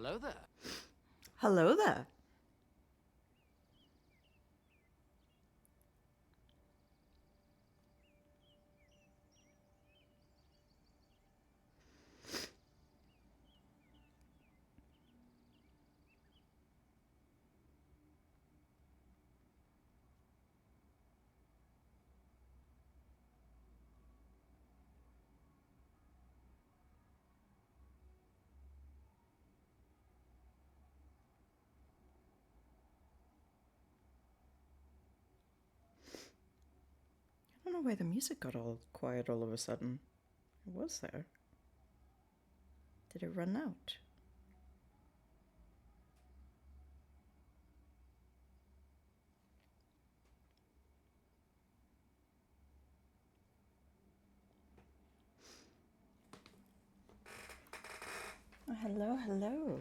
Hello there. Hello there. I don't know why the music got all quiet all of a sudden. It was there. Did it run out? Oh, hello, hello.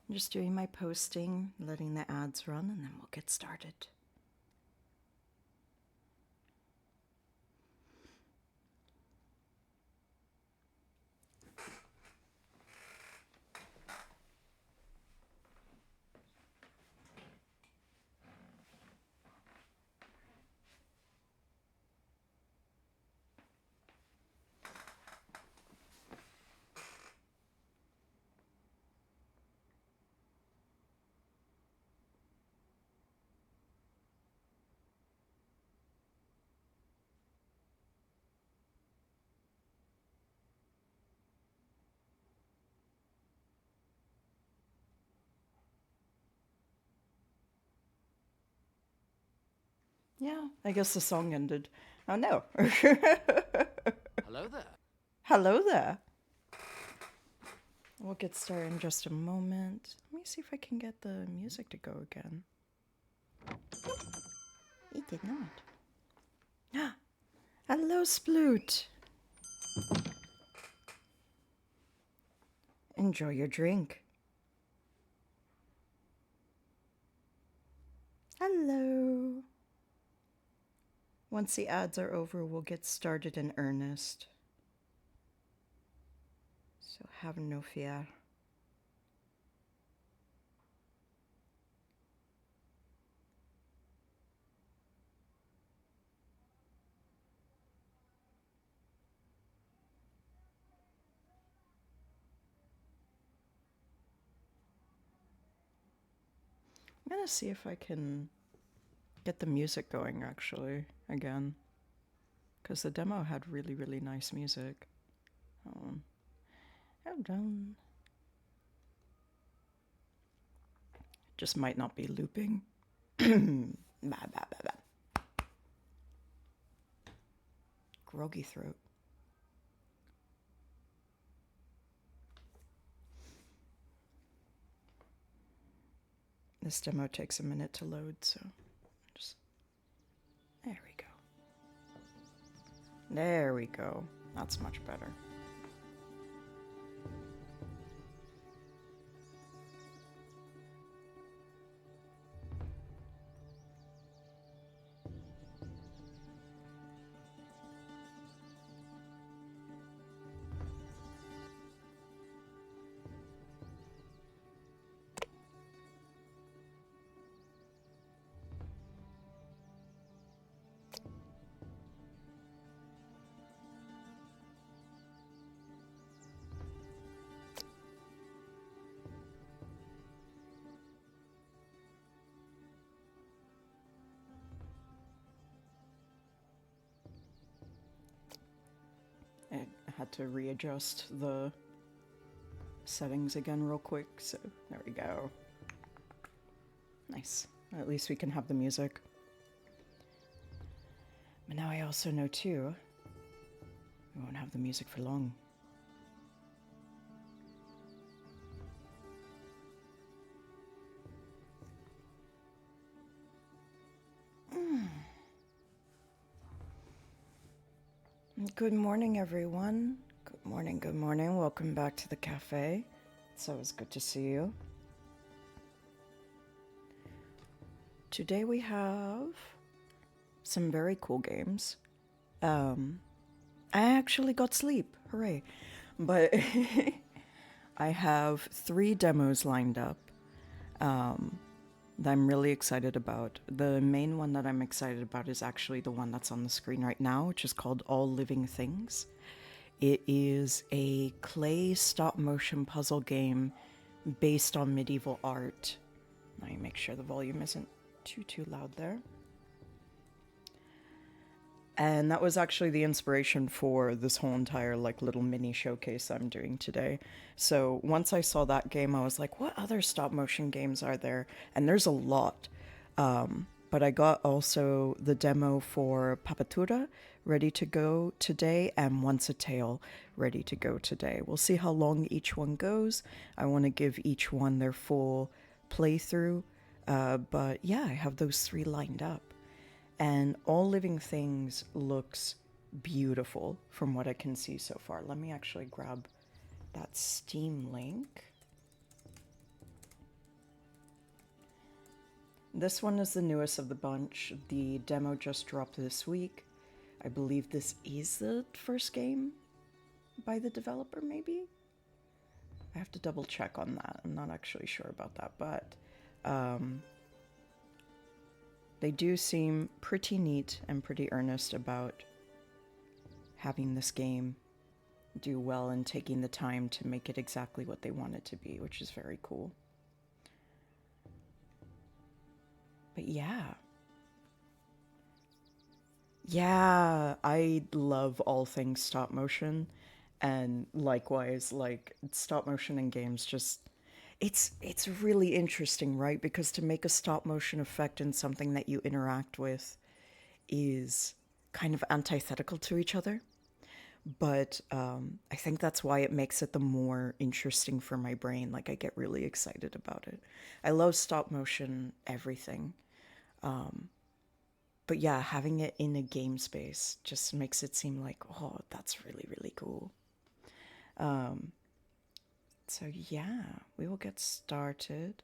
I'm just doing my posting, letting the ads run, and then we'll get started. Yeah, I guess the song ended. Oh no. Hello there. Hello there. We'll get started in just a moment. Let me see if I can get the music to go again. It did not. Hello, Sploot. Enjoy your drink. Hello. Once the ads are over, we'll get started in earnest. So have no fear. I'm gonna see if I can get the music going actually again, because the demo had really, really nice music. Hold on. Just might not be looping. Groggy throat. This demo takes a minute to load, so just... There we go. There we go. That's much better. I had to readjust the settings again real quick, so there we go. Nice. At least we can have the music. But now I also know too, we won't have the music for long. Good morning, everyone. Good morning, good morning. Welcome back to the cafe. It's always good to see you. Today we have some very cool games. I actually got sleep. Hooray. But I have 3 demos lined up that I'm really excited about. The main one that I'm excited about is actually the one that's on the screen right now, which is called All Living Things. It is a clay stop-motion puzzle game based on medieval art. Let me make sure the volume isn't too loud there. And that was actually the inspiration for this whole entire like little mini showcase I'm doing today. So once I saw that game, I was like, what other stop motion games are there? And there's a lot. But I got also the demo for Papetura ready to go today and Once a Tale ready to go today. We'll see how long each one goes. I want to give each one their full playthrough. But yeah, I have those 3 lined up. And All Living Things looks beautiful from what I can see so far. Let me actually grab that Steam link. This one is the newest of the bunch. The demo just dropped this week. I believe this is the first game by the developer, maybe? I have to double check on that. I'm not actually sure about that, but they do seem pretty neat and pretty earnest about having this game do well and taking the time to make it exactly what they want it to be, which is very cool. But yeah. Yeah, I love all things stop motion, and likewise, like, stop motion in games just... It's really interesting, right? Because to make a stop motion effect in something that you interact with is kind of antithetical to each other. But I think that's why it makes it the more interesting for my brain. Like, I get really excited about it. I love stop motion everything. But yeah, having it in a game space just makes it seem like, oh, that's really, really cool. So yeah, we will get started.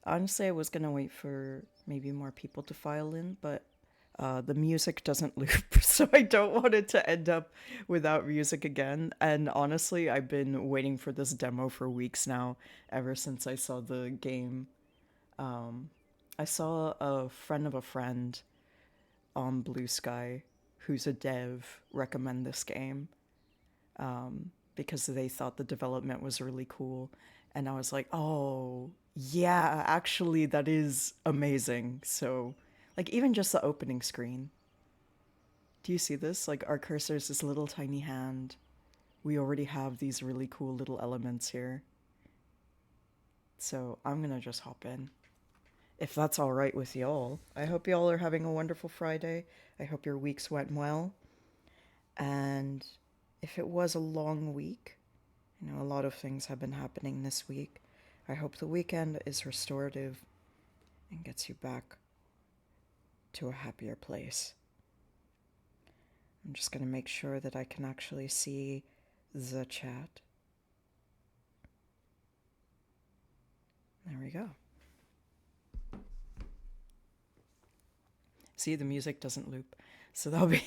Honestly, I was gonna wait for maybe more people to file in, but the music doesn't loop, so I don't want it to end up without music again. And honestly, I've been waiting for this demo for weeks now, ever since I saw the game. I saw a friend of a friend on Blue Sky, who's a dev, recommend this game. Because they thought the development was really cool. And I was like, oh, yeah, actually, that is amazing. So, like, even just the opening screen. Do you see this? Like, our cursor is this little tiny hand. We already have these really cool little elements here. So, I'm gonna just hop in. If that's all right with y'all. I hope y'all are having a wonderful Friday. I hope your weeks went well. And... if it was a long week, you know, a lot of things have been happening this week. I hope the weekend is restorative and gets you back to a happier place. I'm just going to make sure that I can actually see the chat. There we go. See, the music doesn't loop. So that'll be...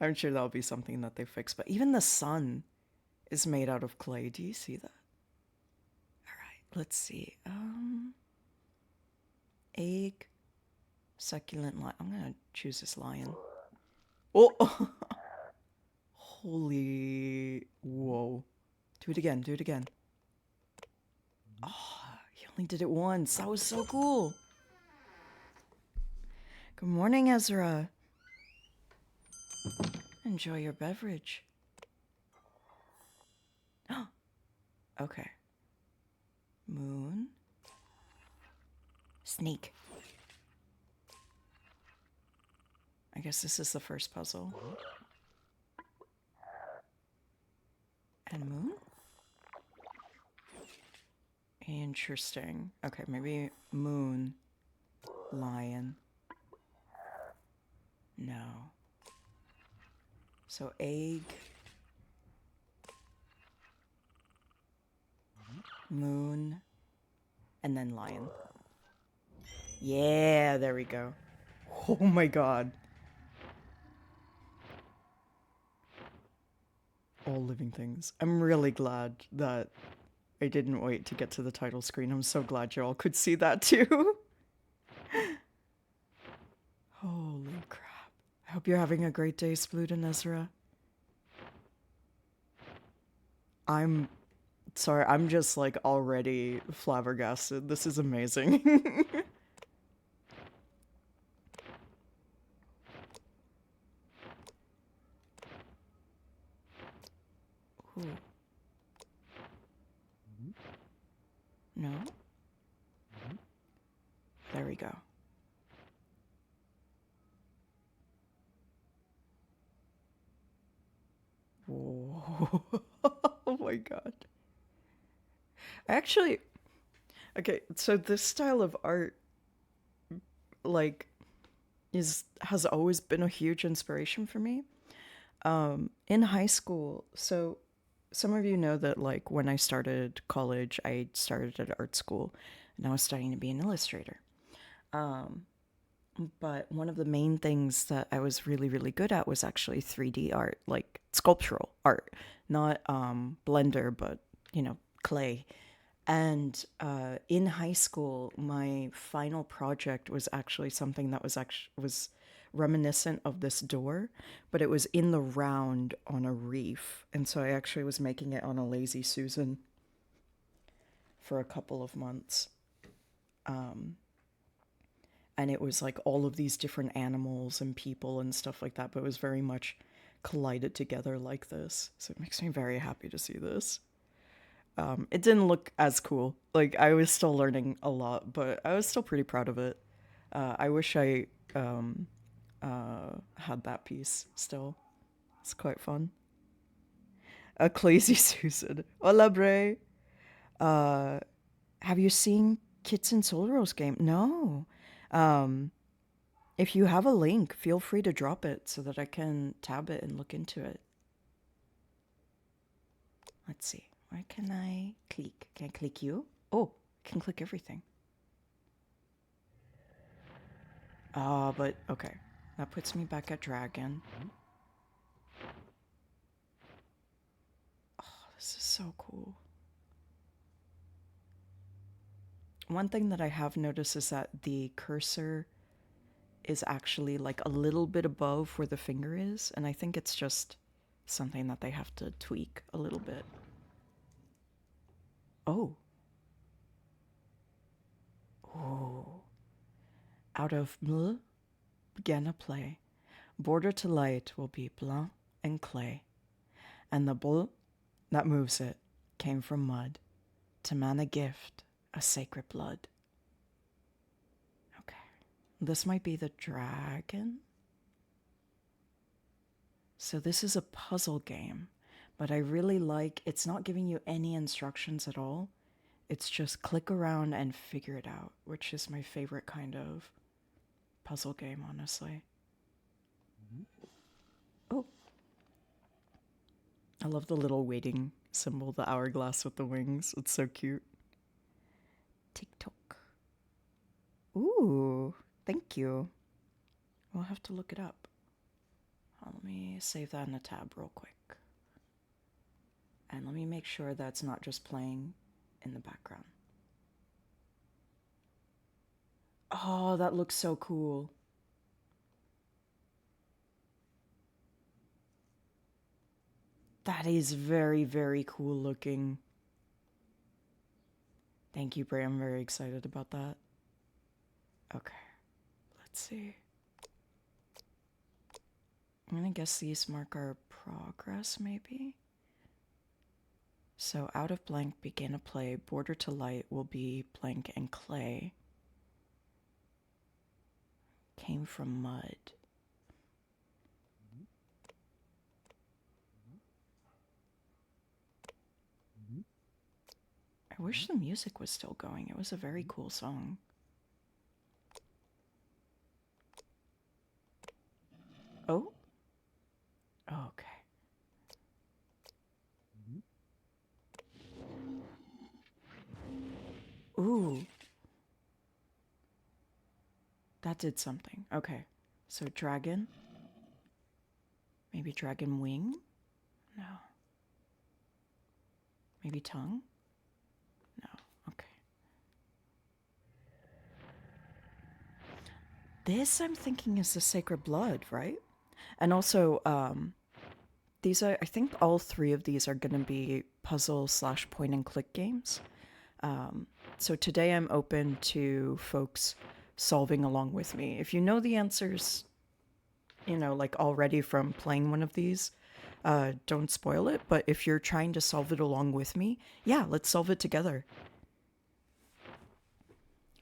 I'm sure that'll be something that they fix. But even the sun is made out of clay. Do you see that? All right, let's see. Egg, succulent lion. I'm going to choose this lion. Oh! Holy... whoa. Do it again, do it again. Oh, he only did it once. That was so cool. Good morning, Ezra. Enjoy your beverage. Oh, okay. Moon. Snake. I guess this is the first puzzle. And moon? Interesting. Okay, maybe moon. Lion. No. So egg. Moon. And then lion. Yeah, there we go. Oh my god. all living things. I'm really glad that I didn't wait to get to the title screen. I'm so glad you all could see that too. Holy crap. I hope you're having a great day, Sploot and Ezra. I'm sorry, I'm just like already flabbergasted. This is amazing. Ooh. No? There we go. Whoa. Oh my god. Actually, okay, so this style of art, like, has always been a huge inspiration for me. In high school, so some of you know that, like, when I started college, I started at art school, and I was studying to be an illustrator. But one of the main things that I was really, really good at was actually 3D art, like sculptural art, not Blender, but, clay. And in high school, my final project was actually something that was reminiscent of this door, but it was in the round on a reef. And so I actually was making it on a Lazy Susan for a couple of months. And it was like all of these different animals and people and stuff like that, but it was very much collided together like this. So it makes me very happy to see this. It didn't look as cool. Like, I was still learning a lot, but I was still pretty proud of it. I wish I had that piece still. It's quite fun. A Lazy Susan. Hola, Bray. Have you seen Kids in Soul Rose game? No. If you have a link, feel free to drop it so that I can tab it and look into it. Let's see. Where can I click? Can I click you? Oh, I can click everything. But okay. That puts me back at Dragon. Oh, this is so cool. One thing that I have noticed is that the cursor is actually like a little bit above where the finger is, and I think it's just something that they have to tweak a little bit. Oh. Oh. Out of bleu, began a play. Border to light will be blanc and clay. And the bleu that moves it came from mud. To man a gift, a sacred blood. Okay. This might be the dragon. So this is a puzzle game, but I really like, it's not giving you any instructions at all. It's just click around and figure it out, which is my favorite kind of puzzle game, honestly. Oh. I love the little waiting symbol, the hourglass with the wings. It's so cute. TikTok. Ooh, thank you. We'll have to look it up. Let me save that in a tab real quick. And let me make sure that's not just playing in the background. Oh, that looks so cool. That is very, very cool looking. Thank you, Bray. I'm very excited about that. Okay, let's see. I'm gonna guess these mark our progress, maybe? So out of blank, begin a play. Border to light will be blank and clay. Came from mud. I wish the music was still going. It was a very cool song. Oh? Okay. Ooh. That did something. Okay. So dragon. Maybe dragon wing? No. Maybe tongue? No. Okay. This, I'm thinking, is the sacred blood, right? And also, these are, I think all three of these are going to be puzzle / point and click games. So today I'm open to folks solving along with me. If you know the answers, you know, like already from playing one of these, don't spoil it. But if you're trying to solve it along with me, yeah, let's solve it together.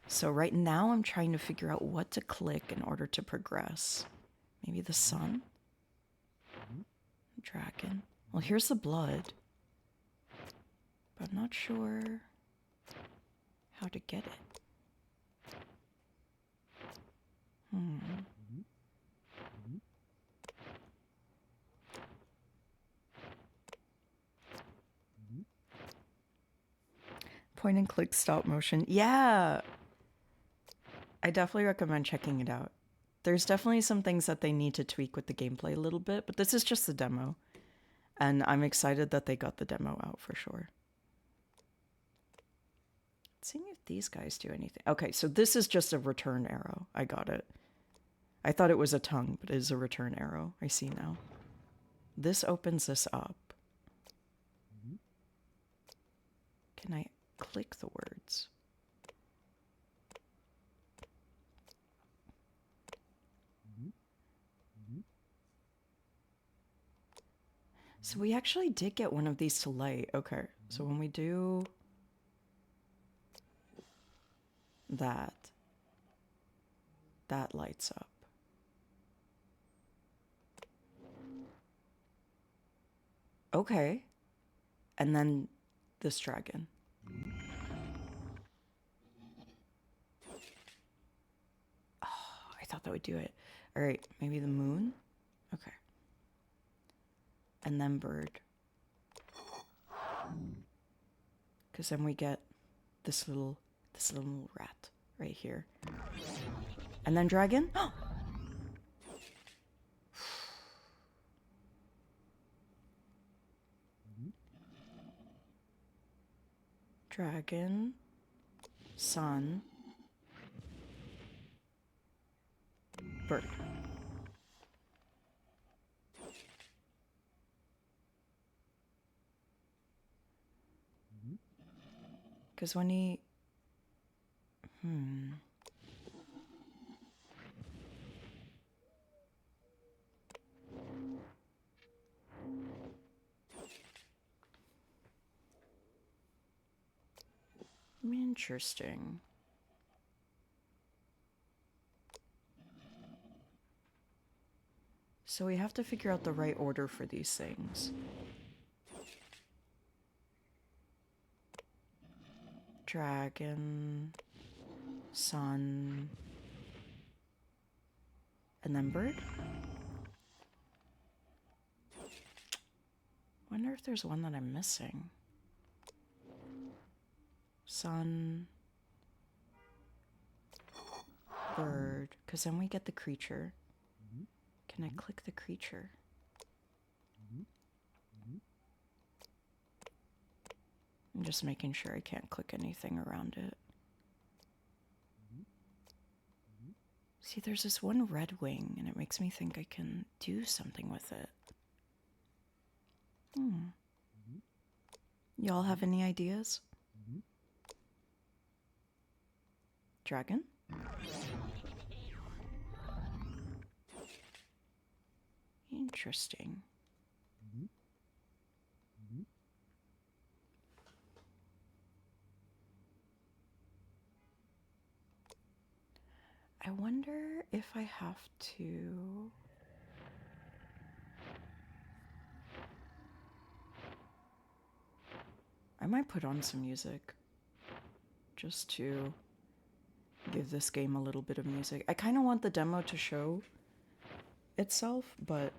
So right now I'm trying to figure out what to click in order to progress. Maybe the sun? Dragon. Well, here's the blood. But I'm not sure how to get it. Point and click stop motion. Yeah! I definitely recommend checking it out. There's definitely some things that they need to tweak with the gameplay a little bit, but this is just the demo. And I'm excited that they got the demo out for sure. Seeing if these guys do anything. Okay, so this is just a return arrow. I got it. I thought it was a tongue, but it is a return arrow. I see now. This opens this up. Can I click the words? So we actually did get one of these to light. Okay, so when we do that, that lights up. Okay, and then this dragon. Oh, I thought that would do it. All right, maybe the moon? Okay. And then bird. Because then we get this little rat right here. And then dragon? Dragon, sun, bird. Because when he... Interesting. So we have to figure out the right order for these things. Dragon, sun, and then bird? Wonder if there's one that I'm missing. Sun, bird, because then we get the creature. Can I click the creature? I'm just making sure I can't click anything around it. See, there's this one red wing, and it makes me think I can do something with it. Y'all have any ideas? Dragon? Interesting. I wonder if I have to... I might put on some music just to give this game a little bit of music. I kind of want the demo to show itself, but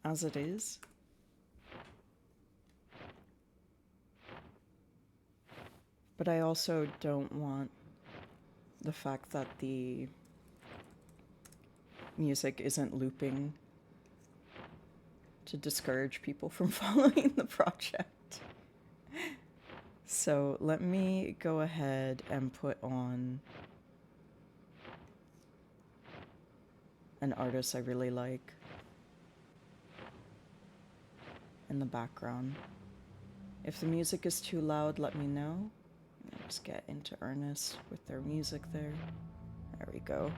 as it is, but I also don't want the fact that the music isn't looping to discourage people from following the project. So let me go ahead and put on an artist I really like in the background. If the music is too loud, let me know. I'll just get into earnest with their music there. There we go.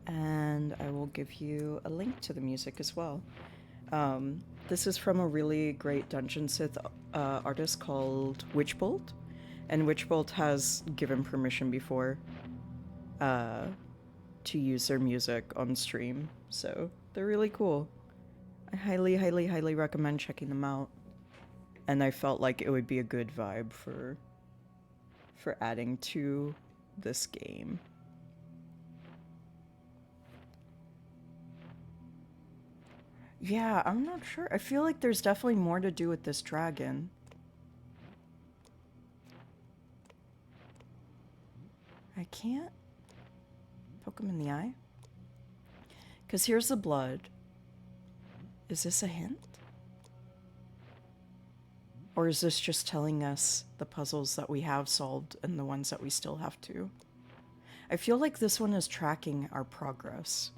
And I will give you a link to the music as well. This is from a really great Dungeon Sith artist called Witchbolt. And Witchbolt has given permission before to use their music on stream. So they're really cool. I highly, highly, highly recommend checking them out. And I felt like it would be a good vibe for adding to this game. Yeah, I'm not sure. I feel like there's definitely more to do with this dragon. I can't poke him in the eye. Because here's the blood. Is this a hint? Or is this just telling us the puzzles that we have solved and the ones that we still have to? I feel like this one is tracking our progress.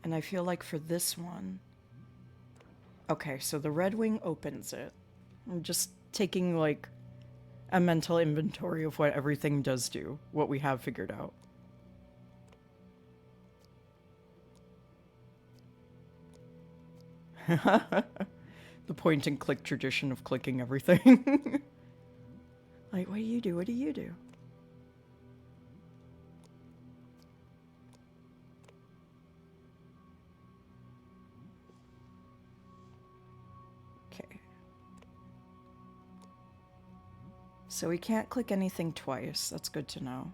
And I feel like for this one... Okay, so the red wing opens it. I'm just taking, like, a mental inventory of what everything does do, what we have figured out. The point and click tradition of clicking everything. Like, what do you do? What do you do? Okay. So we can't click anything twice. That's good to know.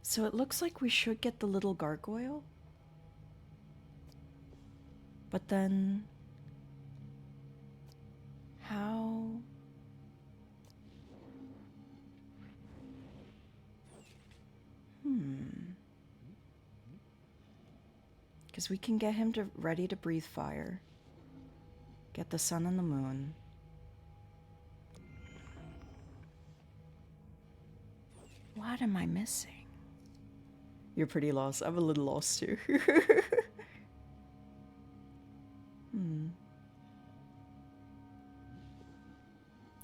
So it looks like we should get the little gargoyle. But then... how... Because we can get him ready to breathe fire. Get the sun and the moon. What am I missing? You're pretty lost. I'm a little lost too.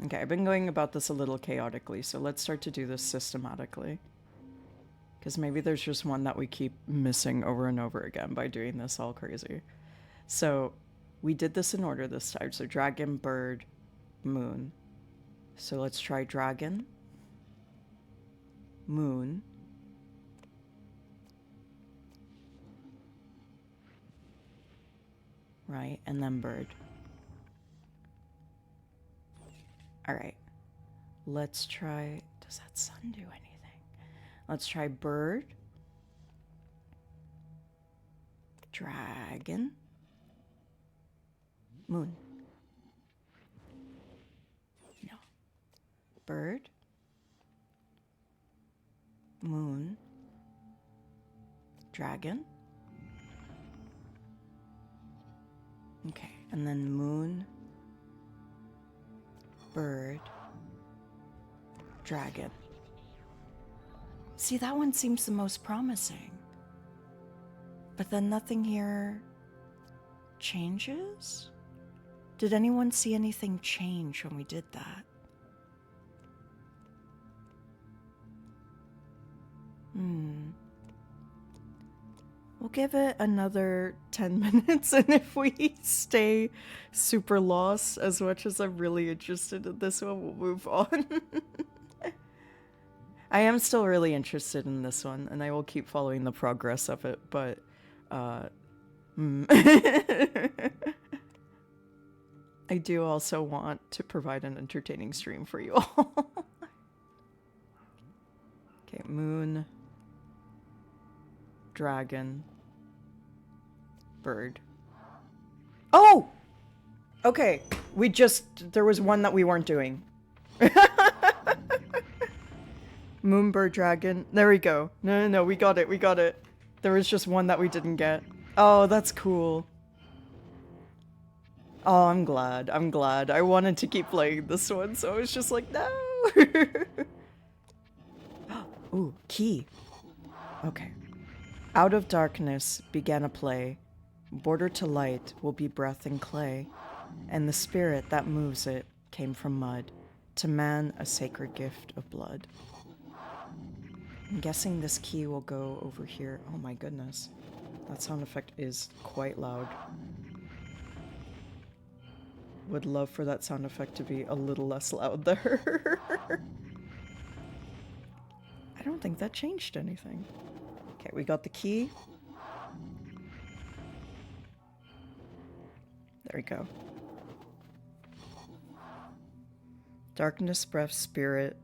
Okay, I've been going about this a little chaotically, so let's start to do this systematically. Because maybe there's just one that we keep missing over and over again by doing this all crazy. So, we did this in order this time. So, dragon, bird, moon. So, let's try dragon, moon, right, and then bird. Alright, let's try... Does that sun do anything? Let's try bird, dragon, moon. No. Bird, moon, dragon. Okay, and then moon, bird, dragon. See, that one seems the most promising. But then nothing here changes? Did anyone see anything change when we did that? We'll give it another 10 minutes, and if we stay super lost as much as I'm really interested in this one, we'll move on. I am still really interested in this one, and I will keep following the progress of it, but, I do also want to provide an entertaining stream for you all. Okay, moon, dragon, bird. Oh! Okay, there was one that we weren't doing. Moonbird dragon. There we go. No, we got it. There was just one that we didn't get. Oh, that's cool. Oh, I'm glad. I wanted to keep playing this one, so I was just like, no! Ooh, key. Okay. Out of darkness began a play. Border to light will be breath and clay. And the spirit that moves it came from mud. To man, a sacred gift of blood. I'm guessing this key will go over here. Oh my goodness. That sound effect is quite loud. Would love for that sound effect to be a little less loud there. I don't think that changed anything. Okay, we got the key. There we go. Darkness, breath, spirit.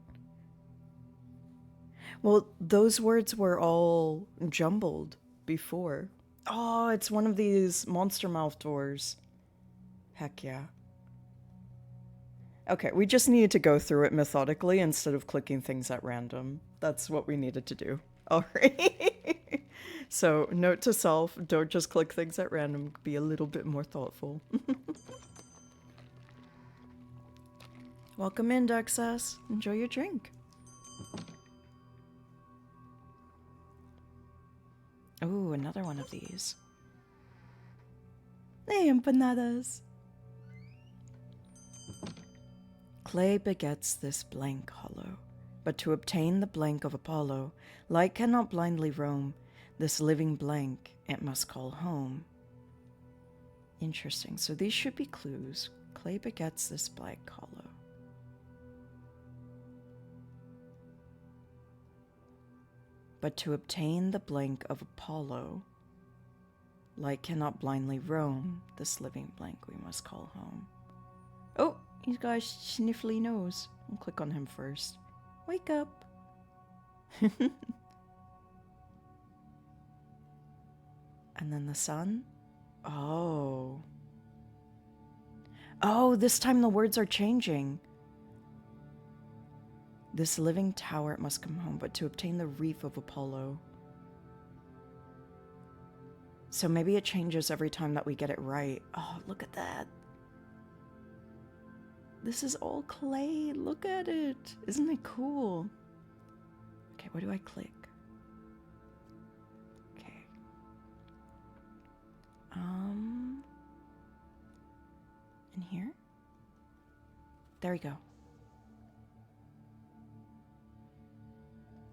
Well, those words were all jumbled before. Oh, it's one of these monster mouth doors. Heck yeah. Okay, we just needed to go through it methodically instead of clicking things at random. That's what we needed to do. Alright. So, note to self, don't just click things at random. Be a little bit more thoughtful. Welcome in, Duxas. Enjoy your drink. Ooh, another one of these. Hey, empanadas. Clay begets this blank hollow, but to obtain the blank of Apollo, light cannot blindly roam. This living blank it must call home. Interesting. So these should be clues. Clay begets this blank hollow. But to obtain the blank of Apollo, light cannot blindly roam. This living blank we must call home. Oh, he's got a sniffly nose. I'll click on him first. Wake up. And then the sun. Oh. Oh, this time the words are changing. This living tower it must come home, but to obtain the reef of Apollo. So maybe it changes every time that we get it right. Oh, look at that. This is all clay. Look at it. Isn't it cool? Okay, what do I click? Okay. In here? There we go.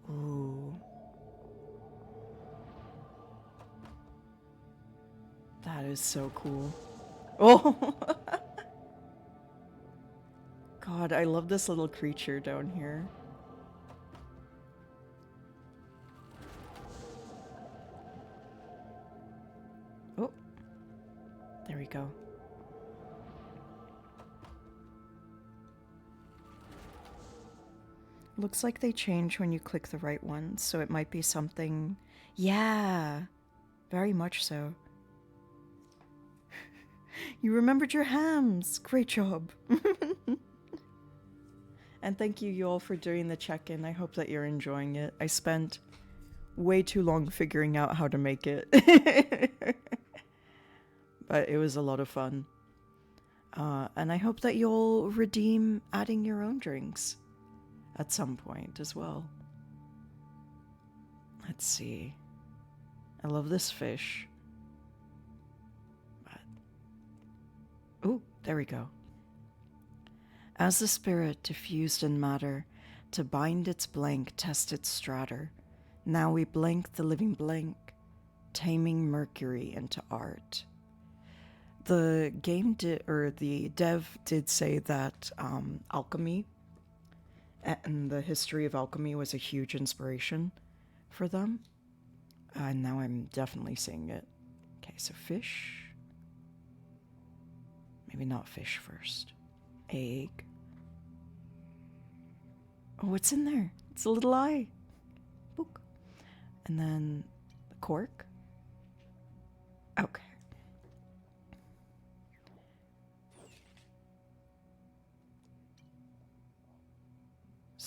Ooh. That is so cool. Oh! God, I love this little creature down here. Oh. There we go. Looks like they change when you click the right one, so it might be something... Yeah! Very much so. You remembered your hams! Great job! And thank you all for doing the check-in. I hope that you're enjoying it. I spent way too long figuring out how to make it. But it was a lot of fun. And I hope that you'll redeem adding your own drinks at some point as well. Let's see. I love this fish. But... Ooh, there we go. As the spirit diffused in matter, to bind its blank, test its stratter. Now we blank the living blank, taming mercury into art. The game the dev did say that alchemy and the history of alchemy was a huge inspiration for them. And now I'm definitely seeing it. Okay, so fish. Maybe not fish first. Egg. Oh, what's in there? It's a little eye. Book. And then the cork. Okay.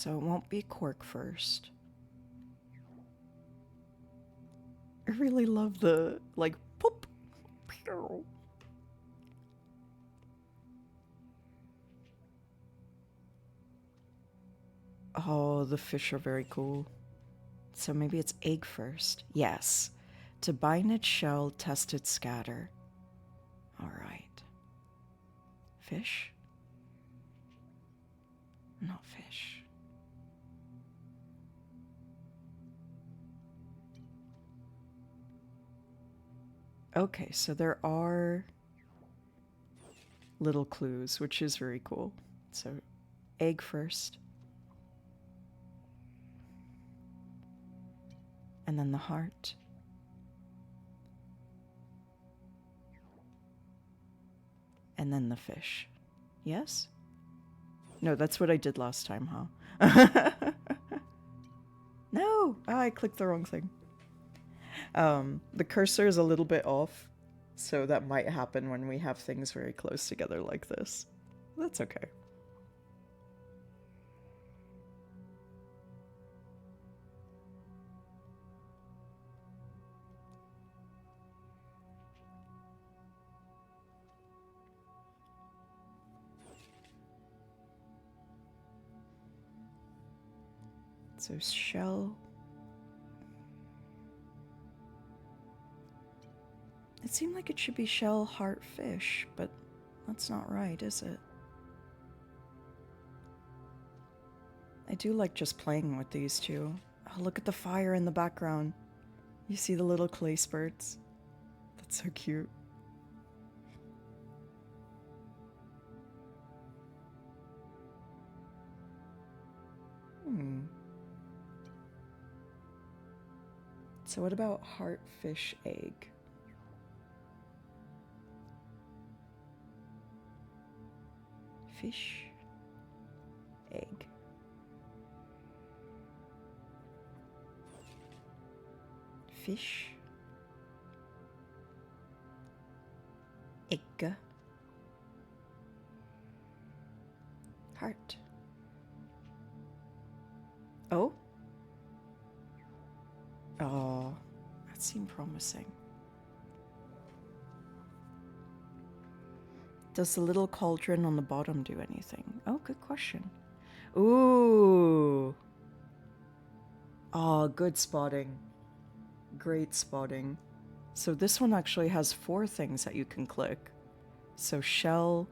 So it won't be cork first. I really love the, like, pop. Oh, the fish are very cool. So maybe it's egg first. Yes. To bind its shell, test its scatter. All right. Fish? Not fish. Okay, so there are little clues, which is very cool. So, egg first. And then the heart. And then the fish. Yes? No, that's what I did last time, huh? No! Oh, I clicked the wrong thing. The cursor is a little bit off, so that might happen when we have things very close together like this. That's okay. So shell. It seemed like it should be shell, heart, fish, but that's not right, is it? I do like just playing with these two. Oh, look at the fire in the background. You see the little clay spurts? That's so cute. So what about heart, fish, egg? Fish, egg. Fish, egg, heart. Oh? Oh, that seemed promising. Does the little cauldron on the bottom do anything? Oh, good question. Ooh. Oh, good spotting. Great spotting. So this one actually has 4 things that you can click. So shell,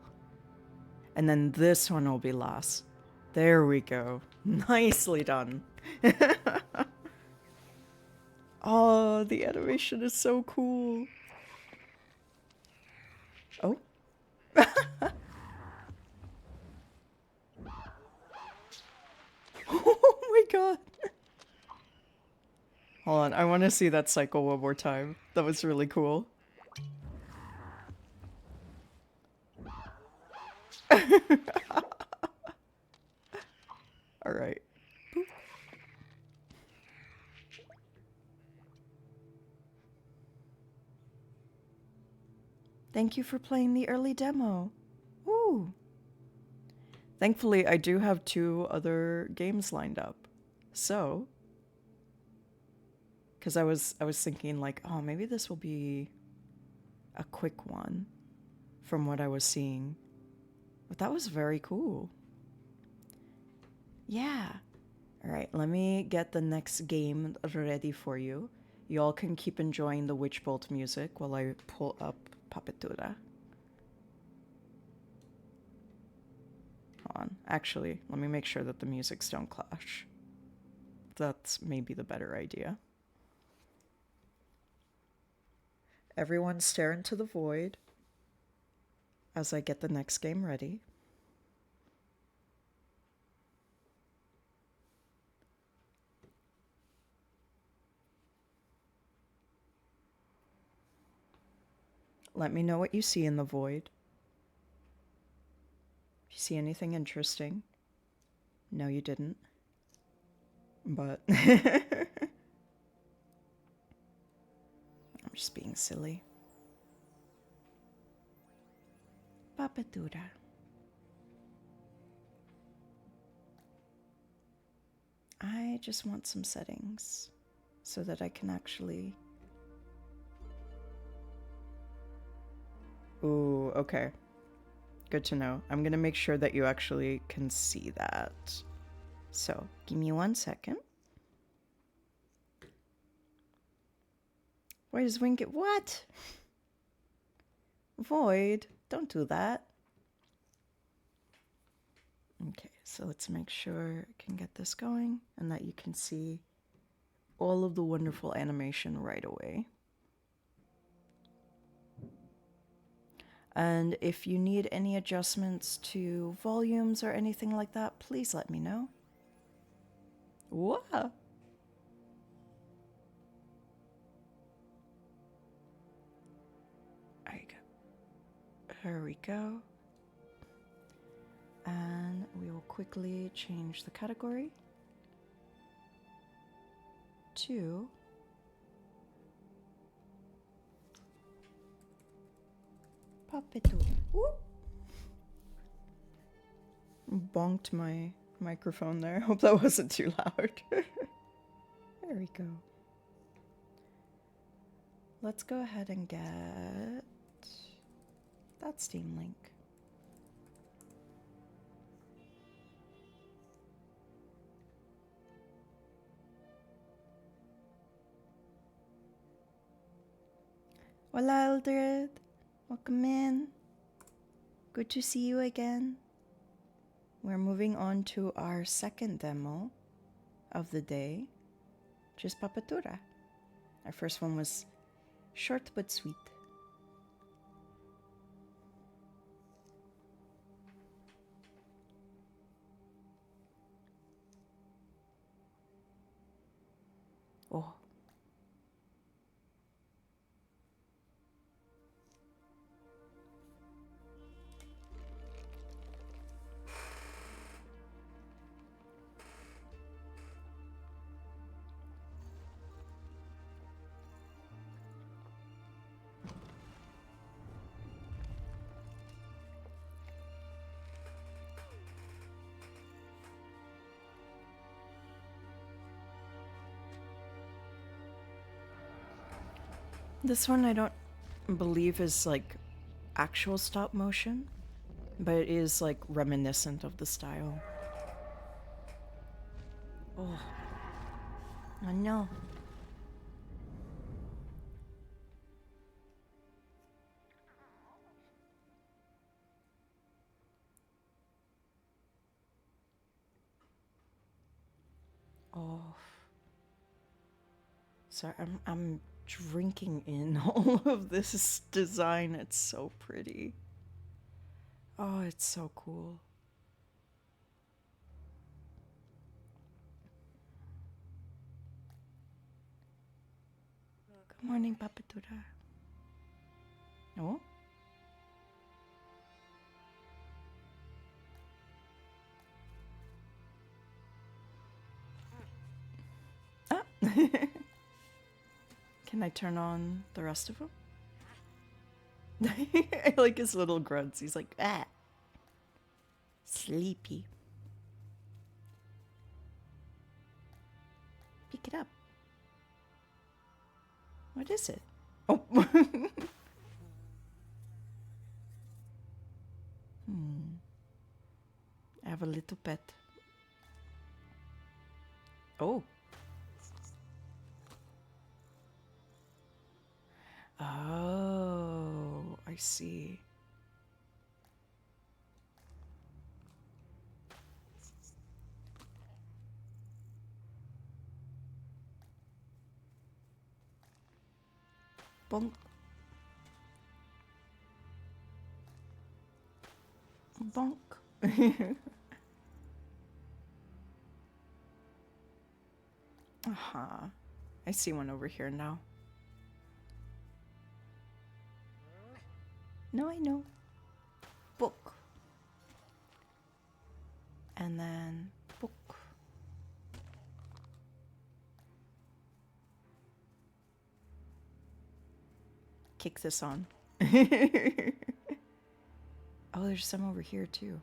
and then this one will be last. There we go. Nicely done. Oh, the animation is so cool. Oh. Oh my god. Hold on, I want to see that cycle one more time. That was really cool. Alright. Thank you for playing the early demo. Ooh. Thankfully, I do have 2 other games lined up. So, because I was thinking like, oh, maybe this will be a quick one from what I was seeing. But that was very cool. Yeah. All right, let me get the next game ready for you. You all can keep enjoying the Witch Bolt music while I pull up Papetura. Hold on. Actually, let me make sure that the musics don't clash. That's maybe the better idea. Everyone stare into the void as I get the next game ready. Let me know what you see in the void. If you see anything interesting. No, you didn't. But I'm just being silly. Papetura. I just want some settings so that I can actually... Ooh, okay. Good to know. I'm gonna make sure that you actually can see that. So, give me 1 second. Why does Wing get... What? Void, don't do that. Okay, so let's make sure I can get this going and that you can see all of the wonderful animation right away. And if you need any adjustments to volumes or anything like that, please let me know. Whoa! There you go. Here we go. And we will quickly change the category to Papetura. Whoop. Bonked my microphone there. Hope that wasn't too loud. There we go. Let's go ahead and get that Steam link. Hola, Eldred. Welcome in. Good to see you again. We're moving on to our second demo of the day, which is Papetura. Our first one was short but sweet. Oh. This one I don't believe is like actual stop motion, but it is like reminiscent of the style. Oh, I know. Oh, sorry, I'm drinking in all of this design. It's so pretty. Oh, it's so cool. Good morning, Papetura. Oh? Ah! Can I turn on the rest of them? I like his little grunts. He's like, ah. Sleepy. Pick it up. What is it? Oh. I have a little pet. Oh. Oh, I see. Bonk. Bonk. Uh-huh. I see one over here now. No, I know. Book. And then book. Kick this on. Oh, there's some over here too.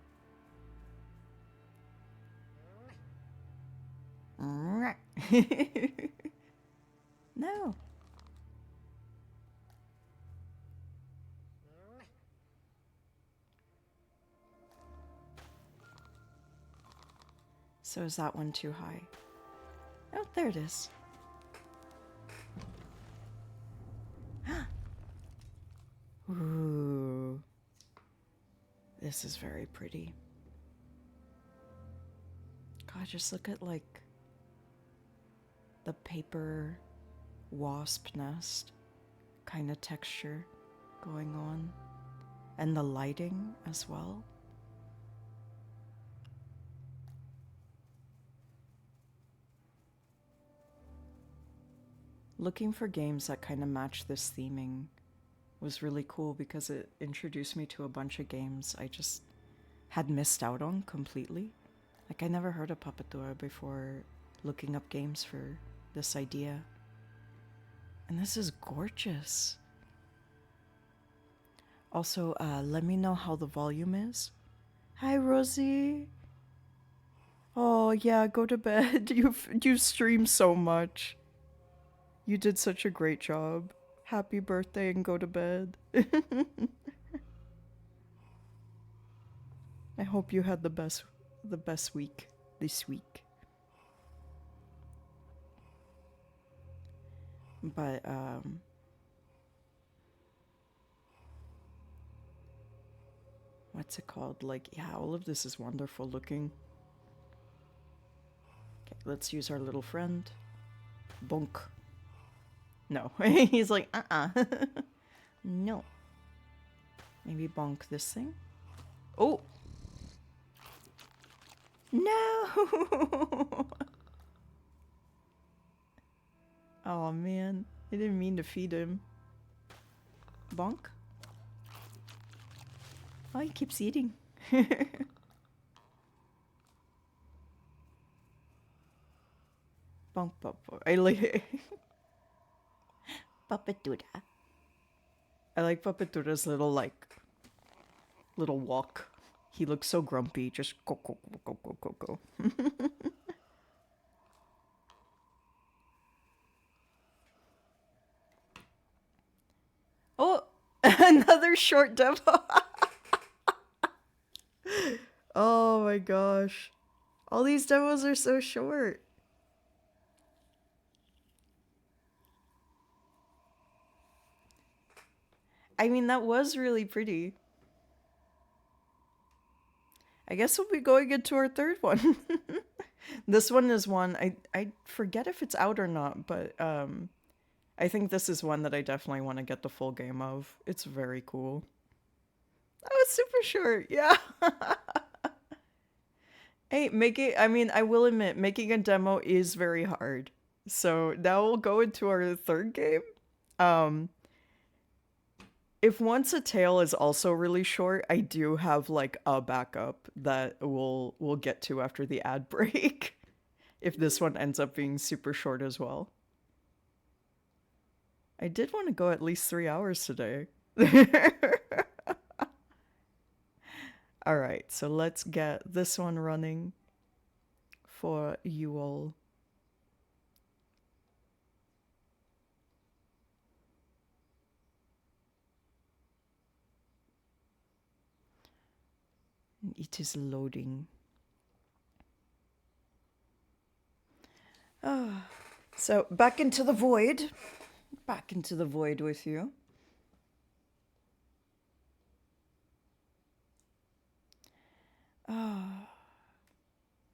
No. So is that one too high? Oh, there it is. Ooh. This is very pretty. God, just look at like the paper wasp nest kind of texture going on. And the lighting as well. Looking for games that kind of match this theming was really cool because it introduced me to a bunch of games I just had missed out on completely. Like, I never heard of Papetura before looking up games for this idea. And this is gorgeous. Also, let me know how the volume is. Hi, Rosie. Oh, yeah, go to bed. You've streamed so much. You did such a great job. Happy birthday and go to bed. I hope you had the best week this week. But what's it called? Like, yeah, all of this is wonderful looking. Okay, let's use our little friend. Bonk. No. He's like, no. Maybe bonk this thing. Oh! No! Oh man, I didn't mean to feed him. Bonk? Oh, he keeps eating. Bonk, bonk, bonk. I like Papetura. I like Papetura's little walk. He looks so grumpy. Just go, go, go, go, go, go, go. Oh, another short demo. Oh my gosh. All these demos are so short. I mean, that was really pretty. I guess we'll be going into our third one. This one is one, I forget if it's out or not, but I think this is one that I definitely want to get the full game of. It's very cool. That was super short, yeah. Hey, I will admit, making a demo is very hard. So now we'll go into our third game. If Once a Tale is also really short, I do have like a backup that we'll get to after the ad break. If this one ends up being super short as well. I did want to go at least 3 hours today. All right, so let's get this one running for you all. It is loading. So back into the void. Back into the void with you.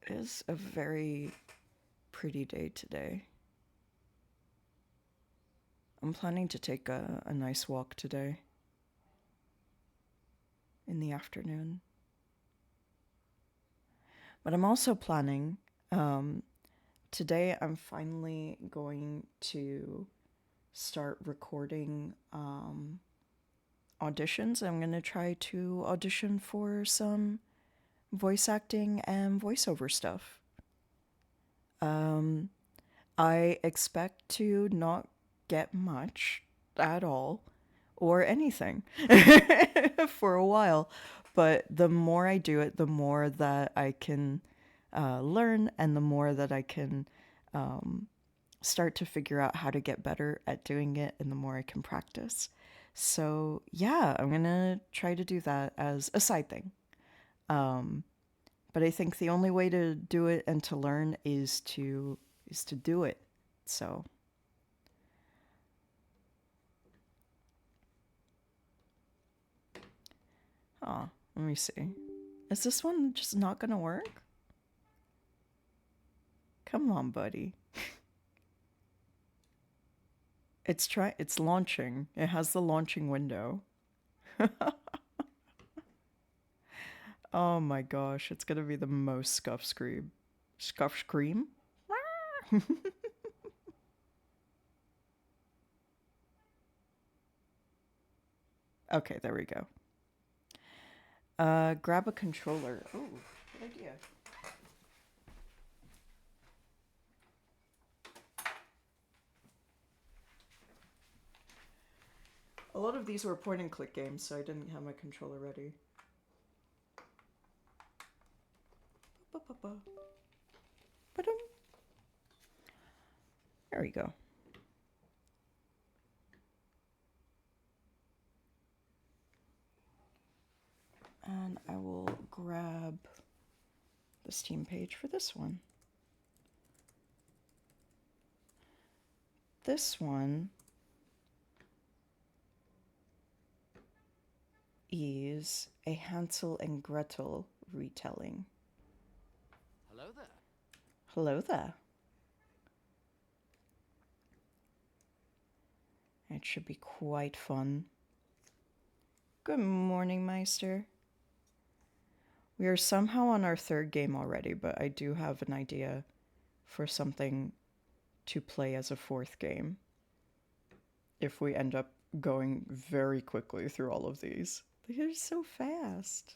It's a very pretty day today. I'm planning to take a nice walk today. In the afternoon. But I'm also planning, today I'm finally going to start recording auditions. I'm going to try to audition for some voice acting and voiceover stuff. I expect to not get much at all or anything for a while, but the more I do it, the more that I can learn, and the more that I can start to figure out how to get better at doing it, and the more I can practice. So yeah, I'm gonna try to do that as a side thing. But I think the only way to do it and to learn is to do it. So let me see. Is this one just not gonna work? Come on, buddy. It's launching. It has the launching window. Oh my gosh, it's gonna be the most scuff scream. Scuff scream? Okay, there we go. Grab a controller. Ooh, good idea. A lot of these were point and click games, so I didn't have my controller ready. There we go. And I will grab the Steam page for this one. This one is a Hansel and Gretel retelling. Hello there. Hello there. It should be quite fun. Good morning, Meister. We are somehow on our third game already, but I do have an idea for something to play as a fourth game if we end up going very quickly through all of these. They're so fast.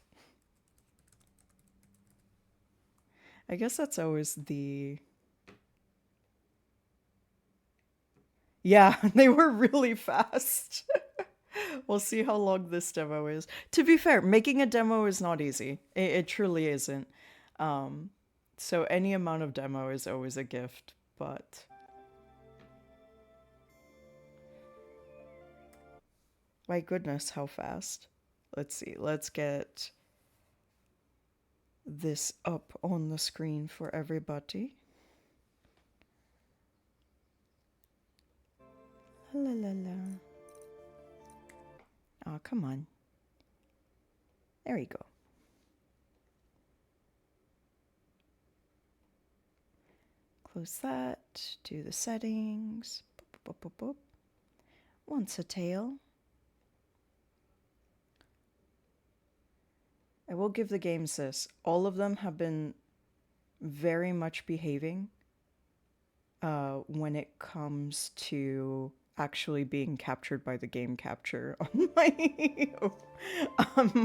I guess that's always the... Yeah, they were really fast. We'll see how long this demo is. To be fair, making a demo is not easy. It truly isn't. So any amount of demo is always a gift, but... My goodness, how fast. Let's see, let's get this up on the screen for everybody. La la la. Oh, come on. There we go. Close that. Do the settings. Boop, boop, boop, boop. Once a tail. I will give the games this. All of them have been very much behaving when it comes to actually being captured by the game capture on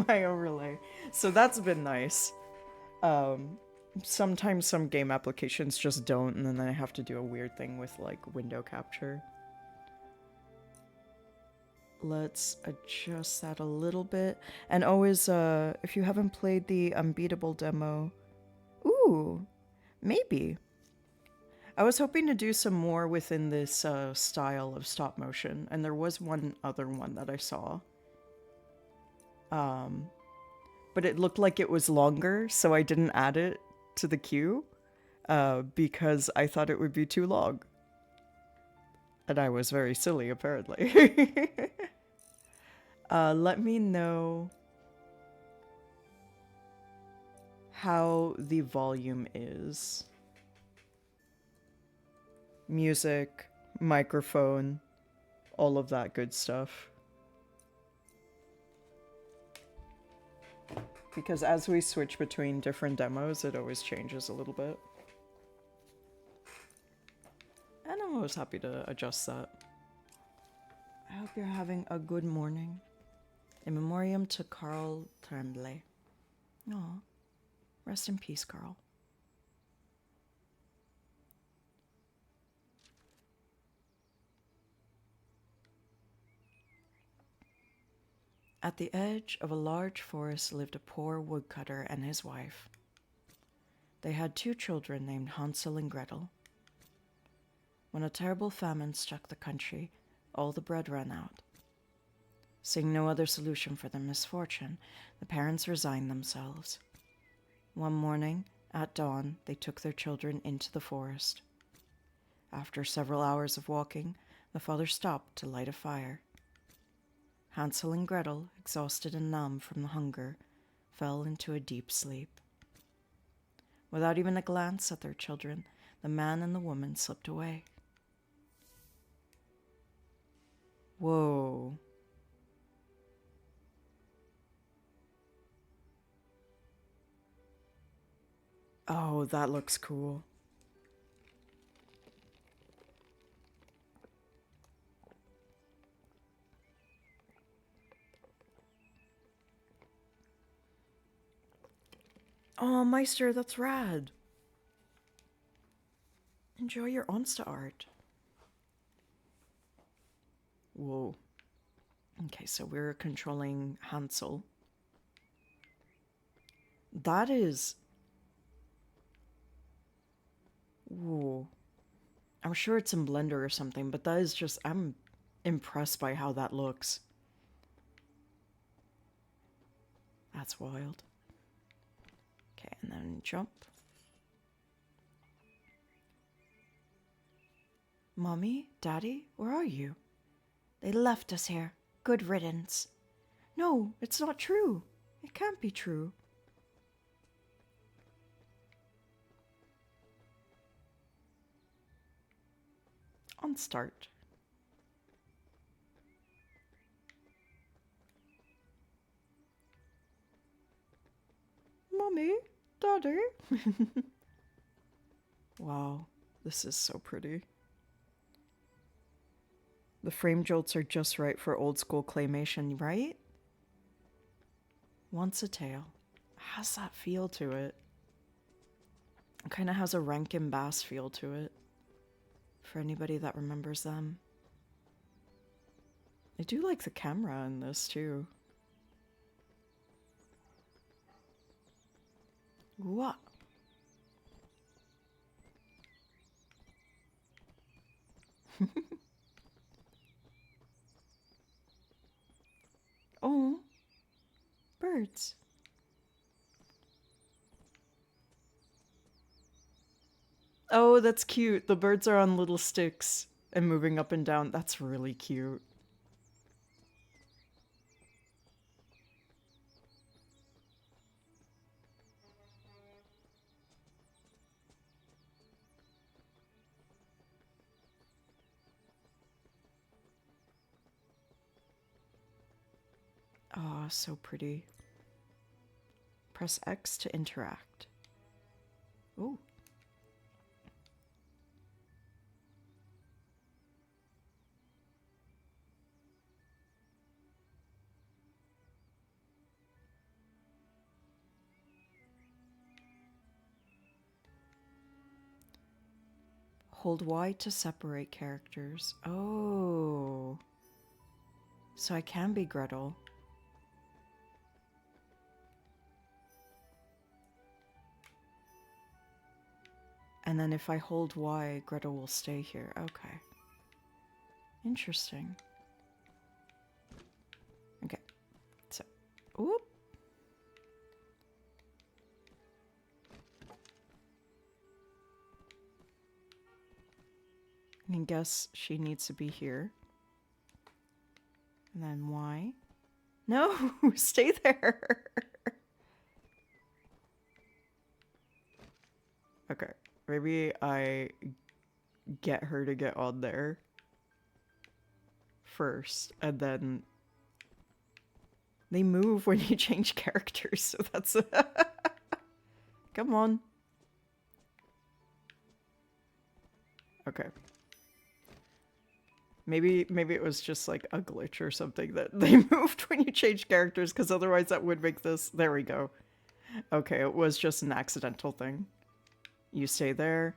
my overlay. So that's been nice. Sometimes some game applications just don't, and then I have to do a weird thing with like window capture. Let's adjust that a little bit. And always, if you haven't played the Unbeatable demo, ooh, maybe. I was hoping to do some more within this style of stop motion, and there was one other one that I saw. But it looked like it was longer, so I didn't add it to the queue, because I thought it would be too long. And I was very silly, apparently. Let me know how the volume is. Music, microphone, all of that good stuff. Because as we switch between different demos, it always changes a little bit. And I'm always happy to adjust that. I hope you're having a good morning. In memoriam to Carl Tremblay. Aw, rest in peace, Carl. At the edge of a large forest lived a poor woodcutter and his wife. They had 2 children named Hansel and Gretel. When a terrible famine struck the country, all the bread ran out. Seeing no other solution for their misfortune, the parents resigned themselves. One morning, at dawn, they took their children into the forest. After several hours of walking, the father stopped to light a fire. Hansel and Gretel, exhausted and numb from the hunger, fell into a deep sleep. Without even a glance at their children, the man and the woman slipped away. Whoa. Oh, that looks cool. Oh, Meister, that's rad. Enjoy your Onsta art. Whoa. Okay, so we're controlling Hansel. That is... Whoa. I'm sure it's in Blender or something, but that is just... I'm impressed by how that looks. That's wild. Okay, and then jump. Mommy? Daddy? Where are you? They left us here. Good riddance. No, it's not true. It can't be true. On start. Mommy? Daddy? Wow, this is so pretty. The frame jolts are just right for old school claymation, right? Once a Tale. Has that feel to it. It kind of has a Rankin Bass feel to it. For anybody that remembers them. I do like the camera in this too. What? Oh, birds. Oh, that's cute. The birds are on little sticks and moving up and down. That's really cute. Oh, so pretty. Press X to interact. Oh. Hold Y to separate characters. Oh. So I can be Gretel. And then if I hold Y, Gretel will stay here. Okay. Interesting. Okay. So, whoop. I guess she needs to be here. And then Y. No, stay there. Okay, maybe I get her to get on there first, and then they move when you change characters, so that's come on. Okay. Maybe it was just like a glitch or something that they moved when you change characters, because otherwise that would make this... There we go. Okay, it was just an accidental thing. You stay there.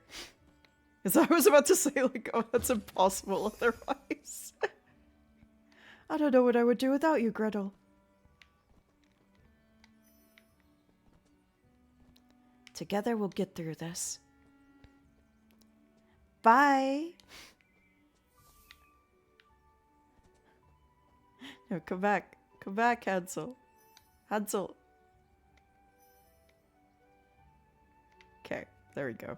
Because I was about to say, like, oh, that's impossible otherwise. I don't know what I would do without you, Gretel. Together we'll get through this. Bye. No, come back. Come back, Hansel. Hansel. Okay, there we go.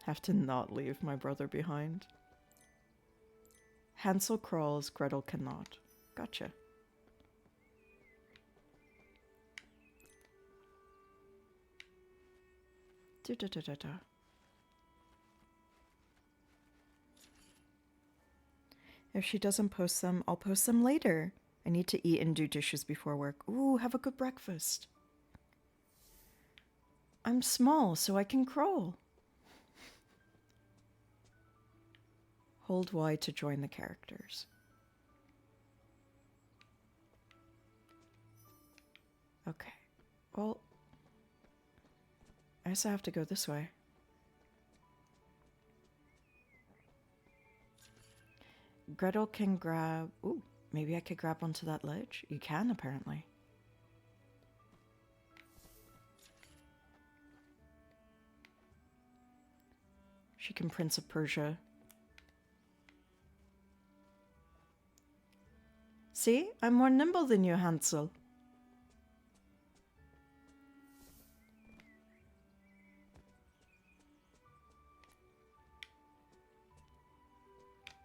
Have to not leave my brother behind. Hansel crawls, Gretel cannot. Gotcha. Da-da-da-da-da. If she doesn't post them, I'll post them later. I need to eat and do dishes before work. Ooh, have a good breakfast. I'm small, so I can crawl. Hold Y to join the characters. Okay. Well, I guess I have to go this way. Gretel can grab... Ooh, maybe I could grab onto that ledge? You can, apparently. She can Prince of Persia. See? I'm more nimble than you, Hansel.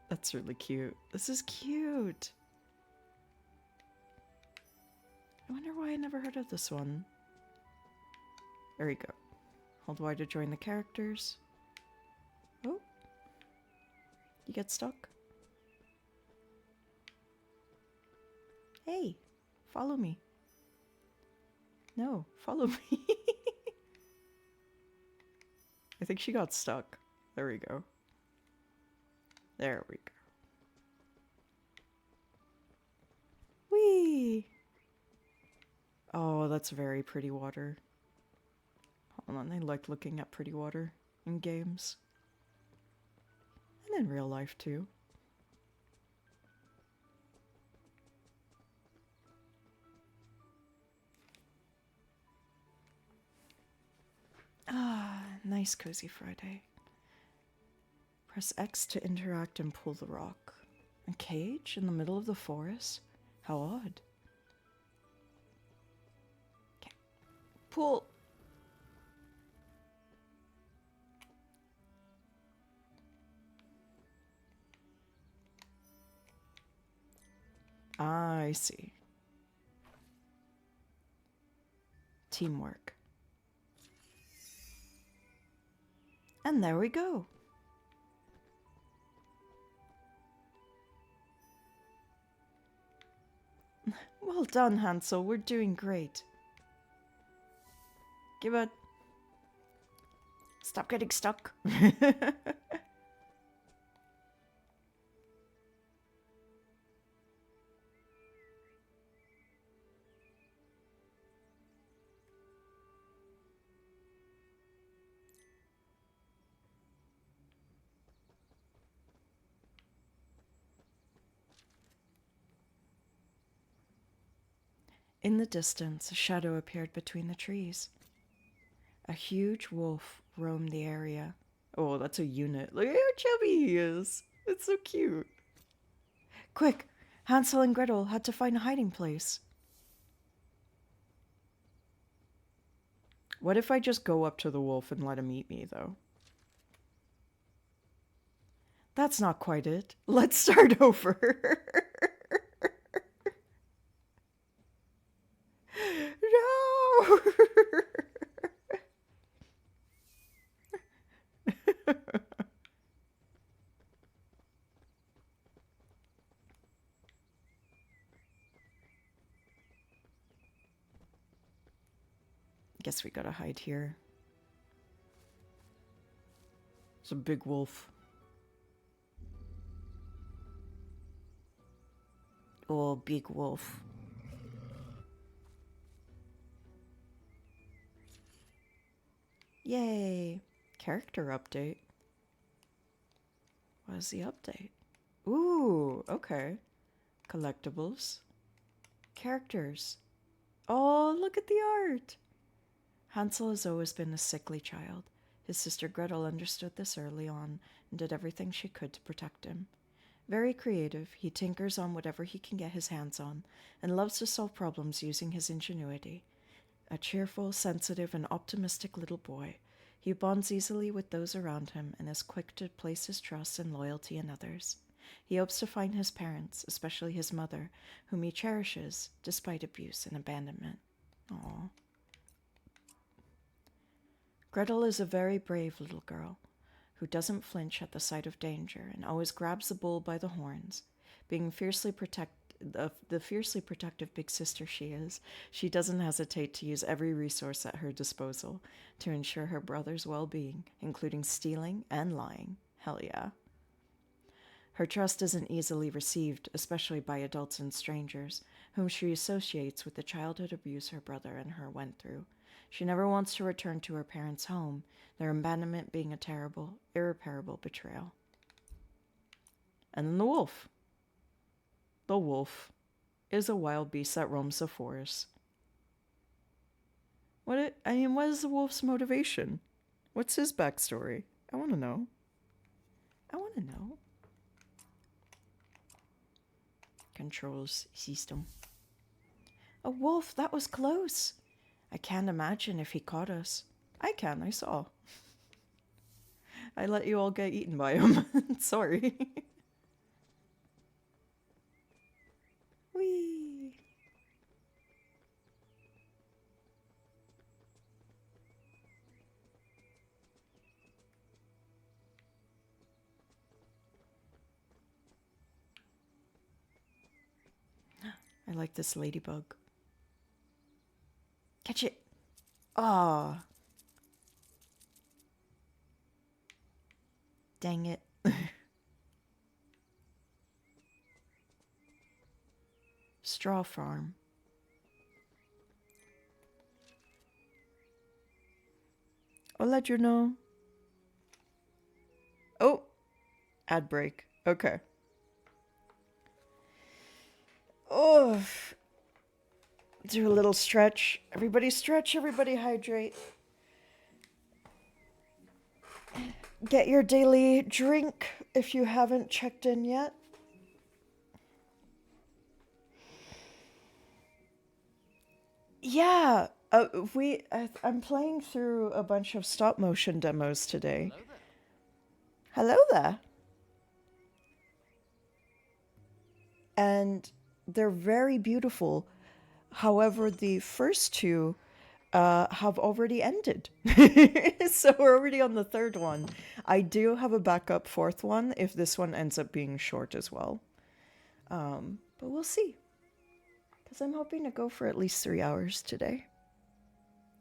That's really cute. This is cute. I wonder why I never heard of this one. There we go. Hold Y to join the characters. Oh. You get stuck? Hey, follow me. No, follow me. I think she got stuck. There we go. There we go. Whee! Oh, that's very pretty water. Hold on, I like looking at pretty water in games. And in real life, too. Ah, nice cozy Friday. Press X to interact and pull the rock. A cage in the middle of the forest? How odd. Okay. Pull. Ah, I see. Teamwork. And there we go. Well done, Hansel. We're doing great. Give it. Stop getting stuck. In the distance, a shadow appeared between the trees. A huge wolf roamed the area. Oh, that's a unit. Look at how chubby he is. It's so cute. Quick! Hansel and Gretel had to find a hiding place. What if I just go up to the wolf and let him eat me, though? That's not quite it. Let's start over. No! Guess we gotta hide here. It's a big wolf. Oh, big wolf. Yay! Character update. What is the update? Ooh, okay. Collectibles. Characters. Oh, look at the art! Hansel has always been a sickly child. His sister Gretel understood this early on and did everything she could to protect him. Very creative, he tinkers on whatever he can get his hands on and loves to solve problems using his ingenuity. A cheerful, sensitive, and optimistic little boy, he bonds easily with those around him and is quick to place his trust and loyalty in others. He hopes to find his parents, especially his mother, whom he cherishes despite abuse and abandonment. Aww. Gretel is a very brave little girl who doesn't flinch at the sight of danger and always grabs the bull by the horns. Being the fiercely protective big sister she is, she doesn't hesitate to use every resource at her disposal to ensure her brother's well-being, including stealing and lying. Hell yeah. Her trust isn't easily received, especially by adults and strangers, whom she associates with the childhood abuse her brother and her went through. She never wants to return to her parents' home, their abandonment being a terrible, irreparable betrayal. And then the wolf. The wolf is a wild beast that roams the forest. What is the wolf's motivation? What's his backstory? I want to know. Controls system. A wolf, that was close. I can't imagine if he caught us. I saw. I let you all get eaten by him. Sorry. Whee! I like this ladybug. Catch it! Ah! Dang it. Straw farm. I'll let you know. Oh! Ad break. Okay. Oh! Do a little stretch. Everybody stretch, everybody hydrate. Get your daily drink if you haven't checked in yet. Yeah, I'm playing through a bunch of stop motion demos today. Hello there. And they're very beautiful. However, the first two have already ended. So we're already on the third one. I do have a backup fourth one if this one ends up being short as well. But we'll see. Because I'm hoping to go for at least 3 hours today.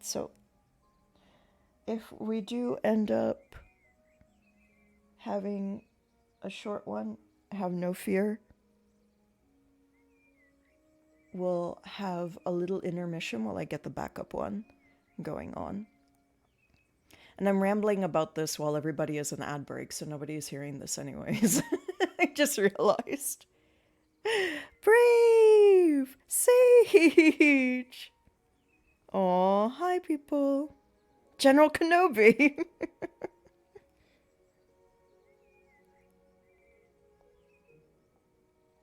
So if we do end up having a short one, have no fear. We'll have a little intermission while I get the backup one going on. And I'm rambling about this while everybody is in ad break, so nobody is hearing this anyways. I just realized. Brave! Sage! Aw, hi people. General Kenobi!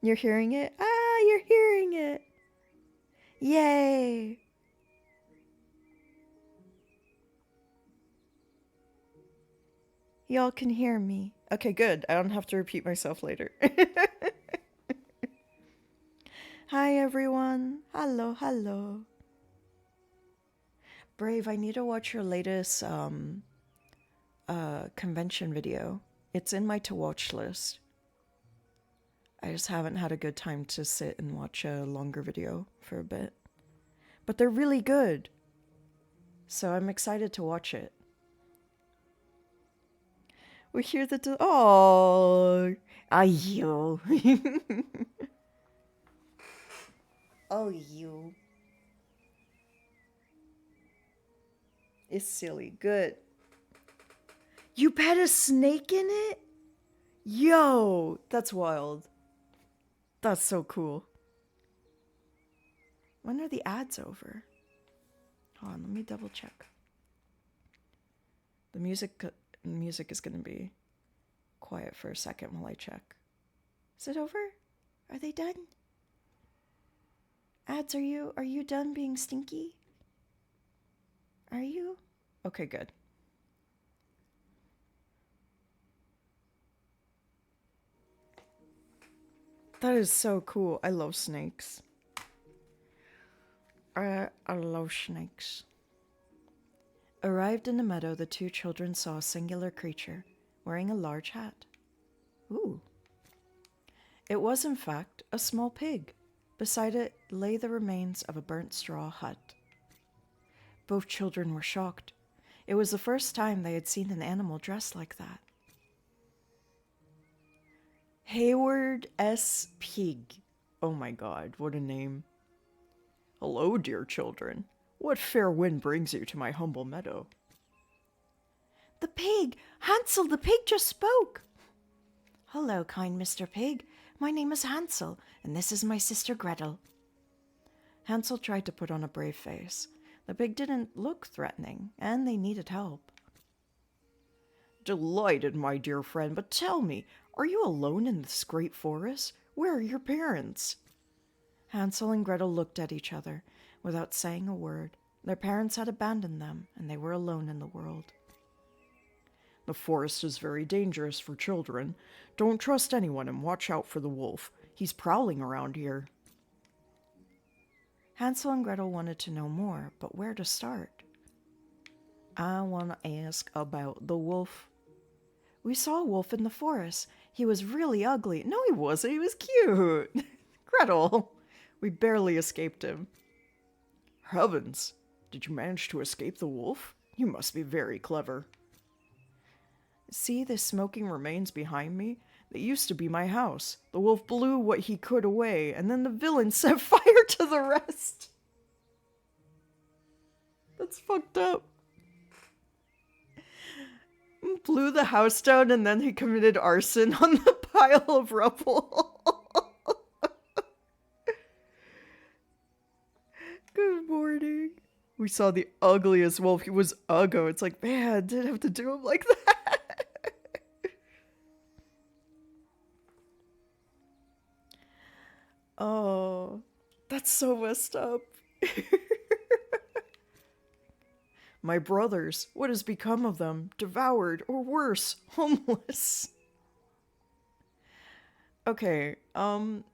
You're hearing it? Ah, you're hearing it! Yay! Y'all can hear me. Okay, good. I don't have to repeat myself later. Hi, everyone. Hello, hello. Brave, I need to watch your latest convention video. It's in my to-watch list. I just haven't had a good time to sit and watch a longer video for a bit. But they're really good. So I'm excited to watch it. We hear the... Oh, you. Oh, you. It's silly. Good. You pet a snake in it? Yo, that's wild. That's so cool. When are the ads over? Hold on, let me double check. The music is going to be quiet for a second while I check. Is it over? Are they done? Ads, are you done being stinky? Are you? Okay, good. That is so cool. I love snakes. I love snakes. Arrived in the meadow, the two children saw a singular creature, wearing a large hat. Ooh. It was, in fact, a small pig. Beside it lay the remains of a burnt straw hut. Both children were shocked. It was the first time they had seen an animal dressed like that. Hayward S. Pig. Oh my God, what a name. Hello, dear children. What fair wind brings you to my humble meadow? The pig! Hansel, the pig just spoke! Hello, kind Mr. Pig. My name is Hansel, and this is my sister Gretel. Hansel tried to put on a brave face. The pig didn't look threatening, and they needed help. Delighted, my dear friend, but tell me, are you alone in this great forest? Where are your parents? Hansel and Gretel looked at each other without saying a word. Their parents had abandoned them, and they were alone in the world. The forest is very dangerous for children. Don't trust anyone and watch out for the wolf. He's prowling around here. Hansel and Gretel wanted to know more, but where to start? I want to ask about the wolf. We saw a wolf in the forest. He was really ugly. No, he wasn't. He was cute. Gretel, we barely escaped him. Heavens, did you manage to escape the wolf? You must be very clever. See the smoking remains behind me? They used to be my house. The wolf blew what he could away, and then the villain set fire to the rest. That's fucked up. Blew the house down, and then he committed arson on the pile of rubble. Good morning. We saw the ugliest wolf. He was uggo. It's like, man, didn't have to do him like that. Oh, that's so messed up. My brothers, what has become of them? Devoured, or worse, homeless. Okay,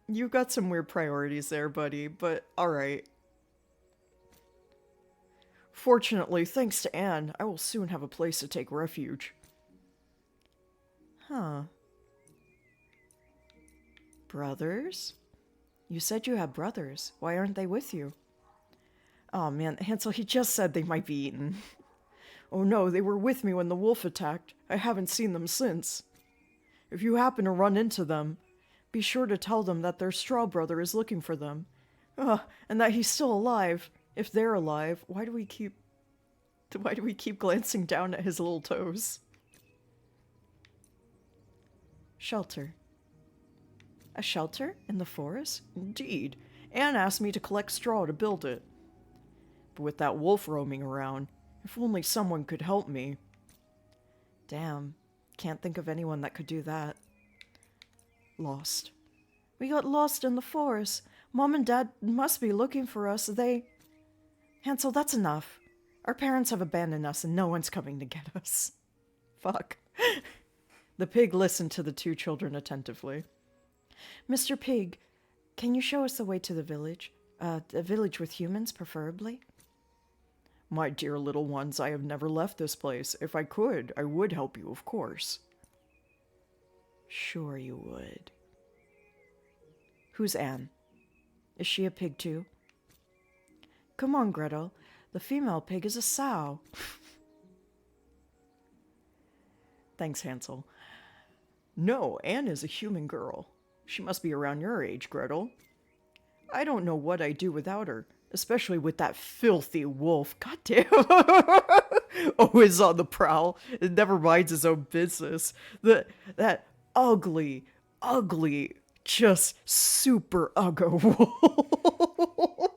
you've got some weird priorities there, buddy, but alright. Fortunately, thanks to Anne, I will soon have a place to take refuge. Huh. Brothers? You said you had brothers. Why aren't they with you? Oh man, Hansel, he just said they might be eaten. Oh no, they were with me when the wolf attacked. I haven't seen them since. If you happen to run into them, be sure to tell them that their straw brother is looking for them. And that he's still alive. If they're alive, why do we keep glancing down at his little toes? Shelter. A shelter? In the forest? Indeed. Anne asked me to collect straw to build it. But with that wolf roaming around, if only someone could help me. Damn. Can't think of anyone that could do that. Lost. We got lost in the forest. Mom and Dad must be looking for us. Hansel, that's enough. Our parents have abandoned us and no one's coming to get us. Fuck. The pig listened to the two children attentively. Mr. Pig, can you show us the way to the village? A village with humans, preferably? My dear little ones, I have never left this place. If I could, I would help you, of course. Sure you would. Who's Anne? Is she a pig too? Come on, Gretel. The female pig is a sow. Thanks, Hansel. No, Anne is a human girl. She must be around your age, Gretel. I don't know what I'd do without her, especially with that filthy wolf. Goddamn. Always on the prowl. It never minds his own business. That ugly, just super uggo wolf.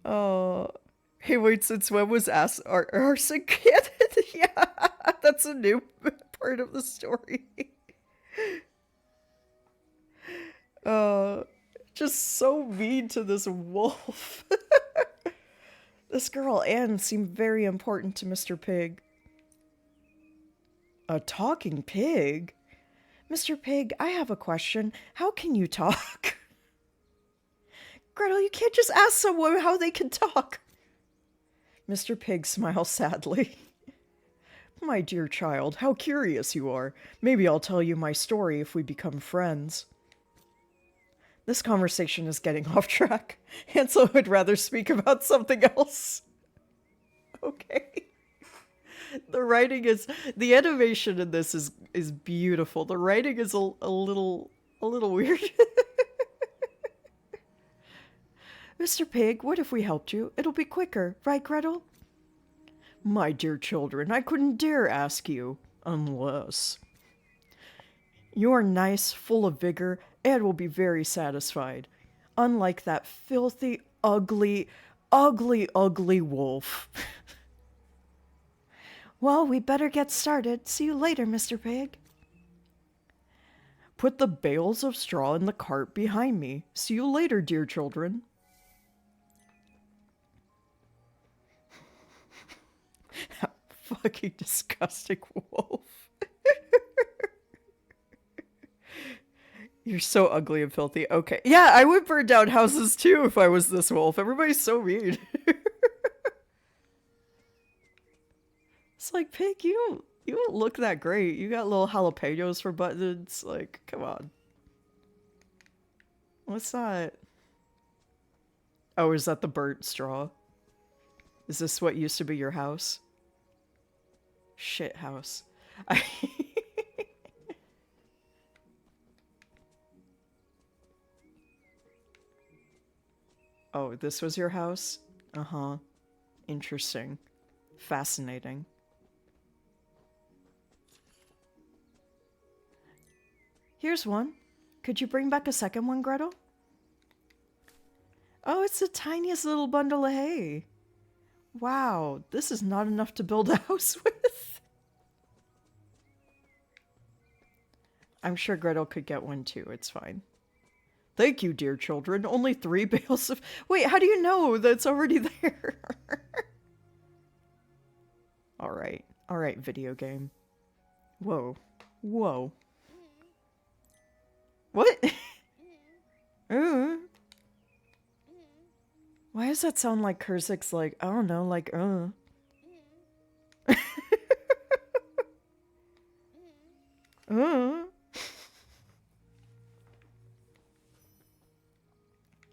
Oh, Hey, wait, since when was arson canon? Yeah, that's a new part of the story. Uh, just so mean to this wolf. This girl, Anne, seemed very important to Mr. Pig. A talking pig? Mr. Pig, I have a question. How can you talk? Gretel, you can't just ask someone how they can talk. Mr. Pig smiles sadly. My dear child, how curious you are. Maybe I'll tell you my story if we become friends. This conversation is getting off track. Hansel would rather speak about something else. Okay. The animation in this is beautiful. The writing is a little weird. Mr. Pig, what if we helped you? It'll be quicker, right, Gretel? My dear children, I couldn't dare ask you, unless... You are nice, full of vigor, and will be very satisfied. Unlike that filthy, ugly wolf. Well, we better get started. See you later, Mr. Pig. Put the bales of straw in the cart behind me. See you later, dear children. Fucking disgusting wolf. You're so ugly and filthy. Okay. Yeah, I would burn down houses too if I was this wolf. Everybody's so mean. It's like, Pig, you don't look that great. You got little jalapenos for buttons. Like, come on. What's that? Oh, is that the burnt straw? Is this what used to be your house? Shit house. Oh, this was your house? Uh-huh. Interesting. Fascinating. Here's one. Could you bring back a second one, Gretel? Oh, it's the tiniest little bundle of hay. Wow, this is not enough to build a house with. I'm sure Gretel could get one too, it's fine. Thank you, dear children. Only 3 bales of... Wait, how do you know that's already there? Alright. Alright, video game. Whoa. Whoa. What? Why does that sound like Kurzik's like, I don't know, like,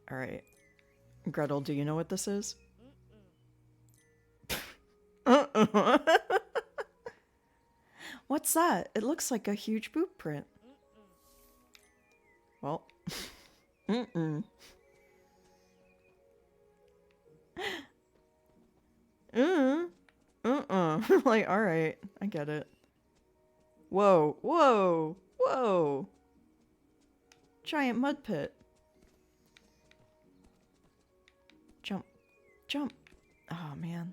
Alright. Gretel, do you know what this is? What's that? It looks like a huge boot print. Well. Like, alright. I get it. Whoa. Whoa. Whoa. Giant mud pit. Jump. Jump. Oh, man.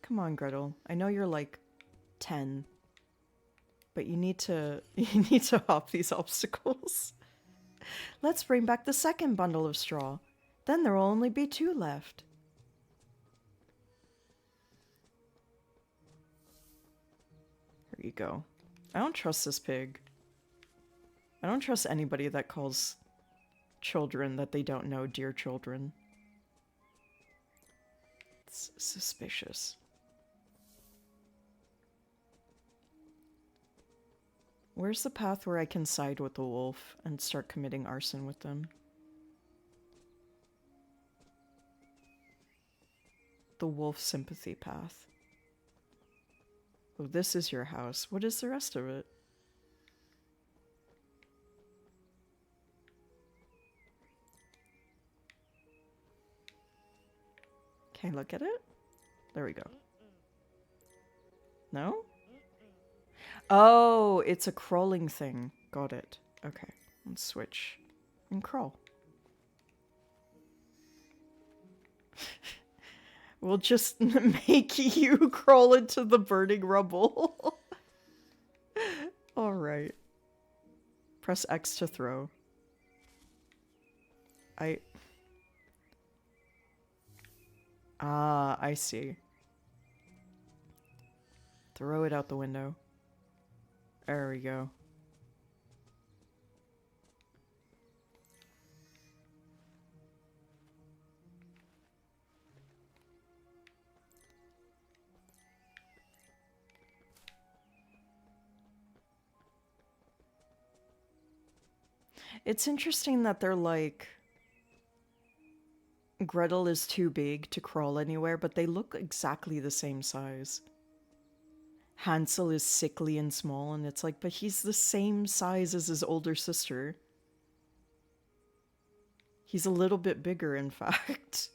Come on, Gretel. I know you're like 10. But you need to hop these obstacles. Let's bring back the second bundle of straw. Then there will only be 2 left. Here you go. I don't trust this pig. I don't trust anybody that calls children that they don't know dear children. It's suspicious. Where's the path where I can side with the wolf and start committing arson with them? The wolf sympathy path. Oh, this is your house. What is the rest of it? Can I look at it? There we go. No? Oh, it's a crawling thing. Got it. Okay, let's switch and crawl. We'll just make you crawl into the burning rubble. Alright. Press X to throw. I see. Throw it out the window. There we go. It's interesting that they're like, Gretel is too big to crawl anywhere, but they look exactly the same size. Hansel is sickly and small, and it's like, but he's the same size as his older sister. He's a little bit bigger, in fact.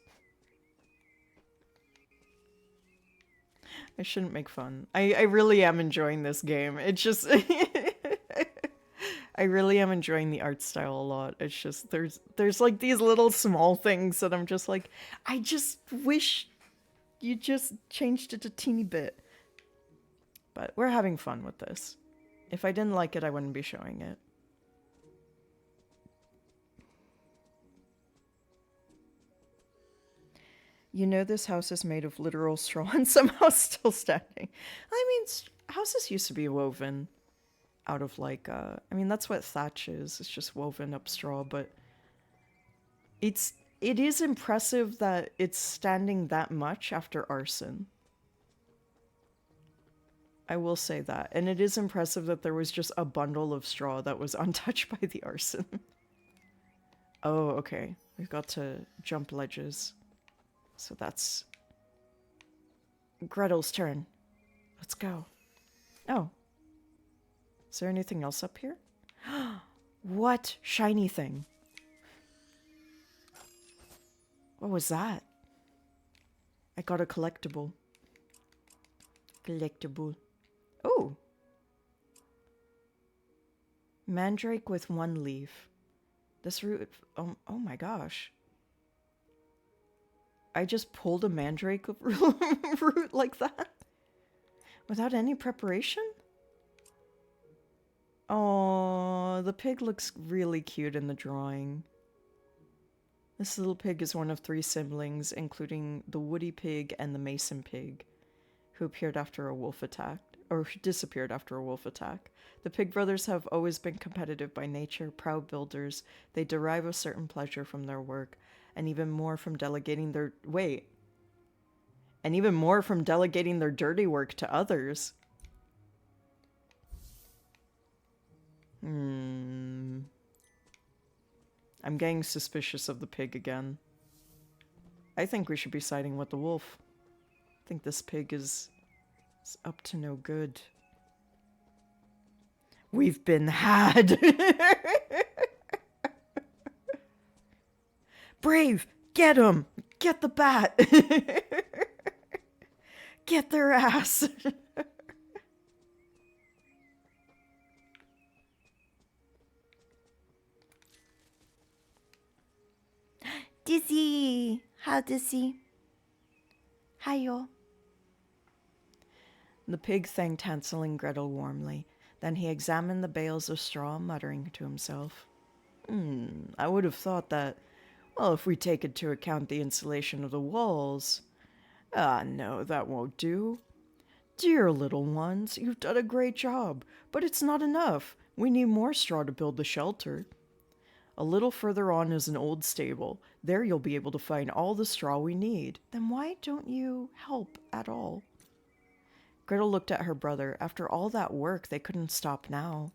I shouldn't make fun. I really am enjoying this game. It's just... I really am enjoying the art style a lot. It's just, there's like these little small things that I'm just like, I just wish you just changed it a teeny bit. But we're having fun with this. If I didn't like it, I wouldn't be showing it. You know this house is made of literal straw and somehow still standing. I mean, houses used to be woven out of like, I mean, that's what thatch is. It's just woven up straw, but it is impressive that it's standing that much after arson. I will say that. And it is impressive that there was just a bundle of straw that was untouched by the arson. Oh, okay. We've got to jump ledges. So that's Gretel's turn. Let's go. Oh. Is there anything else up here? What shiny thing? What was that? I got a collectible. Collectible. Oh. Mandrake with one leaf. This root... oh my gosh. I just pulled a mandrake root like that? Without any preparation? Oh, the pig looks really cute in the drawing. This little pig is one of 3 siblings, including the woody pig and the mason pig, who appeared after a wolf attack, or disappeared after a wolf attack. The pig brothers have always been competitive by nature, proud builders. They derive a certain pleasure from their work, and even more from delegating their... And even more from delegating their dirty work to others. I'm getting suspicious of the pig again. I think we should be siding with the wolf. I think this pig is up to no good. We've been had! Brave! Get him! Get the bat! Get their ass! Dizzy! How dizzy? Hiyo. The pig thanked Hansel and Gretel warmly. Then he examined the bales of straw, muttering to himself. I would have thought that, well, if we take into account the insulation of the walls... no, that won't do. Dear little ones, you've done a great job, but it's not enough. We need more straw to build the shelter. A little further on is an old stable. There you'll be able to find all the straw we need. Then why don't you help at all? Gretel looked at her brother. After all that work, they couldn't stop now.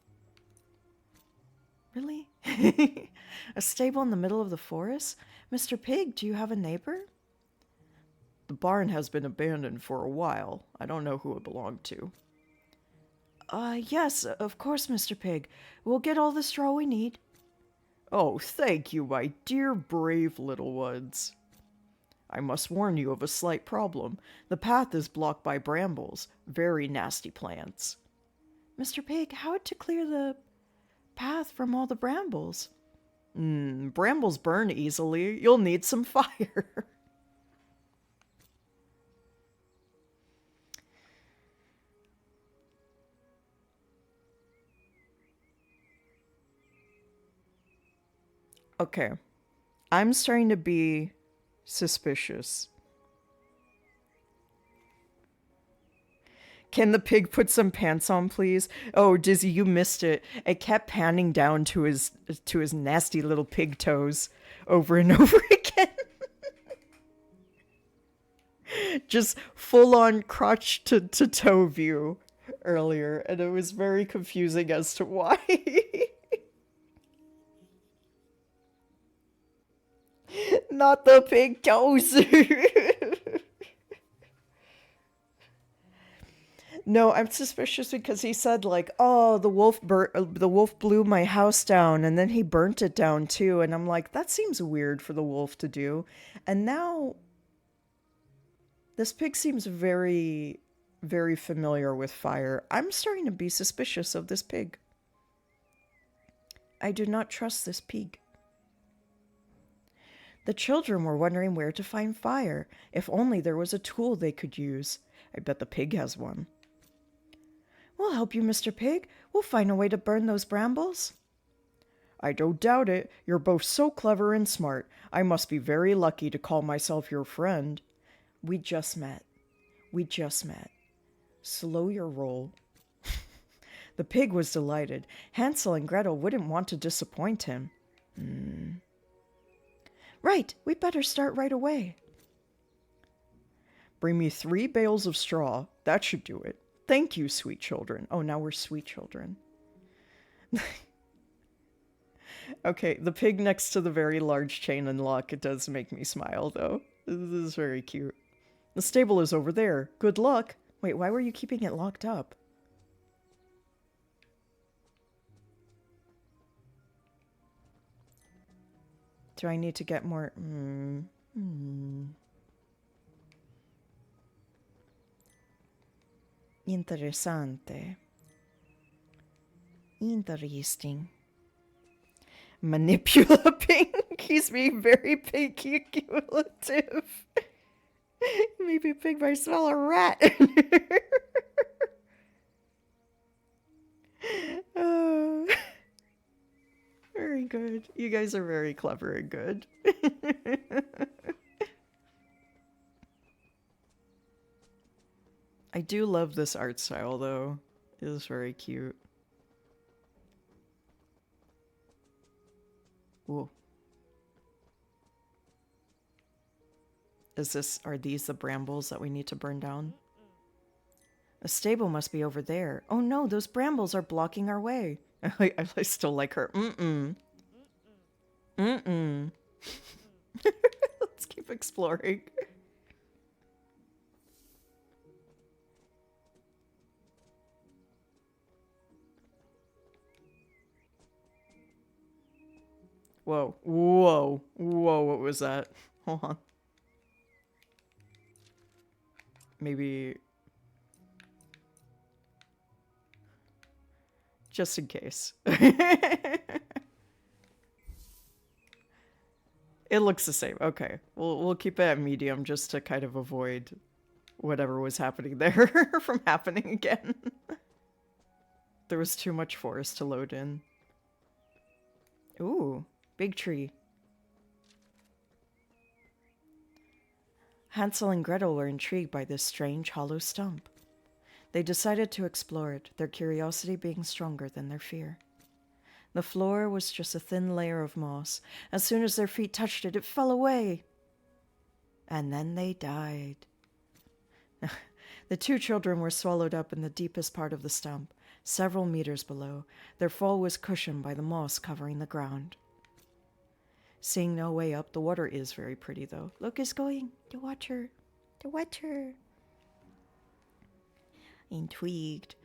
Really? A stable in the middle of the forest? Mr. Pig, do you have a neighbor? The barn has been abandoned for a while. I don't know who it belonged to. Yes, of course, Mr. Pig. We'll get all the straw we need. Oh, thank you, my dear brave little ones. I must warn you of a slight problem. The path is blocked by brambles, very nasty plants. Mr. Pig, how to clear the path from all the brambles? Brambles burn easily. You'll need some fire. Okay. I'm starting to be suspicious. Can the pig put some pants on, please? Oh, Dizzy, you missed it. It kept panning down to his nasty little pig toes over and over again. Just full on crotch to toe view earlier, and it was very confusing as to why. Not the pig toes. No, I'm suspicious because he said like, "Oh, the wolf blew my house down, and then he burnt it down too." And I'm like, that seems weird for the wolf to do. And now this pig seems very, very familiar with fire. I'm starting to be suspicious of this pig. I do not trust this pig. The children were wondering where to find fire. If only there was a tool they could use. I bet the pig has one. We'll help you, Mr. Pig. We'll find a way to burn those brambles. I don't doubt it. You're both so clever and smart. I must be very lucky to call myself your friend. We just met. We just met. Slow your roll. The pig was delighted. Hansel and Gretel wouldn't want to disappoint him. Right, we'd better start right away. Bring me 3 bales of straw. That should do it. Thank you, sweet children. Oh, now we're sweet children. Okay, the pig next to the very large chain and lock, it does make me smile, though. This is very cute. The stable is over there. Good luck. Wait, why were you keeping it locked up? Do I need to get more... Interessante. Interesting. Manipulating. He's being very pig-cumulative. Maybe pig might smell a rat. Very good. You guys are very clever and good. I do love this art style, though. It is very cute. Ooh. Are these the brambles that we need to burn down? A stable must be over there. Oh no, those brambles are blocking our way. I still like her. Let's keep exploring. Whoa, whoa, whoa, what was that? Hold on. Maybe... just in case. It looks the same. Okay. We'll keep it at medium just to kind of avoid whatever was happening there from happening again. There was too much forest to load in. Ooh, big tree. Hansel and Gretel were intrigued by this strange hollow stump. They decided to explore it, their curiosity being stronger than their fear. The floor was just a thin layer of moss. As soon as their feet touched it, it fell away. And then they died. The 2 children were swallowed up in the deepest part of the stump, several meters below. Their fall was cushioned by the moss covering the ground. Seeing no way up, the water is very pretty, though. Look, it's going. The water. The water. Intrigued.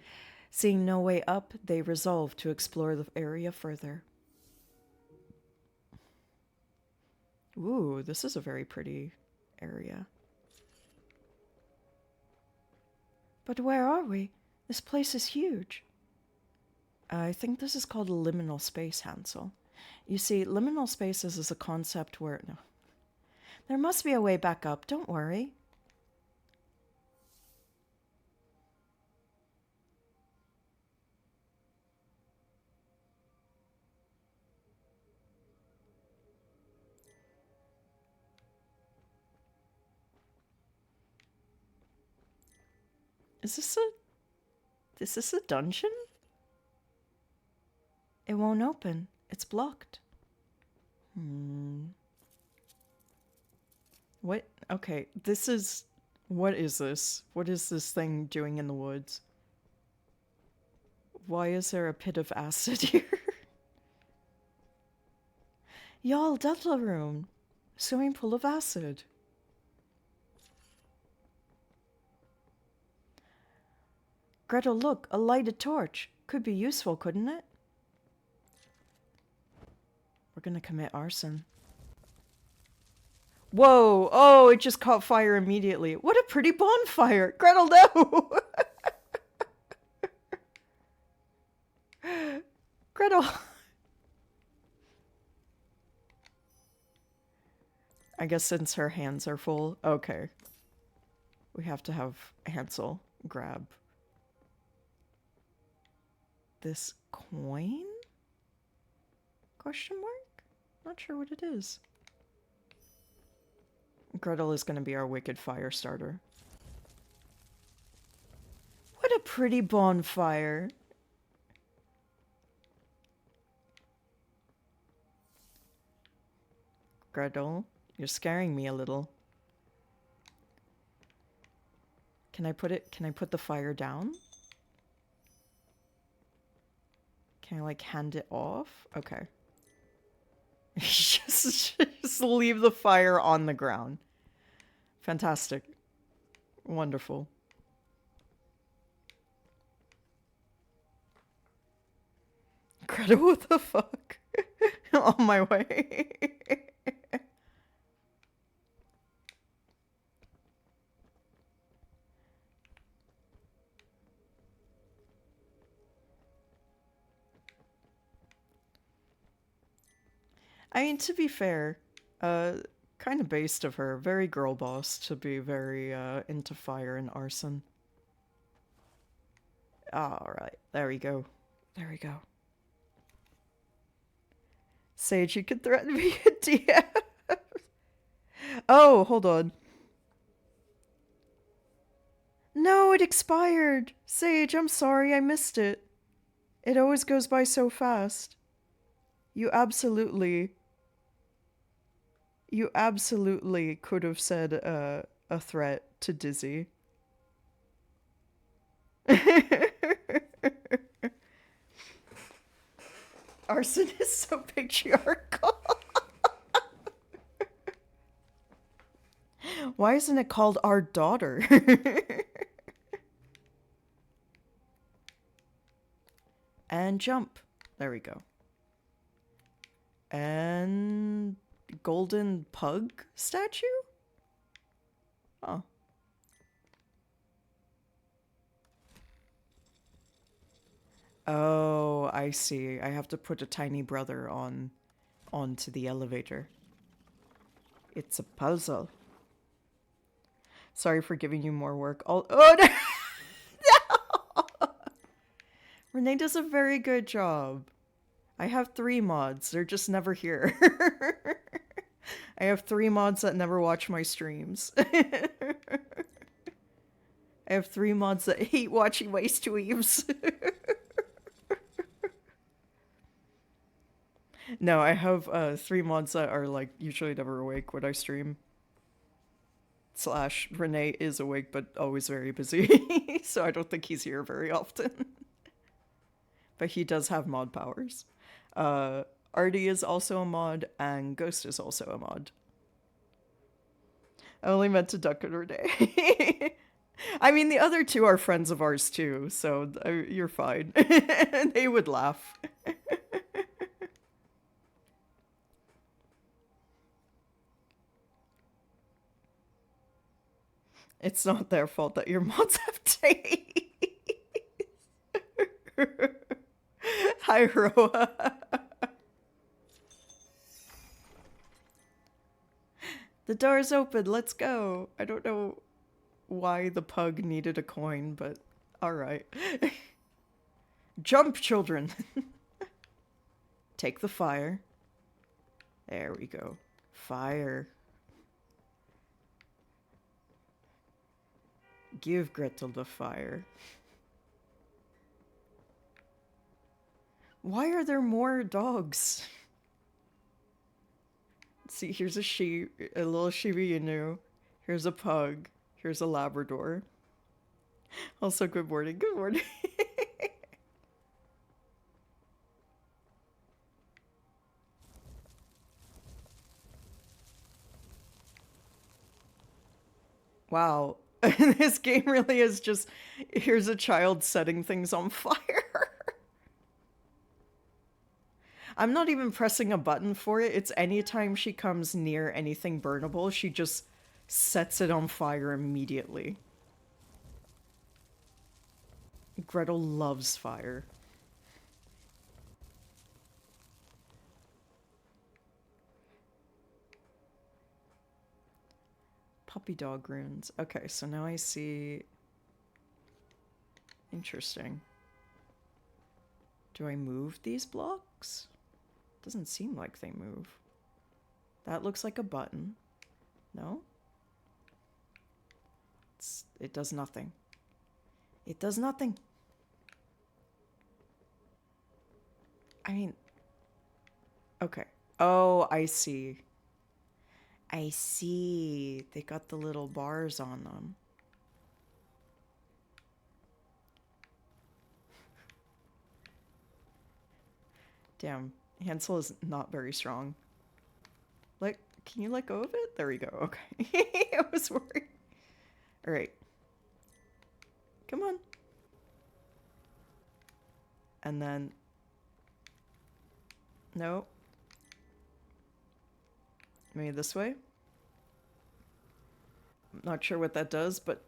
Seeing no way up, they resolved to explore the area further. Ooh, this is a very pretty area. But where are we? This place is huge. I think this is called a liminal space, Hansel. You see, liminal spaces is a concept where... No. There must be a way back up, don't worry. Is this a dungeon? It won't open. It's blocked. What? Okay, this is... What is this? What is this thing doing in the woods? Why is there a pit of acid here? Y'all, Delta Room. Swimming pool of acid. Gretel, look, a lighted torch. Could be useful, couldn't it? We're gonna commit arson. Whoa! Oh, it just caught fire immediately. What a pretty bonfire! Gretel, no! Gretel! I guess since her hands are full. Okay. We have to have Hansel grab this coin? Question mark? Not sure what it is. Gretel is going to be our wicked fire starter. What a pretty bonfire. Gretel, you're scaring me a little. Can I put the fire down? Can I like hand it off? Okay. just leave the fire on the ground. Fantastic. Wonderful. Gretel, what the fuck? On my way. I mean, to be fair, kind of based of her. Very girl boss to be very into fire and arson. Alright, there we go. There we go. Sage, you can threaten me in DM. Oh, hold on. No, it expired. Sage, I'm sorry, I missed it. It always goes by so fast. You absolutely could have said a threat to Dizzy. Arson is so patriarchal. Why isn't it called Our Daughter? And jump. There we go. And golden pug statue? Oh. Oh, I see. I have to put a tiny brother onto the elevator. It's a puzzle. Sorry for giving you more work. Oh no! No! Renee does a very good job. I have 3 mods. They're just never here. I have 3 mods that never watch my streams. I have 3 mods that hate watching my streams. No, I have 3 mods that are like usually never awake when I stream. / Renee is awake but always very busy. So I don't think he's here very often. But he does have mod powers. Artie is also a mod, and Ghost is also a mod. I only meant to duck and Renee. I mean, the other 2 are friends of ours too, so you're fine. They would laugh. It's not their fault that your mods have taste. Hi, Roa. The door's open, let's go. I don't know why the pug needed a coin, but alright. Jump, children! Take the fire. There we go. Fire. Give Gretel the fire. Why are there more dogs? See, here's a sheep, a little Shiba Inu. Here's a pug. Here's a Labrador. Also, good morning. Good morning. Wow. This game really is just, here's a child setting things on fire. I'm not even pressing a button for it. It's anytime she comes near anything burnable, she just sets it on fire immediately. Gretel loves fire. Puppy dog runes. Okay, so now I see... Interesting. Do I move these blocks? Doesn't seem like they move. That looks like a button. No? It does nothing. It does nothing. I mean... Okay. Oh, I see. I see. They got the little bars on them. Damn. Hansel is not very strong. Like, can you let go of it? There we go. Okay. I was worried. Alright. Come on. And then... No. Maybe this way? I'm not sure what that does, but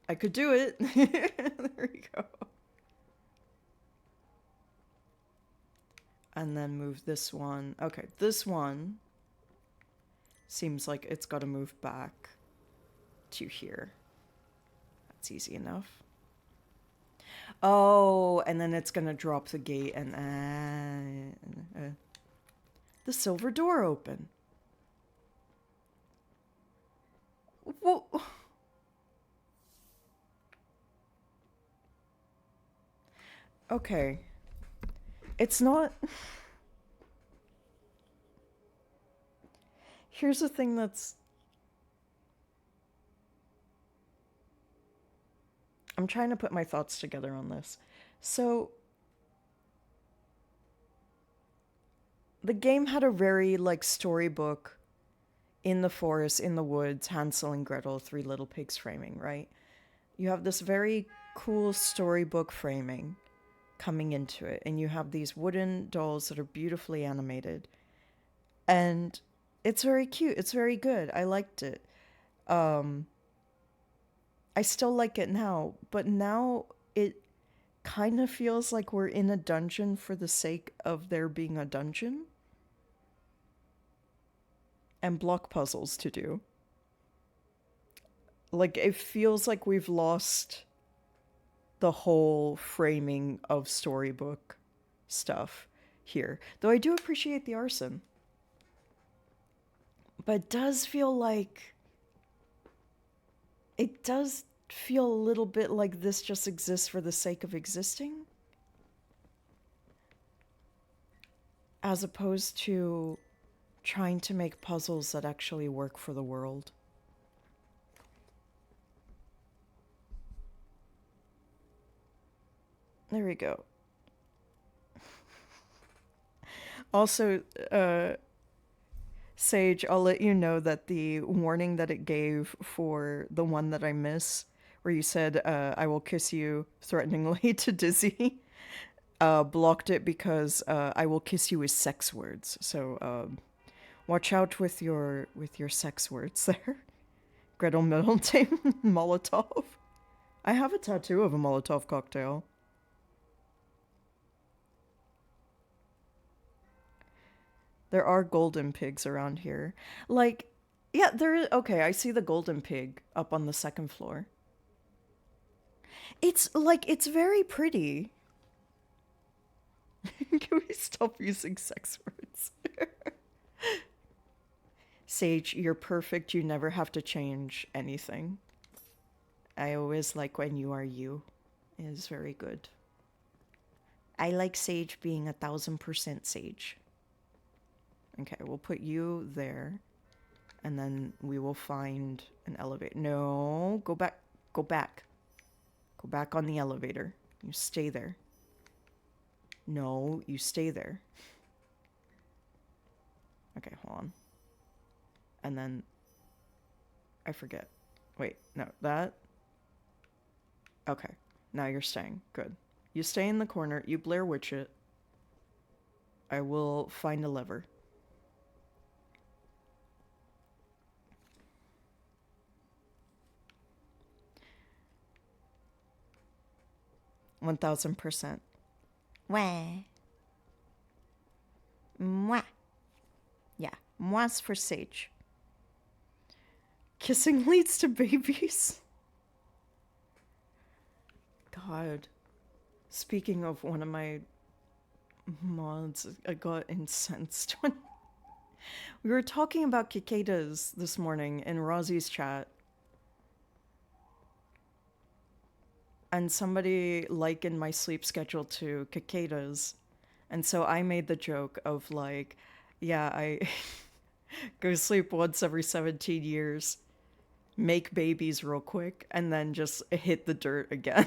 I could do it. There we go. And then move this one. Okay, this one seems like it's got to move back to here. That's easy enough. Oh, and then it's going to drop the gate and... the silver door open. Whoa. Okay. It's not... Here's the thing that's... I'm trying to put my thoughts together on this. So... The game had a very, like, storybook in the forest, in the woods, Hansel and Gretel, Three Little Pigs framing, right? You have this very cool storybook framing coming into it, and you have these wooden dolls that are beautifully animated, and it's very cute. It's very good. I liked it. I still like it now, but now it kind of feels like we're in a dungeon for the sake of there being a dungeon and block puzzles to do. Like, it feels like we've lost the whole framing of storybook stuff here. Though I do appreciate the arson. But it does feel like... It does feel a little bit like this just exists for the sake of existing. As opposed to trying to make puzzles that actually work for the world. There we go. Also, Sage, I'll let you know that the warning that it gave for the one that I miss, where you said, I will kiss you threateningly to Dizzy, blocked it because I will kiss you is sex words. So watch out with your sex words there. Gretel Middleton Molotov. I have a tattoo of a Molotov cocktail. There are golden pigs around here. Like, yeah, there is... Okay, I see the golden pig up on the second floor. It's, like, it's very pretty. Can we stop using sex words? Sage, you're perfect. You never have to change anything. I always like when you are you. It is very good. I like Sage being 1000% Sage. Okay, we'll put you there. And then we will find an elevator. No, go back. Go back. Go back on the elevator. You stay there. No, you stay there. Okay, hold on. And then... I forget. Wait, no, that... Okay, now you're staying. Good. You stay in the corner. You Blair Witch it. I will find a lever. %1,000%. Wah. Mwah. Yeah, mwah's for Sage. Kissing leads to babies. God. Speaking of one of my mods, I got incensed when we were talking about cicadas this morning in Rozzie's chat. And somebody likened my sleep schedule to cicadas. And so I made the joke of like, yeah, I go sleep once every 17 years, make babies real quick, and then just hit the dirt again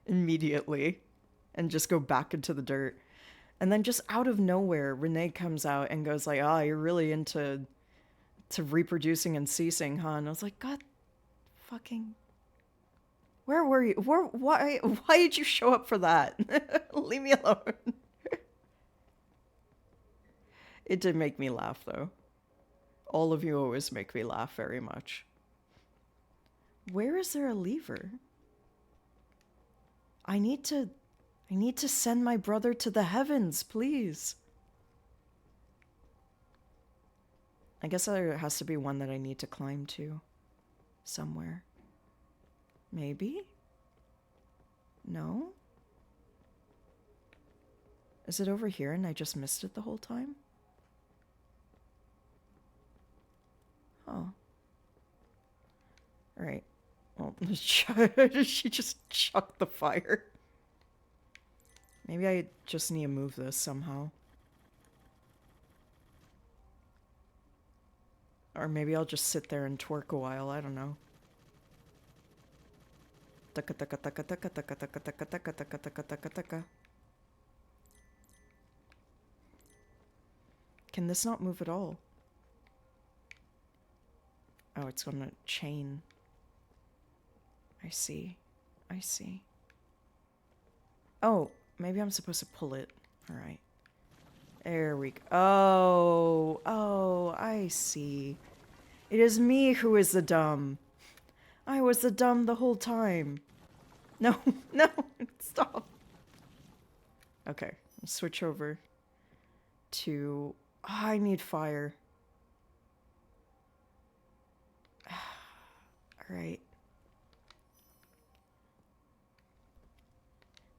immediately and just go back into the dirt. And then just out of nowhere, Renee comes out and goes like, oh, you're really into reproducing and ceasing, huh? And I was like, God fucking... Where were you? Why did you show up for that? Leave me alone. It did make me laugh, though. All of you always make me laugh very much. Where is there a lever? I need to send my brother to the heavens, please. I guess there has to be one that I need to climb to. Somewhere. Maybe? No? Is it over here and I just missed it the whole time? Oh. Alright. Well, she just chucked the fire. Maybe I just need to move this somehow. Or maybe I'll just sit there and twerk a while, I don't know. Taka taka taka taka taka taka taka taka taka taka taka taka. Can this not move at all? Oh, it's gonna chain. I see. I see. Oh, maybe I'm supposed to pull it. Alright. There we go. Oh, I see. It is me who is the dumb. I was the dumb the whole time. No, no, stop. Okay, let's switch over to... Oh, I need fire. Alright.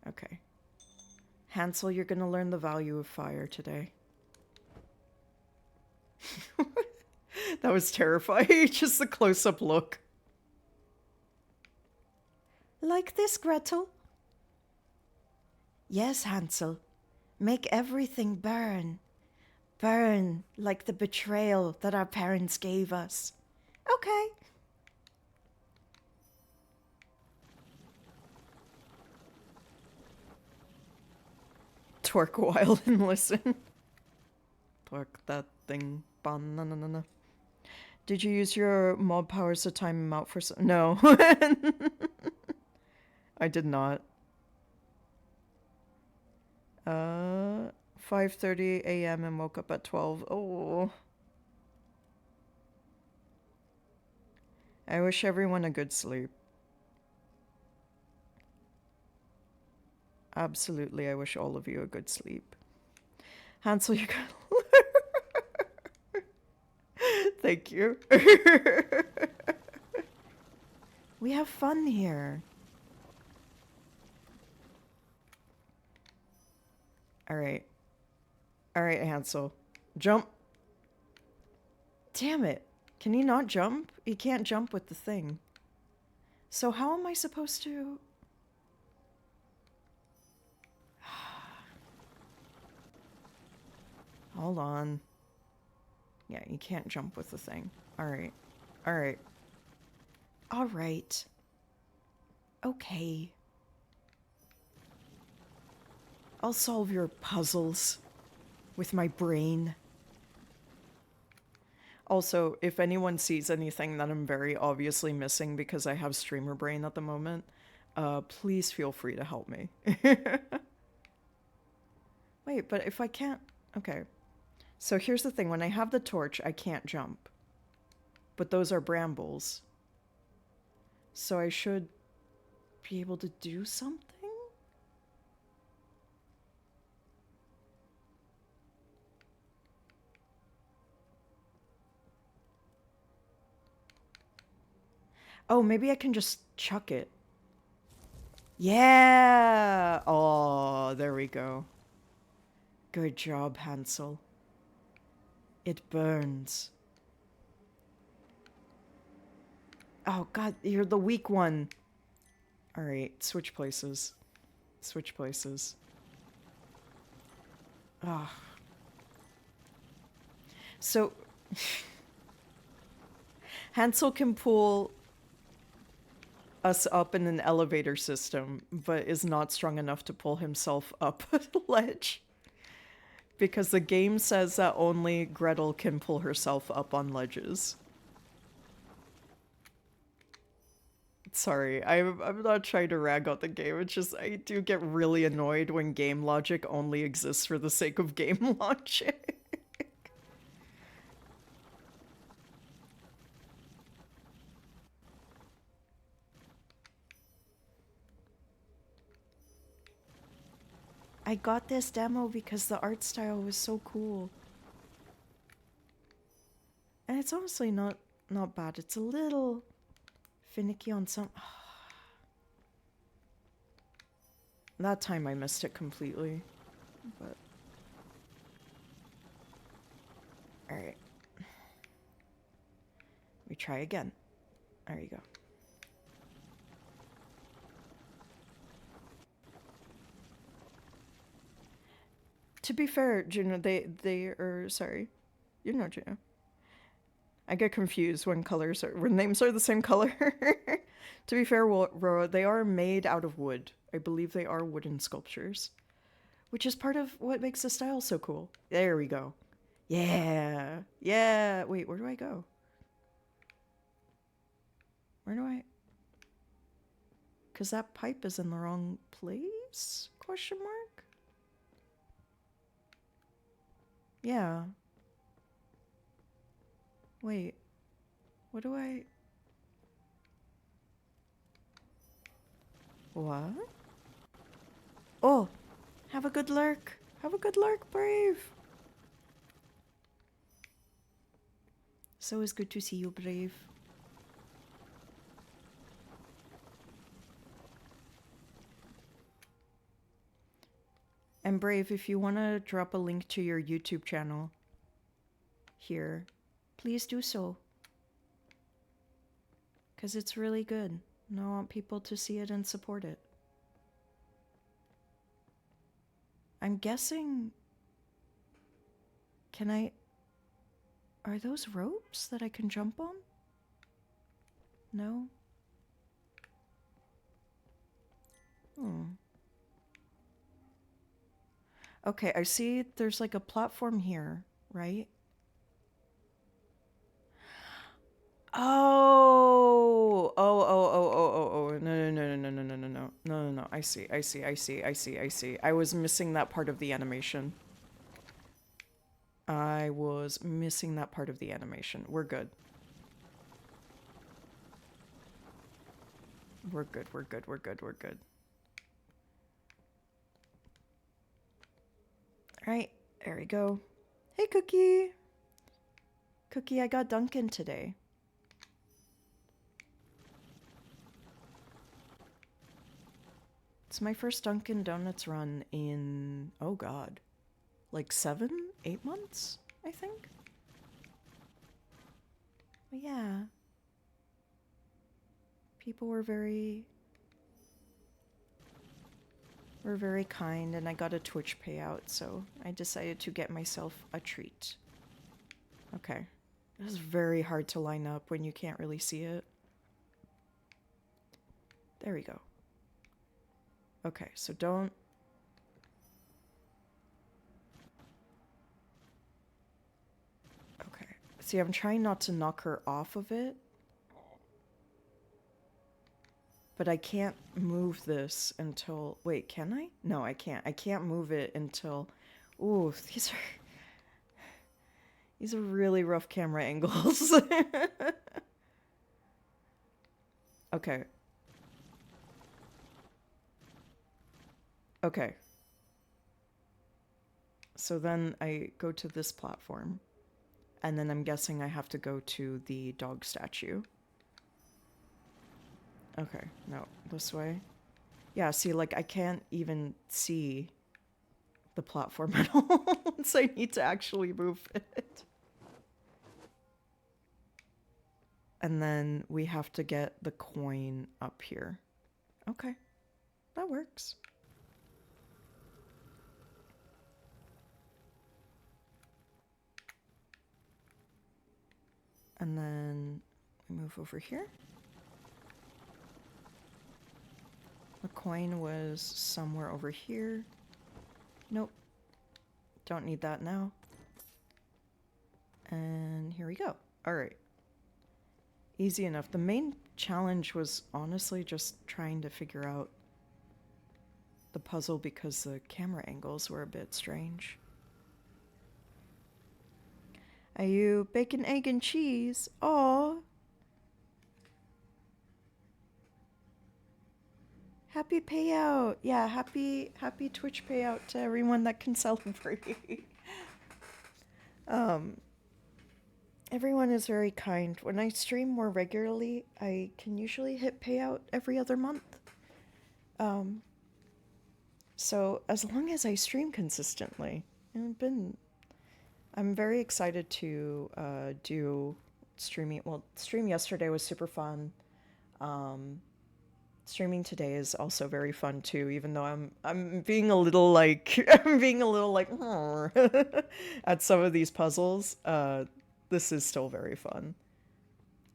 Okay. Hansel, you're gonna learn the value of fire today. That was terrifying. Just the close-up look. Like this, Gretel? Yes, Hansel. Make everything burn. Burn like the betrayal that our parents gave us. Okay. Twerk a while and listen. Twerk that thing. Banana. Did you use your mob powers to time him out for some... No. I did not. 5:30 a.m. and woke up at 12. Oh. I wish everyone a good sleep. Absolutely, I wish all of you a good sleep. Hansel, you got... Thank you. We have fun here. Alright. Alright, Hansel. Jump. Damn it. Can you not jump? You can't jump with the thing. So how am I supposed to... Hold on. Yeah, you can't jump with the thing. Alright. Alright. Alright. Okay. I'll solve your puzzles with my brain. Also, if anyone sees anything that I'm very obviously missing because I have streamer brain at the moment, please feel free to help me. Wait, but if I can't... Okay. So here's the thing. When I have the torch, I can't jump. But those are brambles. So I should be able to do something? Oh, maybe I can just chuck it. Yeah! Oh, there we go. Good job, Hansel. It burns. Oh, God, you're the weak one. Alright, switch places. Switch places. Ah. So... Hansel can pull us up in an elevator system, but is not strong enough to pull himself up a ledge. Because the game says that only Gretel can pull herself up on ledges. Sorry, I'm not trying to rag on the game, it's just I do get really annoyed when game logic only exists for the sake of game logic. I got this demo because the art style was so cool. And it's honestly not bad. It's a little finicky on some... That time I missed it completely. But... Alright. We try again. There you go. To be fair, Juno, they are... Sorry. You know Juno. I get confused when names are the same color. To be fair, Rora, they are made out of wood. I believe they are wooden sculptures. Which is part of what makes the style so cool. There we go. Yeah. Yeah. Wait, where do I go? Where do I... Because that pipe is in the wrong place? Question mark? Yeah. Wait. What do I... What? Oh! Have a good lurk! Have a good lurk, Brave! So it's good to see you, Brave. And Brave, if you want to drop a link to your YouTube channel here, please do so. Because it's really good. And I want people to see it and support it. I'm guessing... Can I... Are those ropes that I can jump on? No? Hmm. Okay, I see there's like a platform here, right? Oh, no. I see. I was missing that part of the animation. We're good. We're good. Alright, there we go. Hey, Cookie! Cookie, I got Dunkin' today. It's my first Dunkin' Donuts run in, oh god, like 7, 8 months, I think? But yeah. People were very kind, and I got a Twitch payout, so I decided to get myself a treat. Okay. This is very hard to line up when you can't really see it. There we go. Okay, so don't... Okay. See, I'm trying not to knock her off of it. But I can't move this until... Wait, can I? No, I can't. I can't move it until... Ooh, these are really rough camera angles. Okay. Okay. So then I go to this platform. And then I'm guessing I have to go to the dog statue. Okay, no, this way. Yeah, see, like, I can't even see the platform at all, so I need to actually move it. And then we have to get the coin up here. Okay, that works. And then we move over here. The coin was somewhere over here. Nope. Don't need that now. And here we go. All right. Easy enough. The main challenge was honestly just trying to figure out the puzzle because the camera angles were a bit strange. Are you bacon, egg, and cheese? Aw. Happy payout. Yeah, happy Twitch payout to everyone that can celebrate. Everyone is very kind. When I stream more regularly, I can usually hit payout every other month. So as long as I stream consistently, I'm very excited to do streaming. Well, stream yesterday was super fun. Streaming today is also very fun too, even though I'm being a little like at some of these puzzles. This is still very fun.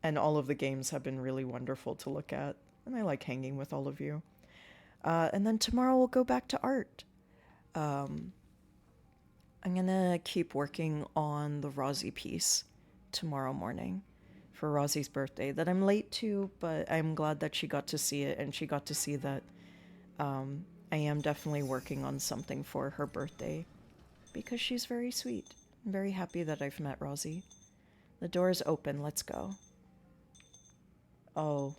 And all of the games have been really wonderful to look at, and I like hanging with all of you. And then tomorrow we'll go back to art. I'm gonna keep working on the Rozzie piece tomorrow morning for Rozzie's birthday that I'm late to, but I'm glad that she got to see it, and she got to see that I am definitely working on something for her birthday because she's very sweet. I'm very happy that I've met Rozzie. The door is open. Let's go. Oh,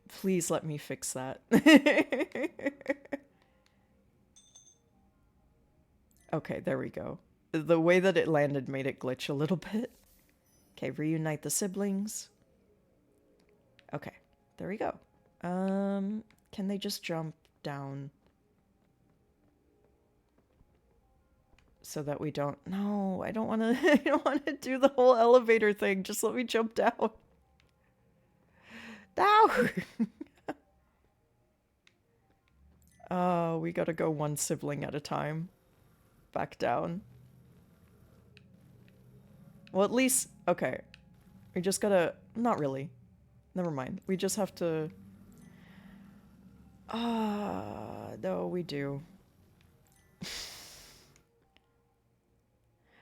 please let me fix that. Okay, there we go. The way that it landed made it glitch a little bit. Okay, reunite the siblings. Okay, there we go. Can they just jump down? So that we don't... No, I don't want to... I don't want to do the whole elevator thing. Just let me jump down. Down! Oh, we gotta go one sibling at a time. Back down. Well, at least... Okay. We just gotta... Not really. Never mind. We just have to... No, we do.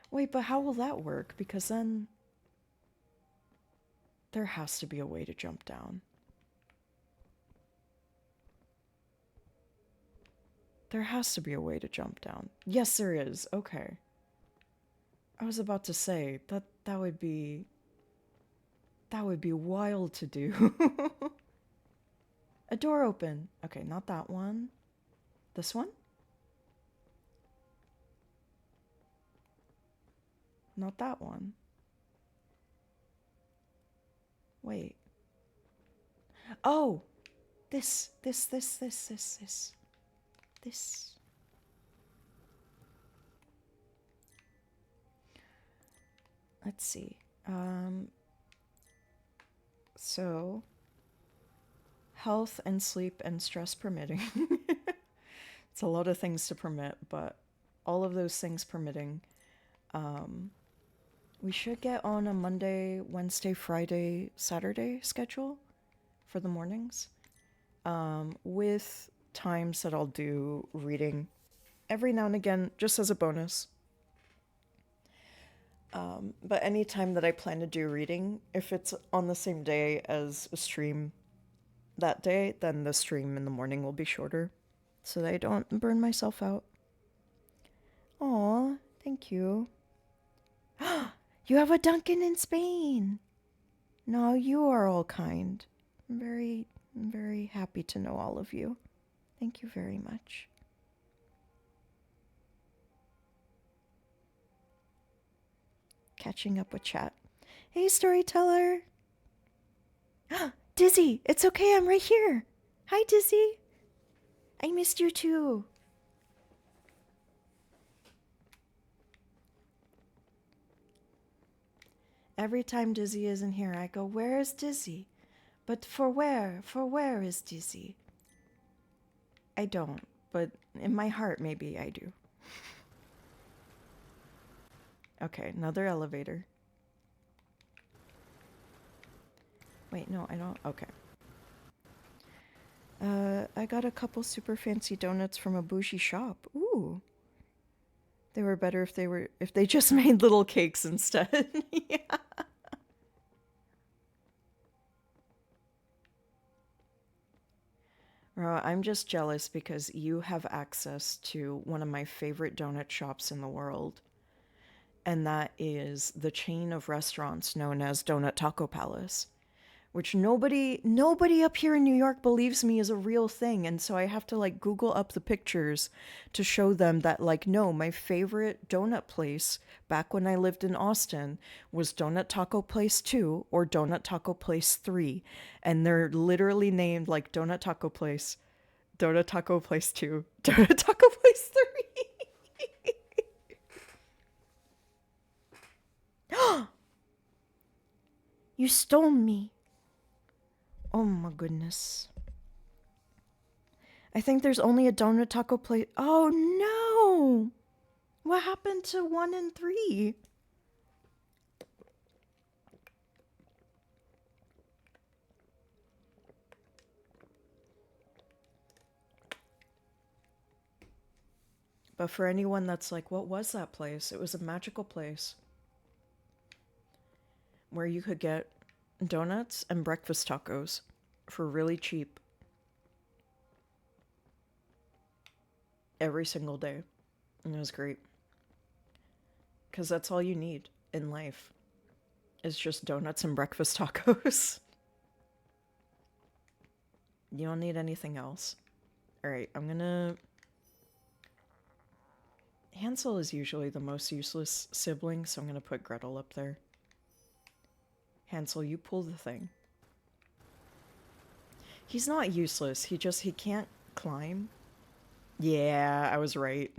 Wait, but how will that work? Because then... There has to be a way to jump down. There has to be a way to jump down. Yes, there is. Okay. I was about to say, that would be... That would be wild to do. A door open. Okay, not that one. This one? Not that one. Wait. Oh! This. This. Let's see. So... health and sleep and stress permitting. It's a lot of things to permit, but all of those things permitting, we should get on a Monday, Wednesday, Friday, Saturday schedule for the mornings, with times that I'll do reading every now and again, just as a bonus. But any time that I plan to do reading, if it's on the same day as a stream that day, then the stream in the morning will be shorter so that I don't burn myself out. Aw, thank you. You have a Dunkin' in Spain. No, you are all kind. I'm very happy to know all of you. Thank you very much. Catching up with chat. Hey, storyteller. Dizzy, it's okay, I'm right here. Hi, Dizzy. I missed you too. Every time Dizzy isn't here, I go, where is Dizzy? But for where? For where is Dizzy? I don't, but in my heart, maybe I do. Okay, another elevator. Wait, no, I don't. Okay. I got a couple super fancy donuts from a bougie shop. Ooh. They were better if they just made little cakes instead. Yeah. I'm just jealous because you have access to one of my favorite donut shops in the world. And that is the chain of restaurants known as Donut Taco Palace, which nobody up here in New York believes me is a real thing. And so I have to like Google up the pictures to show them that like, no, my favorite donut place back when I lived in Austin was Donut Taco Place 2 or Donut Taco Place 3. And they're literally named like Donut Taco Place, Donut Taco Place 2, Donut Taco Place 3. You stole me. Oh my goodness. I think there's only a donut taco place. Oh no! What happened to 1 and 3? But for anyone that's like, what was that place? It was a magical place where you could get donuts and breakfast tacos for really cheap every single day. And it was great. Because that's all you need in life is just donuts and breakfast tacos. You don't need anything else. Alright, I'm gonna... Hansel is usually the most useless sibling, so I'm gonna put Gretel up there. Hansel, you pull the thing. He's not useless, he can't climb. Yeah, I was right.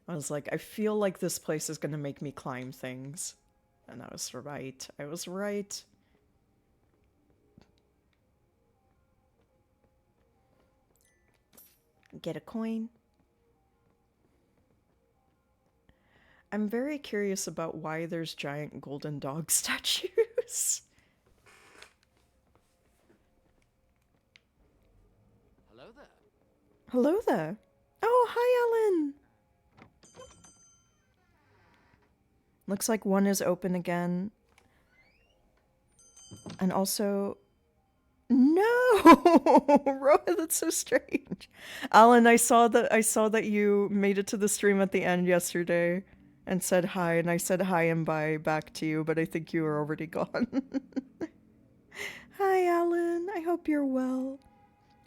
I was like, I feel like this place is gonna make me climb things. And I was right. I was right. Get a coin. I'm very curious about why there's giant golden dog statues. Hello there. Hello there. Oh, hi, Ellen. Looks like 1 is open again. And also... No! Roa, that's so strange. Alan, I saw that you made it to the stream at the end yesterday and said hi, and I said hi and bye back to you, but I think you were already gone. Hi, Alan. I hope you're well.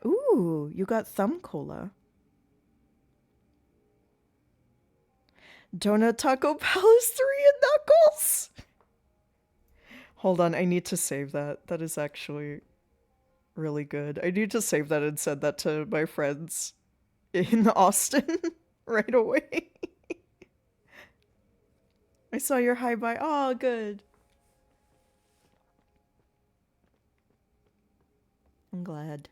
Ooh, you got thumb cola. Donut Taco Palace 3 and Knuckles! Hold on, I need to save that. That is actually really good. I need to save that and send that to my friends in Austin right away. I saw your hi bye. Oh, good. I'm glad.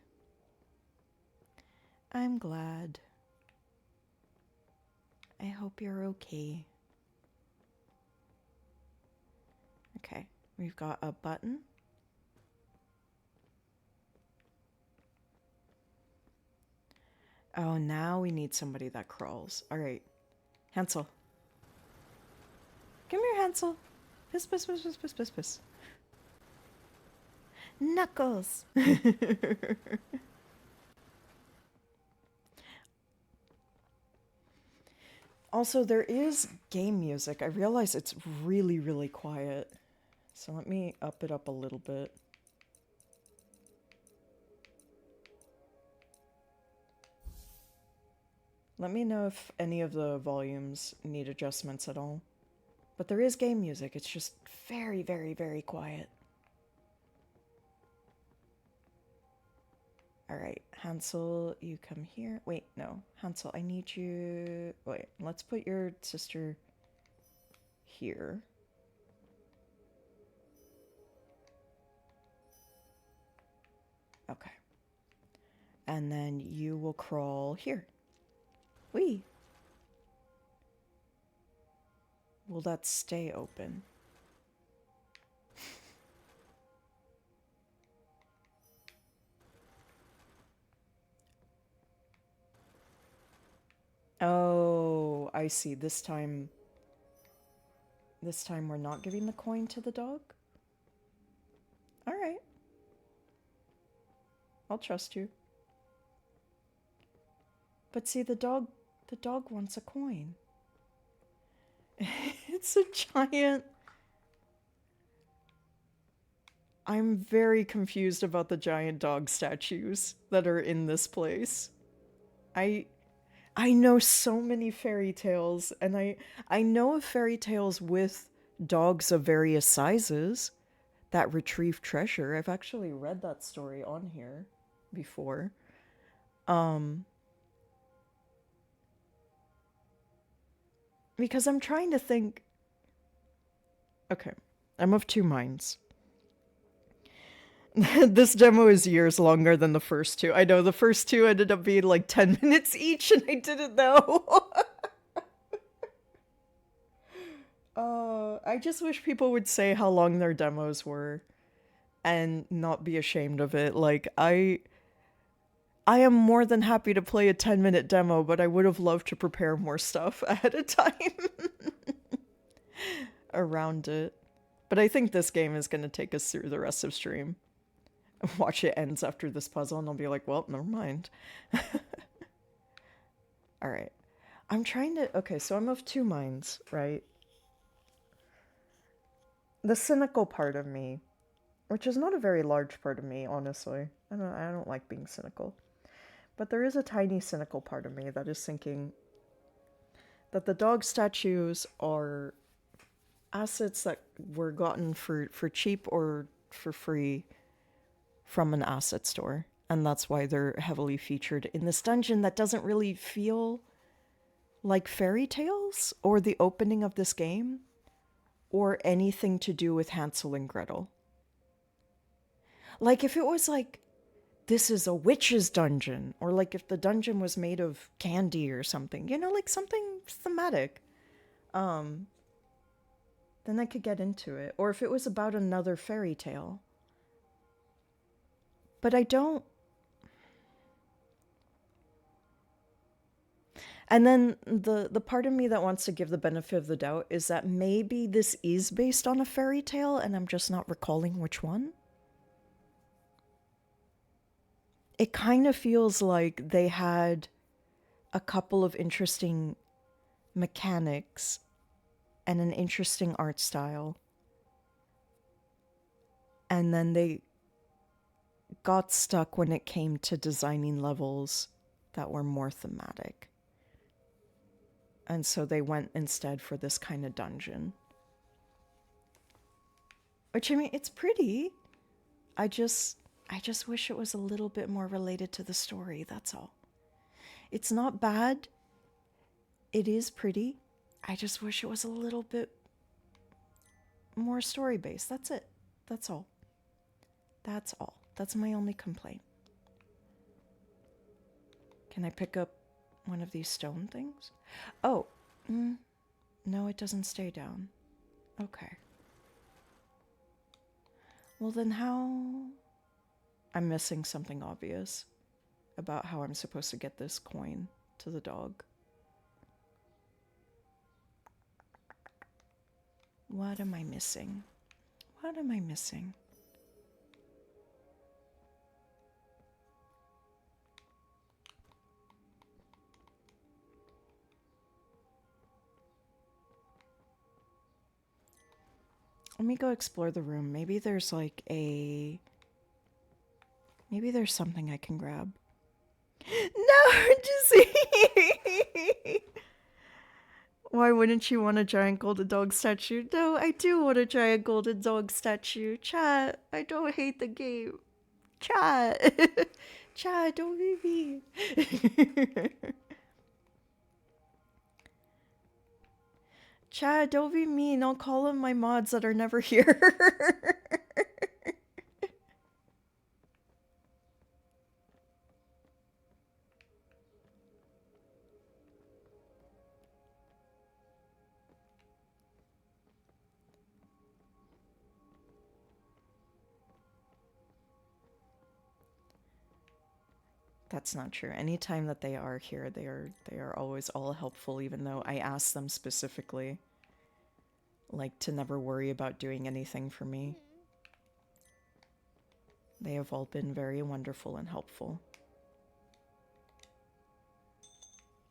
I'm glad. I hope you're okay. Okay, we've got a button. Oh, now we need somebody that crawls. All right, Hansel. Come here, Hansel. Piss, piss, piss, piss, piss, piss, piss. Knuckles. Also, there is game music. I realize it's really, really quiet. So let me up it up a little bit. Let me know if any of the volumes need adjustments at all. But there is game music. It's just very, very, very quiet. Alright, Hansel, you come here. Wait, no. Hansel, I need you... Wait, let's put your sister here. Okay. And then you will crawl here. Whee! Will that stay open? Oh, I see. This time we're not giving the coin to the dog? All right. I'll trust you. But see, the dog wants a coin. It's a giant... I'm very confused about the giant dog statues that are in this place. I know so many fairy tales, and I know of fairy tales with dogs of various sizes that retrieve treasure. I've actually read that story on here before. Because I'm trying to think... Okay, I'm of two minds. This demo is years longer than the first two. I know the first two ended up being like 10 minutes each, and I didn't know. I just wish people would say how long their demos were and not be ashamed of it. Like, I am more than happy to play a 10-minute demo, but I would have loved to prepare more stuff ahead of time around it. But I think this game is going to take us through the rest of stream. Watch it ends after this puzzle, and I'll be like, well, never mind. Alright. I'm trying to... Okay, so I'm of two minds, right? The cynical part of me, which is not a very large part of me, honestly. I don't like being cynical. But there is a tiny cynical part of me that is thinking that the dog statues are assets that were gotten for cheap or for free from an asset store. And that's why they're heavily featured in this dungeon that doesn't really feel like fairy tales or the opening of this game or anything to do with Hansel and Gretel. Like if it was like, this is a witch's dungeon, or like if the dungeon was made of candy or something, you know, like something thematic, then I could get into it. Or if it was about another fairy tale. But I don't. And then the part of me that wants to give the benefit of the doubt is that maybe this is based on a fairy tale and I'm just not recalling which one. It kind of feels like they had a couple of interesting mechanics and an interesting art style. And then they got stuck when it came to designing levels that were more thematic. And so they went instead for this kind of dungeon. Which, I mean, it's pretty. I just wish it was a little bit more related to the story, that's all. It's not bad. It is pretty. I just wish it was a little bit more story-based. That's it. That's all. That's all. That's my only complaint. Can I pick up one of these stone things? Oh, no, it doesn't stay down. Okay. Well, then how... I'm missing something obvious about how I'm supposed to get this coin to the dog. What am I missing? What am I missing? Let me go explore the room. Maybe there's like a... Maybe there's something I can grab. No, Jizzy! Why wouldn't you want a giant golden dog statue? No, I do want a giant golden dog statue. Chat, I don't hate the game. Chat. Chat, don't be mean. Chat, don't be mean. I'll call them my mods that are never here. That's not true. Anytime that they are here, they are always all helpful, even though I ask them specifically, like, to never worry about doing anything for me. They have all been very wonderful and helpful.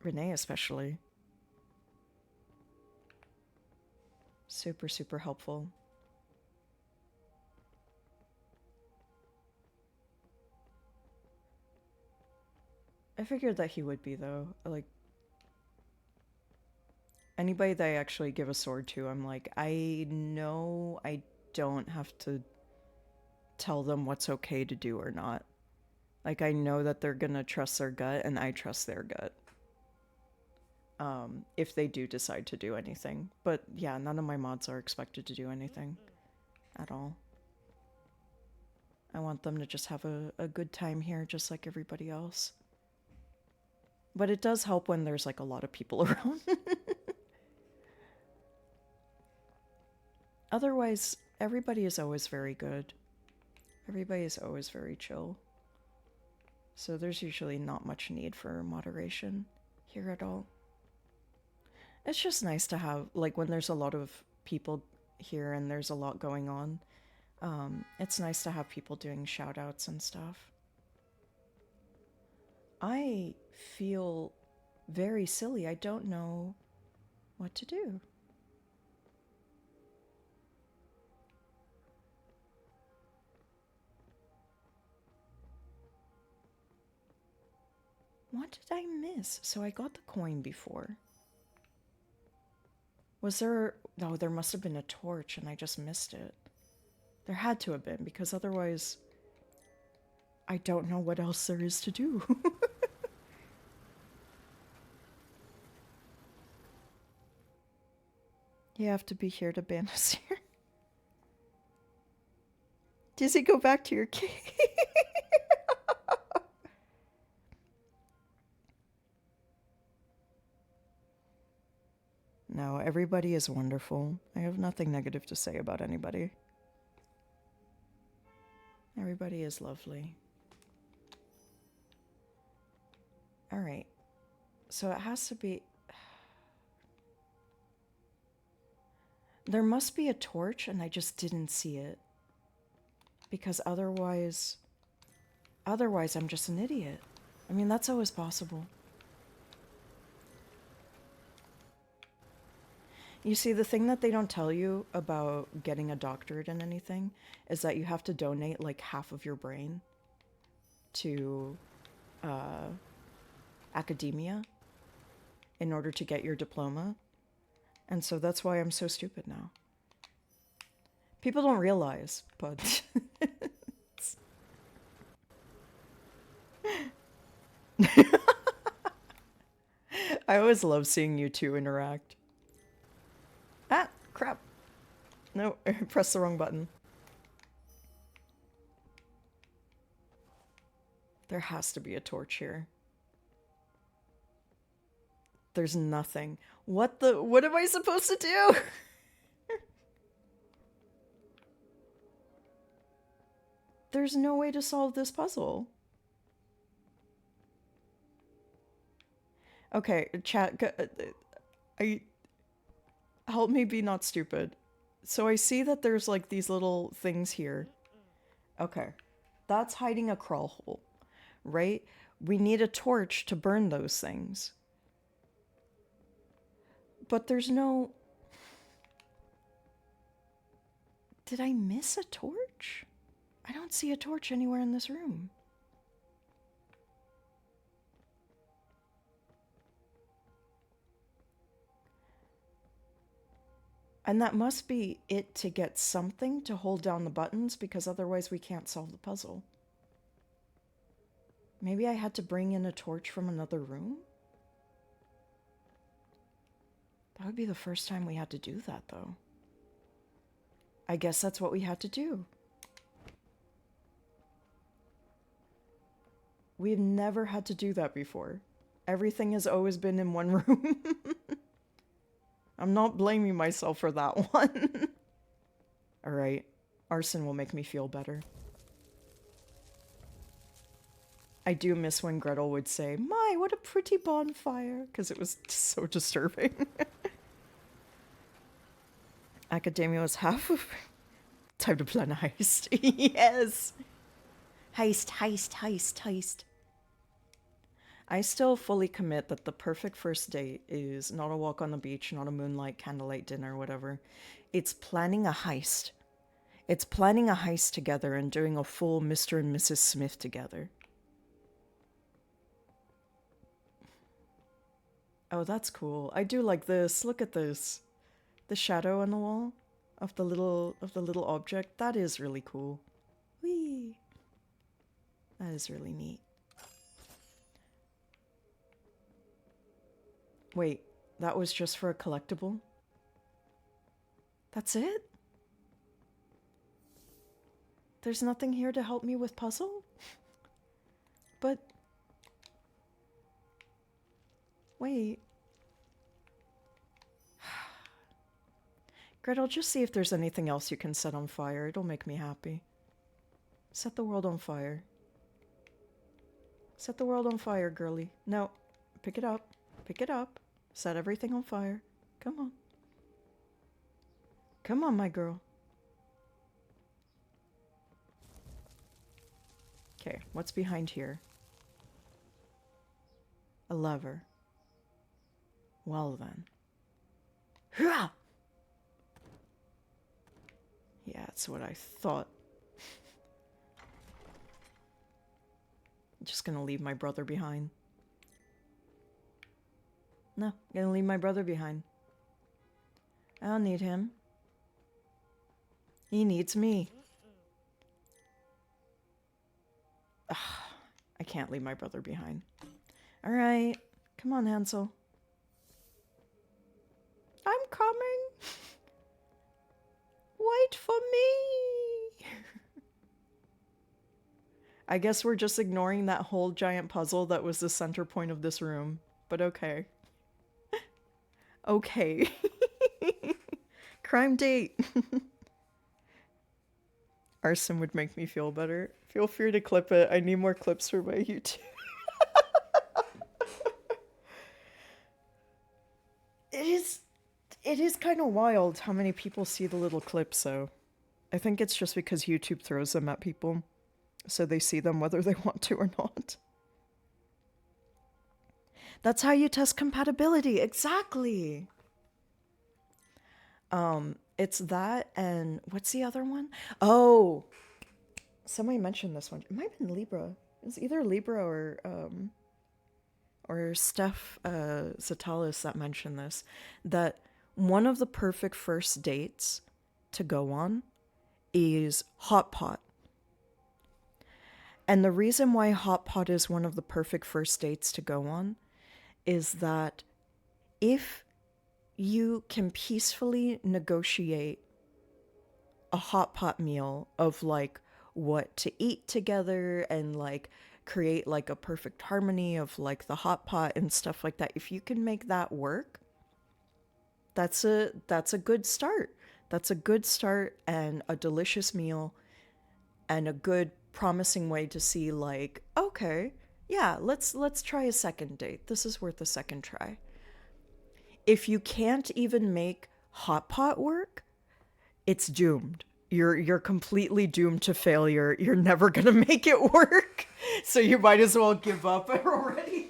Renee especially. Super, super helpful. I figured that he would be, though. Like, anybody that I actually give a sword to, I'm like, I know I don't have to tell them what's okay to do or not. Like, I know that they're gonna trust their gut, and I trust their gut. If they do decide to do anything. But yeah, none of my mods are expected to do anything at all. I want them to just have a good time here, just like everybody else. But it does help when there's like a lot of people around. Otherwise, everybody is always very good. Everybody is always very chill. So there's usually not much need for moderation here at all. It's just nice to have, like, when there's a lot of people here and there's a lot going on, it's nice to have people doing shout outs and stuff. I feel very silly. I don't know what to do. What did I miss? So I got the coin before. Was there... No, there must have been a torch and I just missed it. There had to have been, because otherwise I don't know what else there is to do. You have to be here to ban us here. Does he go back to your cave? No, everybody is wonderful. I have nothing negative to say about anybody. Everybody is lovely. Alright. So it has to be... There must be a torch and I just didn't see it. Because otherwise I'm just an idiot. I mean, that's always possible. You see, the thing that they don't tell you about getting a doctorate in anything is that you have to donate like half of your brain to academia in order to get your diploma. And so that's why I'm so stupid now. People don't realize, but... I always love seeing you two interact. Ah, crap. No, I pressed the wrong button. There has to be a torch here. There's nothing. What am I supposed to do? There's no way to solve this puzzle. Okay, chat, help me be not stupid. So I see that there's like these little things here. Okay, that's hiding a crawl hole, right? We need a torch to burn those things. But there's no... Did I miss a torch? I don't see a torch anywhere in this room. And that must be it to get something to hold down the buttons, because otherwise we can't solve the puzzle. Maybe I had to bring in a torch from another room? That would be the first time we had to do that, though. I guess that's what we had to do. We've never had to do that before. Everything has always been in one room. I'm not blaming myself for that one. Alright, arson will make me feel better. I do miss when Gretel would say, "My, what a pretty bonfire," because it was so disturbing. Academia was half of... Time to plan a heist. Yes! Heist, heist, heist, heist. I still fully commit that the perfect first date is not a walk on the beach, not a moonlight, candlelight dinner, whatever. It's planning a heist. It's planning a heist together and doing a full Mr. and Mrs. Smith together. Oh, that's cool. I do like this. Look at this. The shadow on the wall of the little object. That is really cool. Whee! That is really neat. Wait, that was just for a collectible? That's it? There's nothing here to help me with puzzle? But... Wait. Gretel, just see if there's anything else you can set on fire. It'll make me happy. Set the world on fire. Set the world on fire, girly. No. Pick it up. Pick it up. Set everything on fire. Come on. Come on, my girl. Okay, what's behind here? A lever. Well then. Hurrah! Yeah, that's what I thought. I'm just gonna leave my brother behind. No, I'm gonna leave my brother behind. I don't need him. He needs me. Ugh, I can't leave my brother behind. Alright, come on, Hansel. I'm coming. Wait for me. I guess we're just ignoring that whole giant puzzle that was the center point of this room. But okay. Okay. Crime date. Arson would make me feel better. Feel free to clip it. I need more clips for my YouTube. It is kind of wild how many people see the little clips, though. I think it's just because YouTube throws them at people, so they see them whether they want to or not. That's how you test compatibility. Exactly. It's that, and what's the other one? Oh, somebody mentioned this one. It might have been Libra. It was either Libra or Steph Zatalis that mentioned this, that one of the perfect first dates to go on is hot pot. And the reason why hot pot is one of the perfect first dates to go on is that if you can peacefully negotiate a hot pot meal of like what to eat together and like create like a perfect harmony of like the hot pot and stuff like that. If you can make that work, that's a good start. That's a good start and a delicious meal and a good promising way to see like, okay, yeah, let's try a second date. This is worth a second try. If you can't even make hot pot work, it's doomed. You're completely doomed to failure. You're never going to make it work. So you might as well give up already.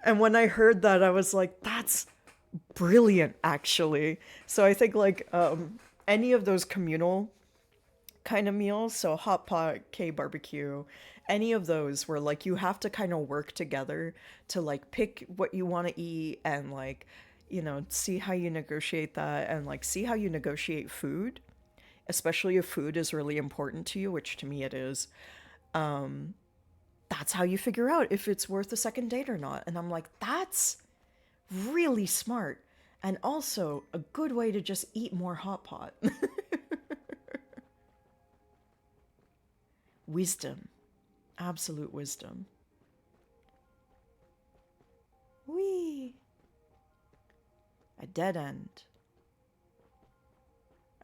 And when I heard that, I was like, that's brilliant, actually. So I think like any of those communal kind of meals, so hot pot, K barbecue, any of those where like you have to kind of work together to like pick what you want to eat and like, you know, see how you negotiate that and like see how you negotiate food, especially if food is really important to you, which to me it is. That's how you figure out if it's worth a second date or not. And I'm like, that's really smart. And also a good way to just eat more hot pot. Wisdom. Absolute wisdom. Whee! A dead end.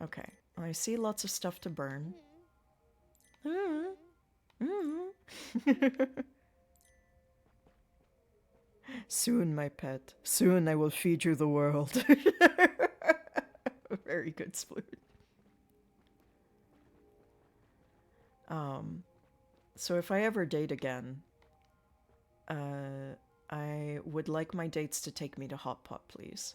Okay. I see lots of stuff to burn. Soon, my pet. Soon I will feed you the world. Very good, Sploot. So if I ever date again, I would like my dates to take me to Hot Pot, please.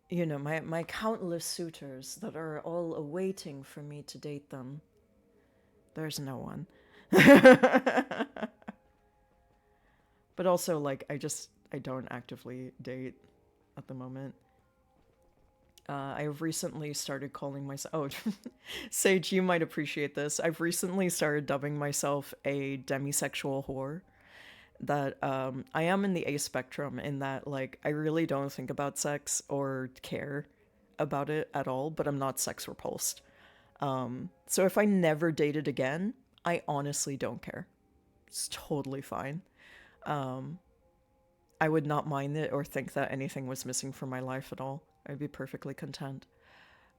You know, my countless suitors that are all awaiting for me to date them. There's no one. But also, like, I don't actively date at the moment. I've recently started calling myself... Oh, Sage, you might appreciate this. I've recently started dubbing myself a demisexual whore. That I am in the A spectrum in that, like, I really don't think about sex or care about it at all, but I'm not sex repulsed. So if I never dated again, I honestly don't care. It's totally fine. I would not mind it or think that anything was missing from my life at all. I'd be perfectly content.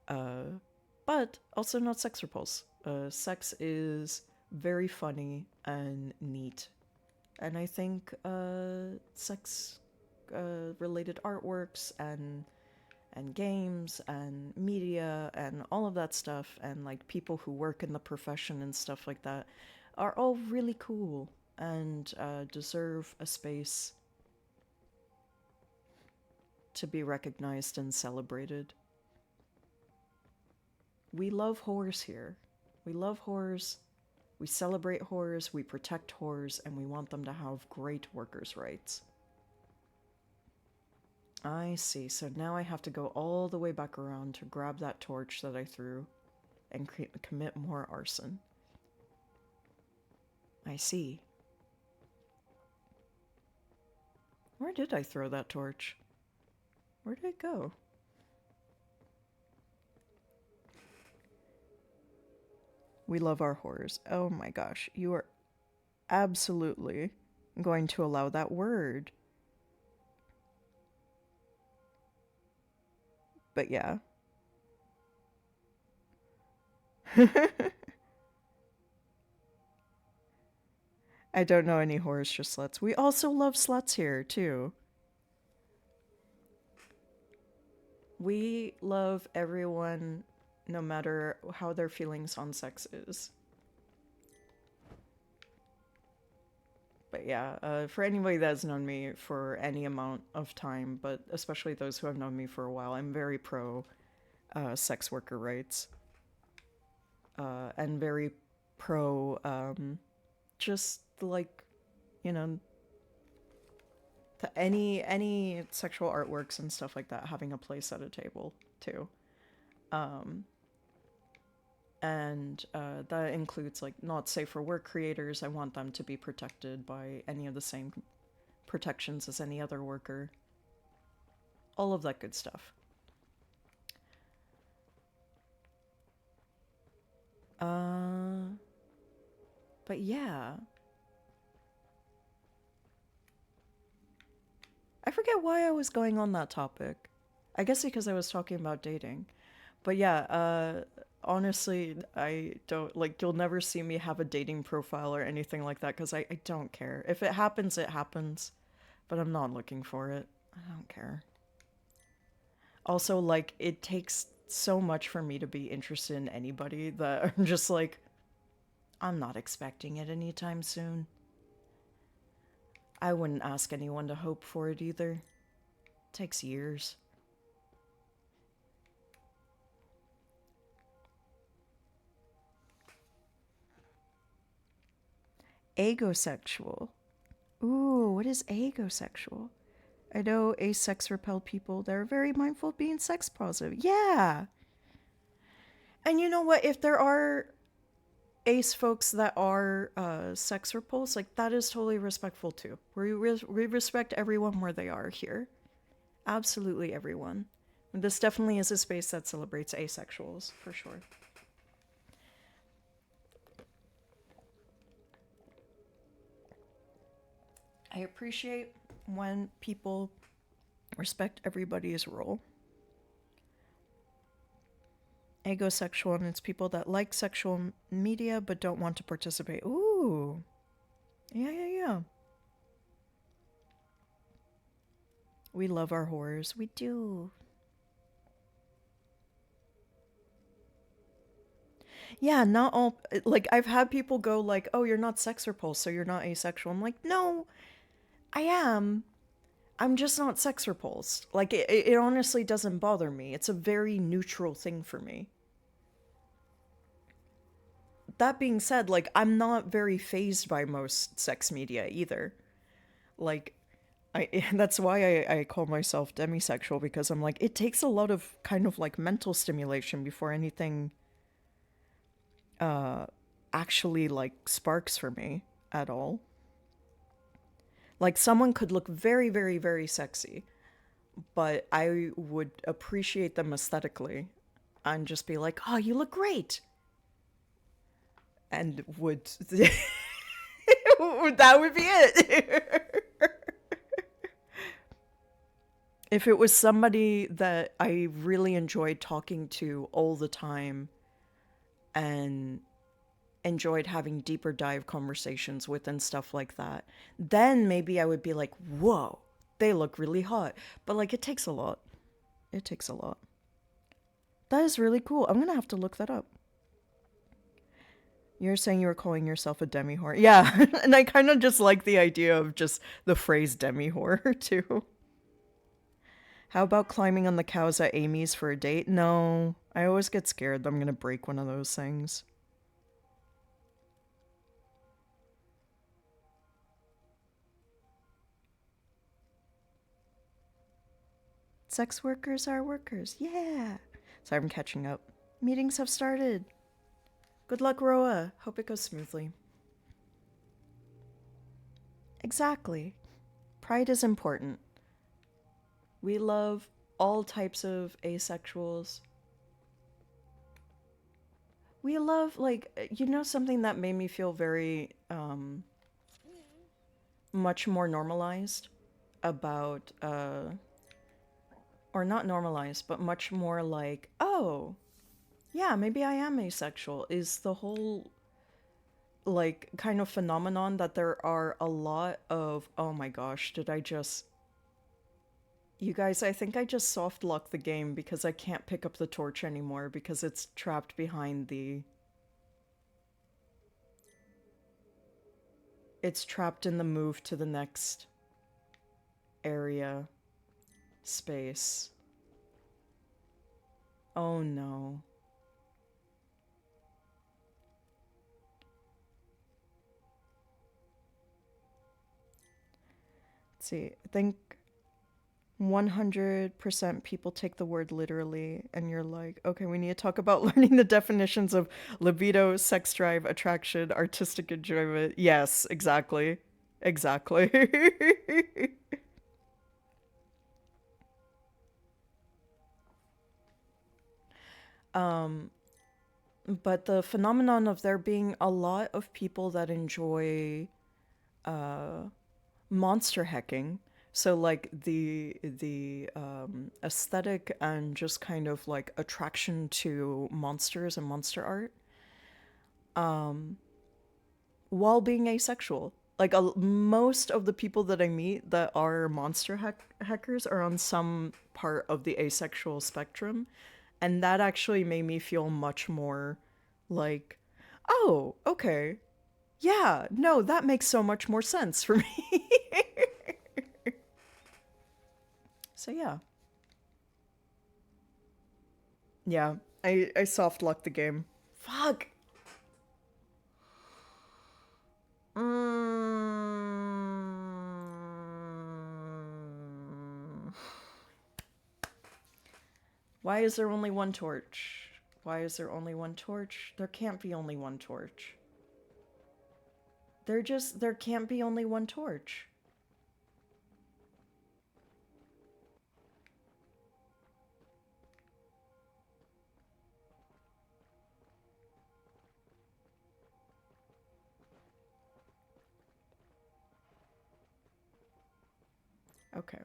But also not sex repulsed. Sex is very funny and neat. And I think sex related artworks and games and media and all of that stuff and like people who work in the profession and stuff like that are all really cool and deserve a space to be recognized and celebrated. We love horrors here. We love horrors. We celebrate horrors, we protect horrors, and we want them to have great workers' rights. I see, so now I have to go all the way back around to grab that torch that I threw and commit more arson. I see. Where did I throw that torch? Where did it go? We love our horrors. Oh my gosh, you are absolutely going to allow that word. But yeah. I don't know any horrors, just sluts. We also love sluts here, too. We love everyone no matter how their feelings on sex is. But yeah, for anybody that's known me for any amount of time, but especially those who have known me for a while, I'm very pro sex worker rights. And very pro just like, you know, any sexual artworks and stuff like that having a place at a table too. And that includes like not safe for work creators. I want them to be protected by any of the same protections as any other worker. All of that good stuff. Uh, but yeah. I forget why I was going on that topic. I guess because I was talking about dating. But yeah, honestly, I don't, like, you'll never see me have a dating profile or anything like that because I don't care. If it happens, it happens. But I'm not looking for it. I don't care. Also, like, it takes so much for me to be interested in anybody that I'm just like, I'm not expecting it anytime soon. I wouldn't ask anyone to hope for it either. It takes years. Agosexual. Ooh, what is agosexual? I know asex repelled people that are very mindful of being sex positive. Yeah. And you know what? If there are ace folks that are sex repulsed, like, that is totally respectful too. We respect everyone where they are here. Absolutely everyone. This definitely is a space that celebrates asexuals, for sure. I appreciate when people respect everybody's role. Agosexual, and it's people that like sexual media but don't want to participate. Ooh. Yeah. We love our horrors. We do. Yeah, not all. Like, I've had people go, like, oh, you're not sex repulsed, so you're not asexual. I'm like, no, I am. I'm just not sex repulsed. Like, it honestly doesn't bother me. It's a very neutral thing for me. That being said, like, I'm not very phased by most sex media either. Like, that's why I call myself demisexual, because I'm like, it takes a lot of kind of like mental stimulation before anything actually like sparks for me at all. Like, someone could look very, very, very sexy, but I would appreciate them aesthetically and just be like, oh, you look great. And would that would be it. If it was somebody that I really enjoyed talking to all the time and enjoyed having deeper dive conversations with and stuff like that, then maybe I would be like, whoa, they look really hot. But like, it takes a lot. It takes a lot. That is really cool. I'm gonna have to look that up. You're saying you were calling yourself a demi whore. Yeah, and I kind of just like the idea of just the phrase demi whore too. How about climbing on the cows at Amy's for a date? No, I always get scared that I'm gonna break one of those things. Sex workers are workers. Yeah. Sorry, I'm catching up. Meetings have started. Good luck, Roa. Hope it goes smoothly. Exactly. Pride is important. We love all types of asexuals. We love, like, you know, something that made me feel very, much more normalized about, or not normalized, but much more like, oh, yeah, maybe I am asexual, is the whole, like, kind of phenomenon that there are a lot of, oh my gosh, did I just... You guys, I think I just soft locked the game because I can't pick up the torch anymore because it's trapped behind the... It's trapped in the move to the next area space. Oh no. Let's see, I think 100% people take the word literally, and you're like, okay, we need to talk about learning the definitions of libido, sex drive, attraction, artistic enjoyment. Yes, exactly. Exactly. but the phenomenon of there being a lot of people that enjoy monster hacking. So like the aesthetic and just kind of like attraction to monsters and monster art, while being asexual. Like most of the people that I meet that are monster hackers are on some part of the asexual spectrum, and that actually made me feel much more like, oh, okay, yeah, no, that makes so much more sense for me. So yeah. Yeah, I soft locked the game. Fuck. Why is there only one torch? Why is there only one torch? There can't be only one torch. There can't be only one torch. Okay.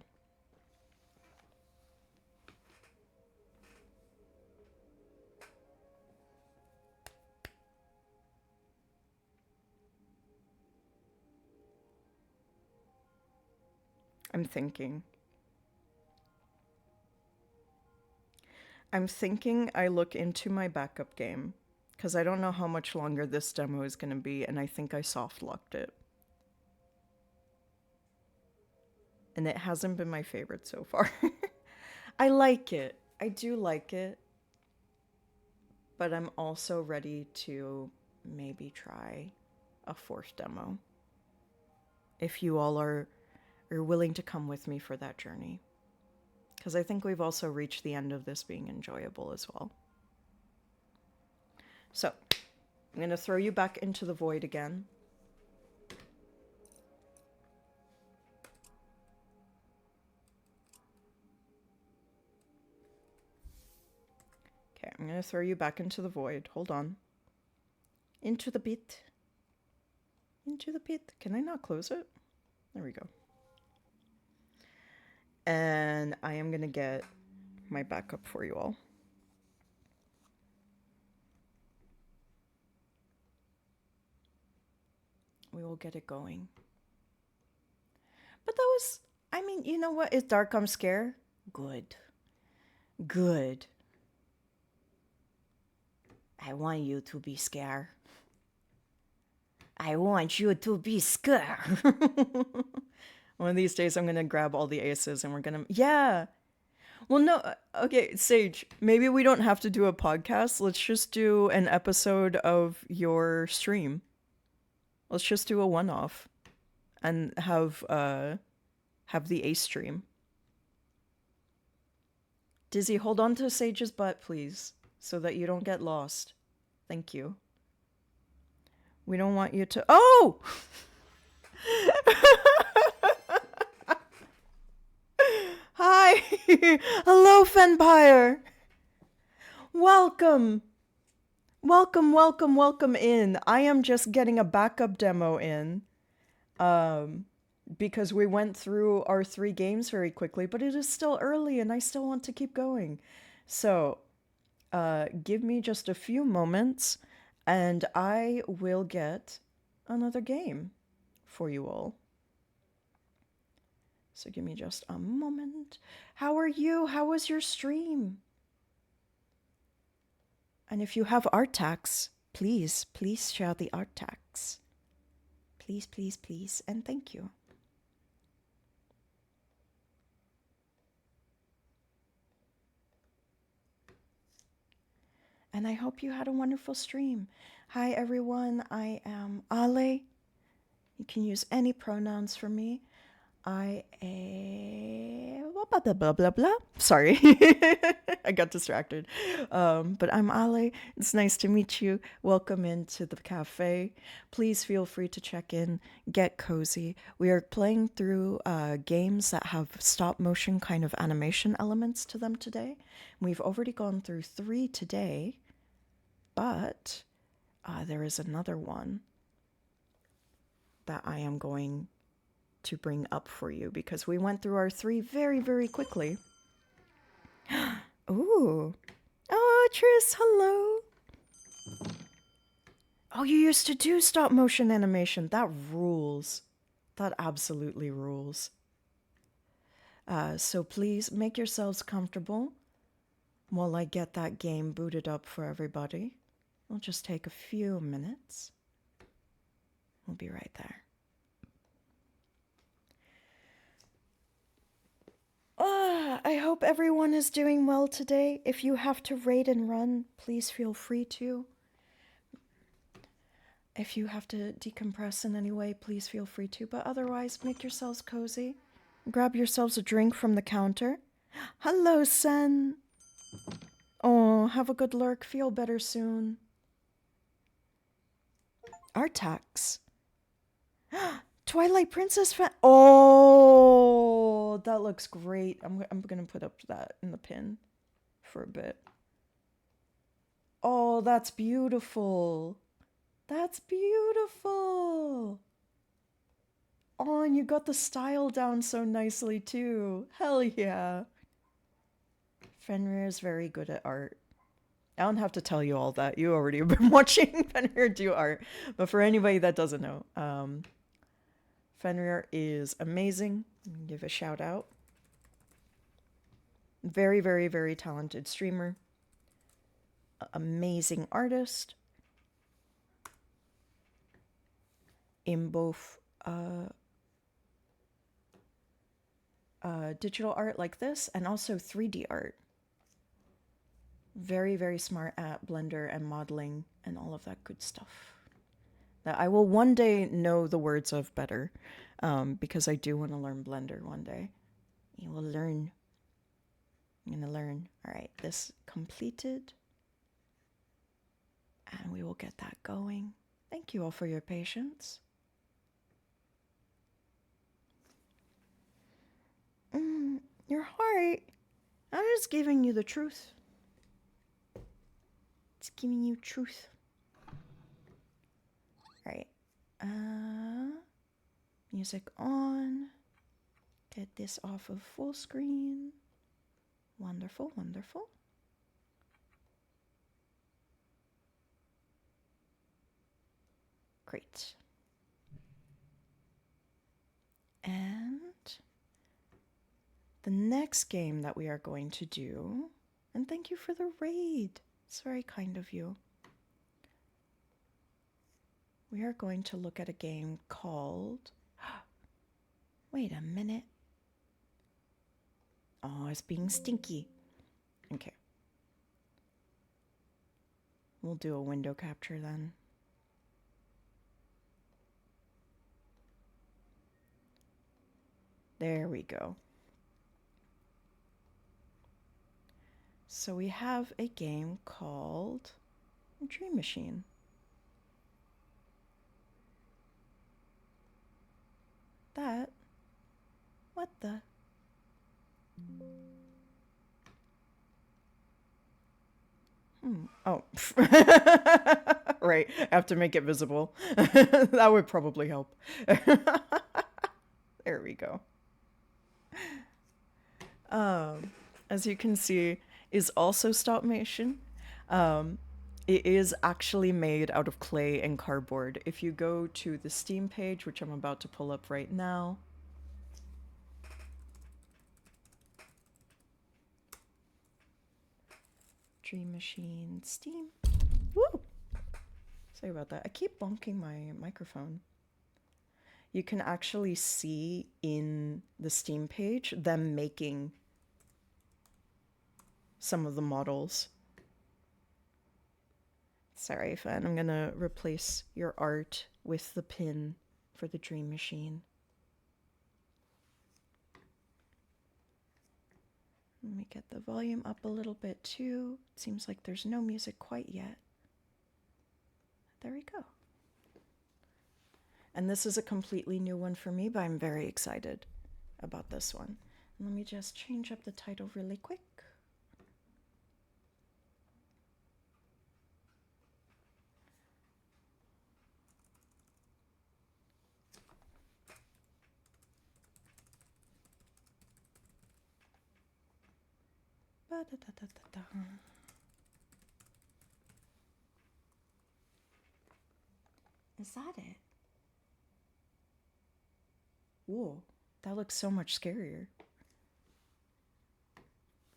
I'm thinking. I'm thinking I look into my backup game, because I don't know how much longer this demo is going to be, and I think I soft locked it. And it hasn't been my favorite so far. I like it. I do like it. But I'm also ready to maybe try a fourth demo. If you all are willing to come with me for that journey. Because I think we've also reached the end of this being enjoyable as well. So, I'm going to throw you back into the void again. Okay, I'm going to throw you back into the void. Hold on. Into the pit. Into the pit. Can I not close it? There we go. And I am going to get my backup for you all. We will get it going. But that was, I mean, you know what? Is dark, I'm scared? Good. Good. I want you to be scared. I want you to be scared. One of these days I'm going to grab all the aces and we're going to... Yeah. Well, no. Okay, Sage, maybe we don't have to do a podcast. Let's just do an episode of your stream. Let's just do a one-off and have the ace stream. Dizzy, hold on to Sage's butt, please, so that you don't get lost. Thank you. We don't want you to... Oh! Hi! Hello, Fenpire! Welcome! Welcome, welcome, welcome in. I am just getting a backup demo in. Because we went through our 3 games very quickly, but it is still early and I still want to keep going. So, give me just a few moments and I will get another game for you all. So give me just a moment. How are you? How was your stream? And if you have art tags, please, please share the art tags. Please, please, please, and thank you. And I hope you had a wonderful stream. Hi, everyone. I am Ale. You can use any pronouns for me. I am... blah, blah, blah, blah, blah. Sorry. I got distracted. But I'm Ale. It's nice to meet you. Welcome into the cafe. Please feel free to check in. Get cozy. We are playing through games that have stop motion kind of animation elements to them today. We've already gone through 3 today. but there is another one that I am going to bring up for you because we went through our 3 very, very quickly. Ooh. Oh, Tris, hello. Oh, you used to do stop motion animation. That rules. That absolutely rules. So please make yourselves comfortable while I get that game booted up for everybody. It'll just take a few minutes. We'll be right there. I hope everyone is doing well today. If you have to raid and run, please feel free to. If you have to decompress in any way, please feel free to. But otherwise, make yourselves cozy. Grab yourselves a drink from the counter. Hello, Sen. Oh, have a good lurk. Feel better soon. Artax. Twilight Princess fan. Oh, that looks great. I'm gonna put up that in the pin for a bit. Oh, that's beautiful. That's beautiful. Oh, and you got the style down so nicely too. Hell yeah. Fenrir is very good at art. I don't have to tell you all that. You already have been watching Fenrir do art. But for anybody that doesn't know, Fenrir is amazing. Give a shout out. Very, very, very talented streamer. Amazing artist. In both digital art like this and also 3D art. Very, very smart at Blender and modeling and all of that good stuff. That I will one day know the words of better, because I do want to learn Blender one day. You will learn. I'm going to learn. All right, this completed. And we will get that going. Thank you all for your patience. Your heart. I'm just giving you the truth. It's giving you truth. Alright. Music on. Get this off of full screen. Wonderful, wonderful. Great. And the next game that we are going to do, and thank you for the raid. It's very kind of you. We are going to look at a game called... Wait a minute. Oh, it's being stinky. Okay. We'll do a window capture then. There we go. So we have a game called Dream Machine. That? What the? Oh. Right, I have to make it visible. That would probably help. There we go. As you can see, is also stop motion. It is actually made out of clay and cardboard. If you go to the Steam page, which I'm about to pull up right now, Dream Machine Steam. Woo! Sorry about that. I keep bonking my microphone. You can actually see in the Steam page them making some of the models. Sorry, fan. I'm gonna replace your art with the pin for the Dream Machine. Let me get the volume up a little bit too. It seems like there's no music quite yet. There we go. And this is a completely new one for me, but I'm very excited about this one. Let me just change up the title really quick. da, da, da, da, da. Is that it? Whoa, that looks so much scarier.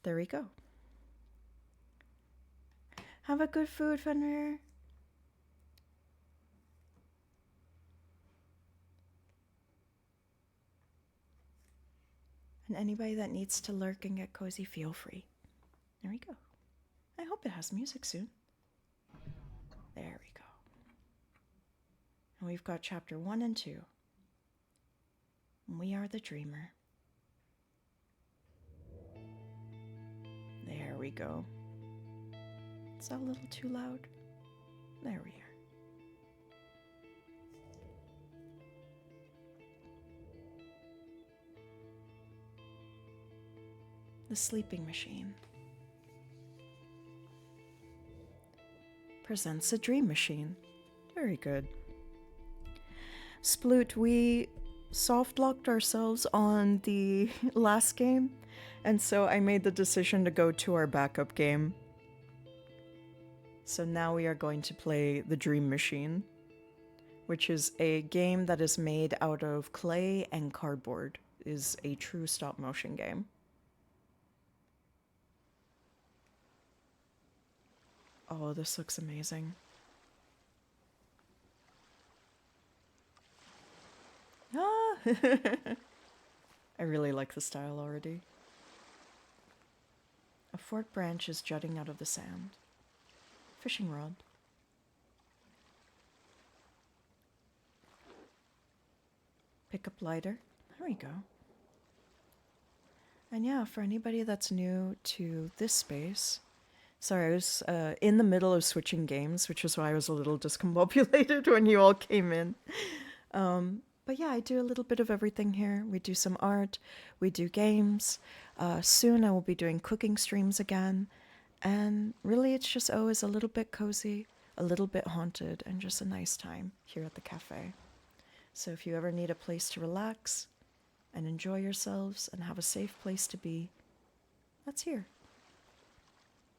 There we go. Have a good food, Fenrir. And anybody that needs to lurk and get cozy, feel free. There we go. I hope it has music soon. There we go. And we've got chapter 1 and 2. We are the dreamer. There we go. Is that a little too loud? There we are. The sleeping machine presents a dream machine. Very good. Sploot, we soft locked ourselves on the last game, and so I made the decision to go to our backup game. So now we are going to play the Dream Machine, which is a game that is made out of clay and cardboard. It is a true stop motion game. Oh, this looks amazing. Ah! I really like the style already. A forked branch is jutting out of the sand. Fishing rod. Pick up lighter. There we go. And yeah, for anybody that's new to this space, sorry, I was in the middle of switching games, which is why I was a little discombobulated when you all came in. But yeah, I do a little bit of everything here. We do some art, we do games. Soon I will be doing cooking streams again. And really it's just always a little bit cozy, a little bit haunted, and just a nice time here at the cafe. So if you ever need a place to relax and enjoy yourselves and have a safe place to be, that's here.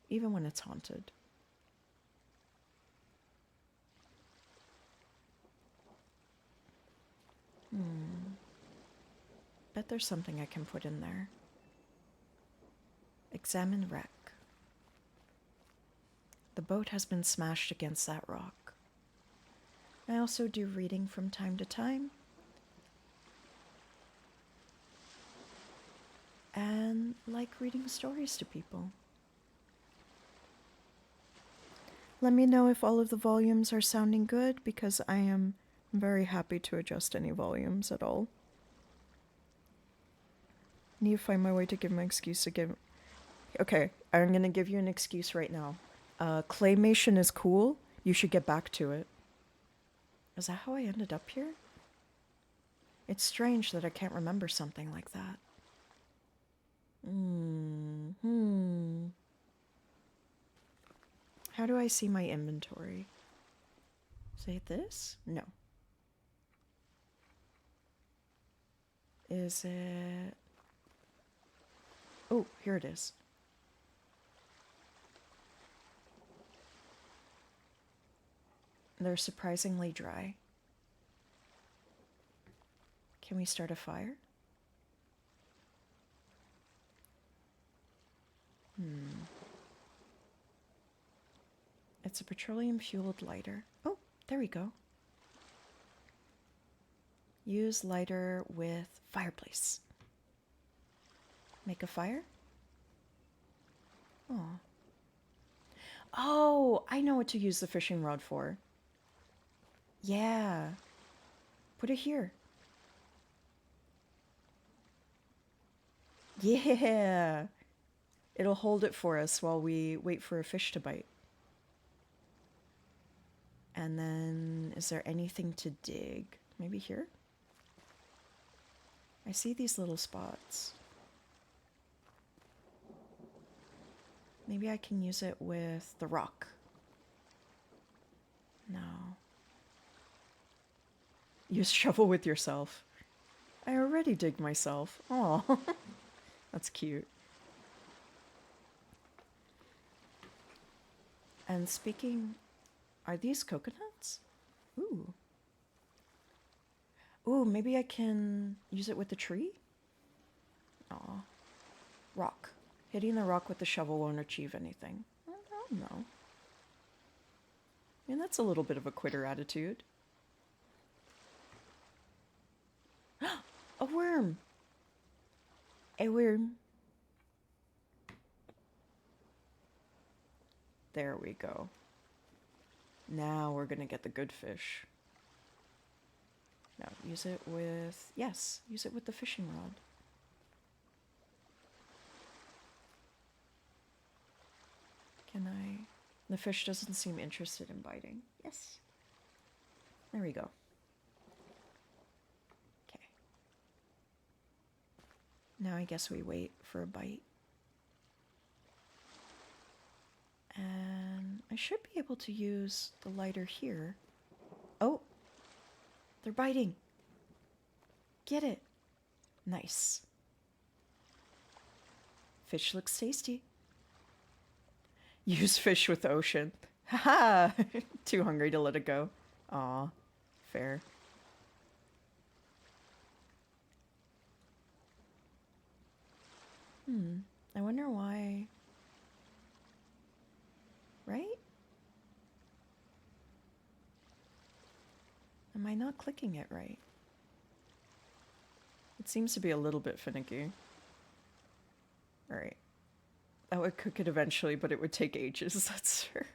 Even when it's haunted. Bet there's something I can put in there. Examine wreck. The boat has been smashed against that rock. I also do reading from time to time. And like reading stories to people. Let me know if all of the volumes are sounding good, because I am very happy to adjust any volumes at all. Need to find my way to give my excuse to give... Okay, I'm going to give you an excuse right now. Claymation is cool. You should get back to it. Is that how I ended up here? It's strange that I can't remember something like that. How do I see my inventory? Is it this? No. Is it... Oh, here it is. They're surprisingly dry. Can we start a fire? It's a petroleum-fueled lighter. Oh, there we go. Use lighter with fireplace. Make a fire? Oh. Oh, I know what to use the fishing rod for. Yeah. Put it here. Yeah. It'll hold it for us while we wait for a fish to bite. And then, is there anything to dig? Maybe here? I see these little spots. Maybe I can use it with the rock. No. Use shovel with yourself. I already dig myself. Aw. That's cute. And speaking, are these coconuts? Ooh. Ooh, maybe I can use it with the tree? Aw. Rock. Hitting the rock with the shovel won't achieve anything. I don't know. I mean, that's a little bit of a quitter attitude. A worm! A worm. There we go. Now we're gonna get the good fish. Now, use it with... Yes, use it with the fishing rod. Can I... The fish doesn't seem interested in biting. Yes. There we go. Okay. Now I guess we wait for a bite. And I should be able to use the lighter here. Oh! They're biting! Get it! Nice. Fish looks tasty. Use fish with ocean. Haha! Too hungry to let it go. Aw. Fair. I wonder why... Right? Am I not clicking it right? It seems to be a little bit finicky. Alright. I would cook it eventually, but it would take ages, that's sure.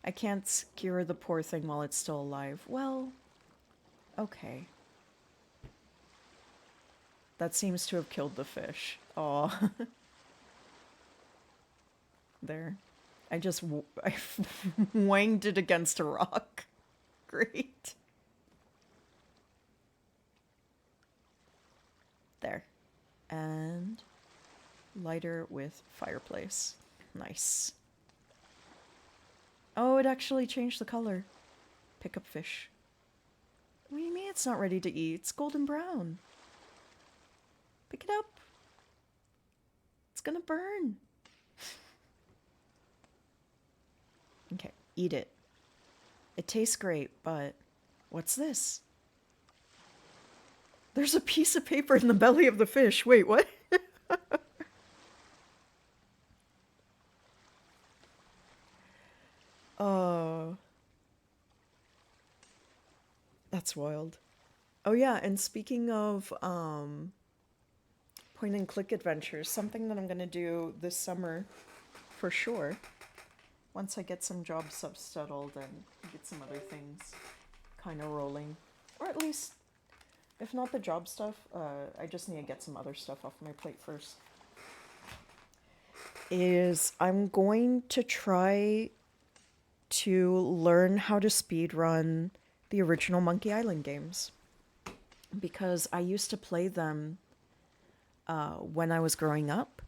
I can't skewer the poor thing while it's still alive. Well, okay. That seems to have killed the fish. Aw. There. I wanged it against a rock. Great. There. And lighter with fireplace. Nice. Oh, it actually changed the color. Pick up fish. What do you mean it's not ready to eat? It's golden brown. Pick it up. It's gonna burn. Okay, eat it. It tastes great, but what's this? There's a piece of paper in the belly of the fish. Wait, what? Oh. That's wild. Oh yeah, and speaking of point and click adventures, something that I'm gonna do this summer for sure, once I get some job stuff settled and get some other things kind of rolling, or at least, if not the job stuff, I just need to get some other stuff off my plate first, is I'm going to try to learn how to speedrun the original Monkey Island games, because I used to play them when I was growing up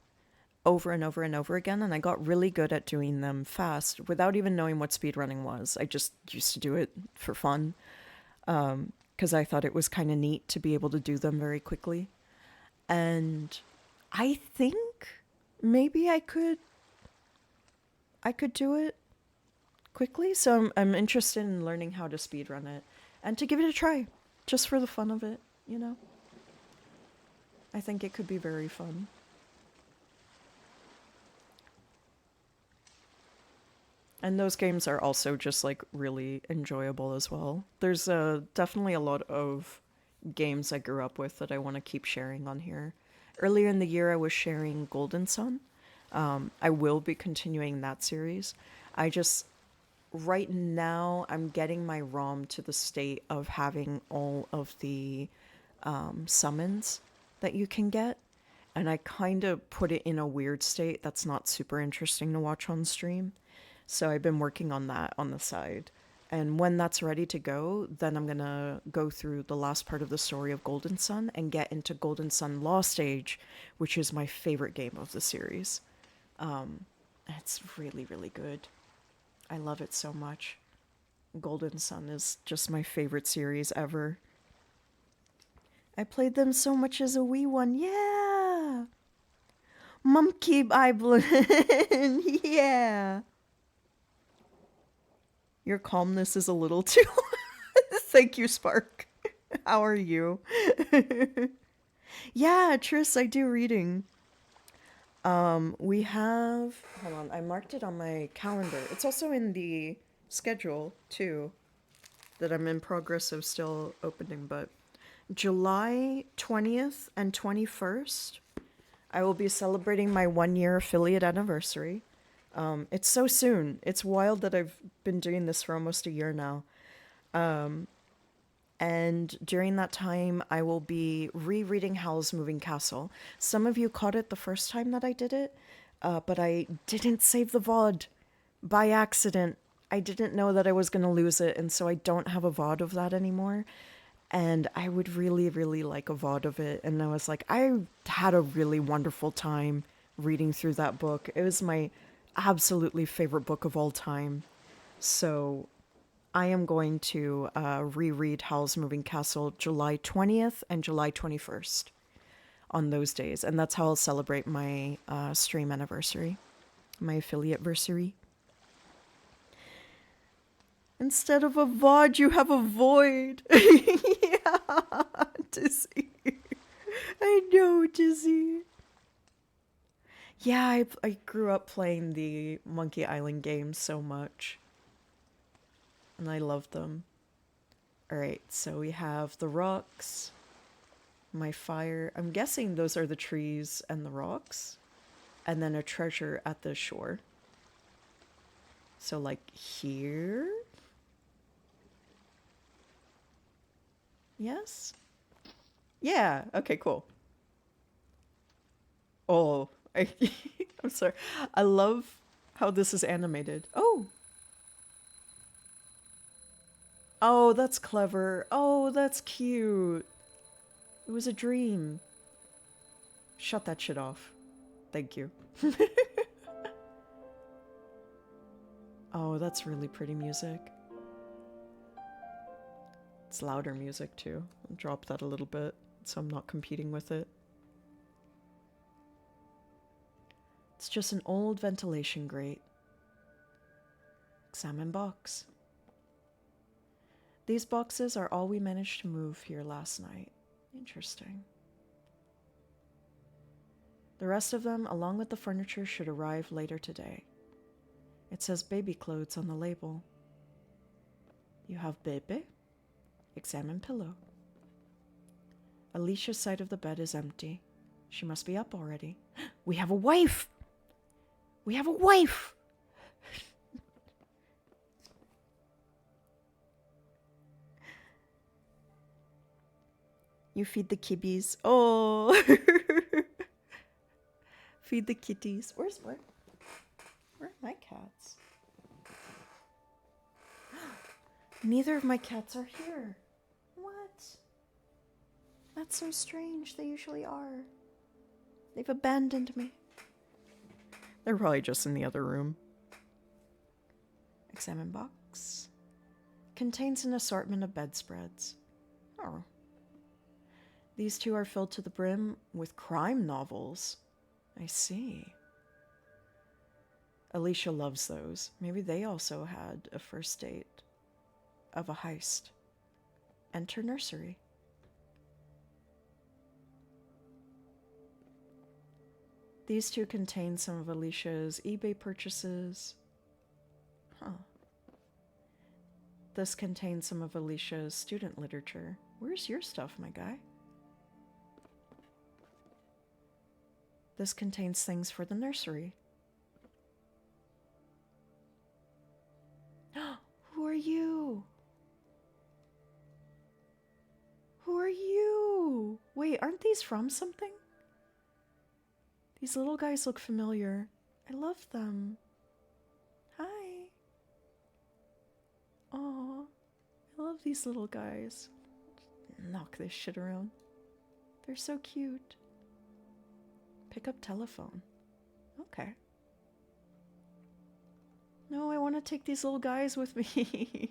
over and over and over again, and I got really good at doing them fast without even knowing what speedrunning was. I just used to do it for fun, because I thought it was kind of neat to be able to do them very quickly. And I think maybe I could do it quickly, so I'm interested in learning how to speedrun it and to give it a try, just for the fun of it, you know? I think it could be very fun. And those games are also just like really enjoyable as well. There's definitely a lot of games I grew up with that I want to keep sharing on here. Earlier in the year I was sharing Golden Sun. I will be continuing that series. Right now I'm getting my ROM to the state of having all of the summons that you can get, and I kind of put it in a weird state that's not super interesting to watch on stream. So I've been working on that on the side. And when that's ready to go, then I'm gonna go through the last part of the story of Golden Sun and get into Golden Sun Lost Age, which is my favorite game of the series. It's really, really good. I love it so much. Golden Sun is just my favorite series ever. I played them so much as a wee one. Yeah! Monkey Island! Yeah! Your calmness is a little too. Thank you, Spark. How are you? Yeah, Tris, I do reading. We have. Hold on, I marked it on my calendar. It's also in the schedule, too, that I'm in progress of still opening, but July 20th and 21st, I will be celebrating my 1 year affiliate anniversary. It's so soon. It's wild that I've been doing this for almost a year now. And during that time, I will be rereading Howl's Moving Castle. Some of you caught it the first time that I did it, but I didn't save the VOD by accident. I didn't know that I was going to lose it, and so I don't have a VOD of that anymore. And I would really, really like a VOD of it. And I was like, I had a really wonderful time reading through that book. It was my absolutely favorite book of all time. So I am going to reread Howl's Moving Castle July 20th and July 21st on those days. And that's how I'll celebrate my stream anniversary, my affiliate versary. Instead of a VOD, you have a void. Yeah, Dizzy. I know, Dizzy. Yeah, I grew up playing the Monkey Island games so much. And I love them. Alright, so we have the rocks, my fire. I'm guessing those are the trees and the rocks. And then a treasure at the shore. So like here? Yes? Yeah, okay, cool. Oh, I'm sorry. I love how this is animated. Oh! Oh, that's clever. Oh, that's cute. It was a dream. Shut that shit off. Thank you. Oh, that's really pretty music. It's louder music too. I'll drop that a little bit so I'm not competing with it. It's just an old ventilation grate. Examine box. These boxes are all we managed to move here last night. Interesting. The rest of them, along with the furniture, should arrive later today. It says baby clothes on the label. You have baby? Examine pillow. Alicia's side of the bed is empty. She must be up already. We have a wife! We have a wife! You feed the kibbies. Oh! Feed the kitties. Where are my cats? Neither of my cats are here. What? That's so strange. They usually are. They've abandoned me. They're probably just in the other room. Examine box. Contains an assortment of bedspreads. Oh. These two are filled to the brim with crime novels. I see. Alicia loves those. Maybe they also had a first date of a heist. Enter nursery. These two contain some of Alicia's eBay purchases. Huh. This contains some of Alicia's student literature. Where's your stuff, my guy? This contains things for the nursery. Who are you? Who are you? Wait, aren't these from something? These little guys look familiar. I love them. Hi. Aw, I love these little guys. Knock this shit around. They're so cute. Pick up telephone. Okay. No, I want to take these little guys with me.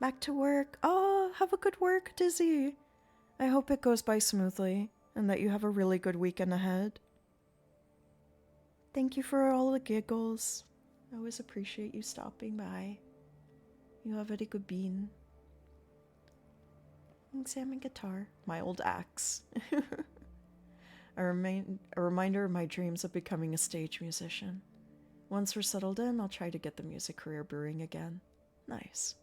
Back to work. Oh, have a good work, Dizzy. I hope it goes by smoothly and that you have a really good weekend ahead. Thank you for all the giggles. I always appreciate you stopping by. You have a very good bean. Examine guitar. My old axe. A reminder of my dreams of becoming a stage musician. Once we're settled in, I'll try to get the music career brewing again. Nice.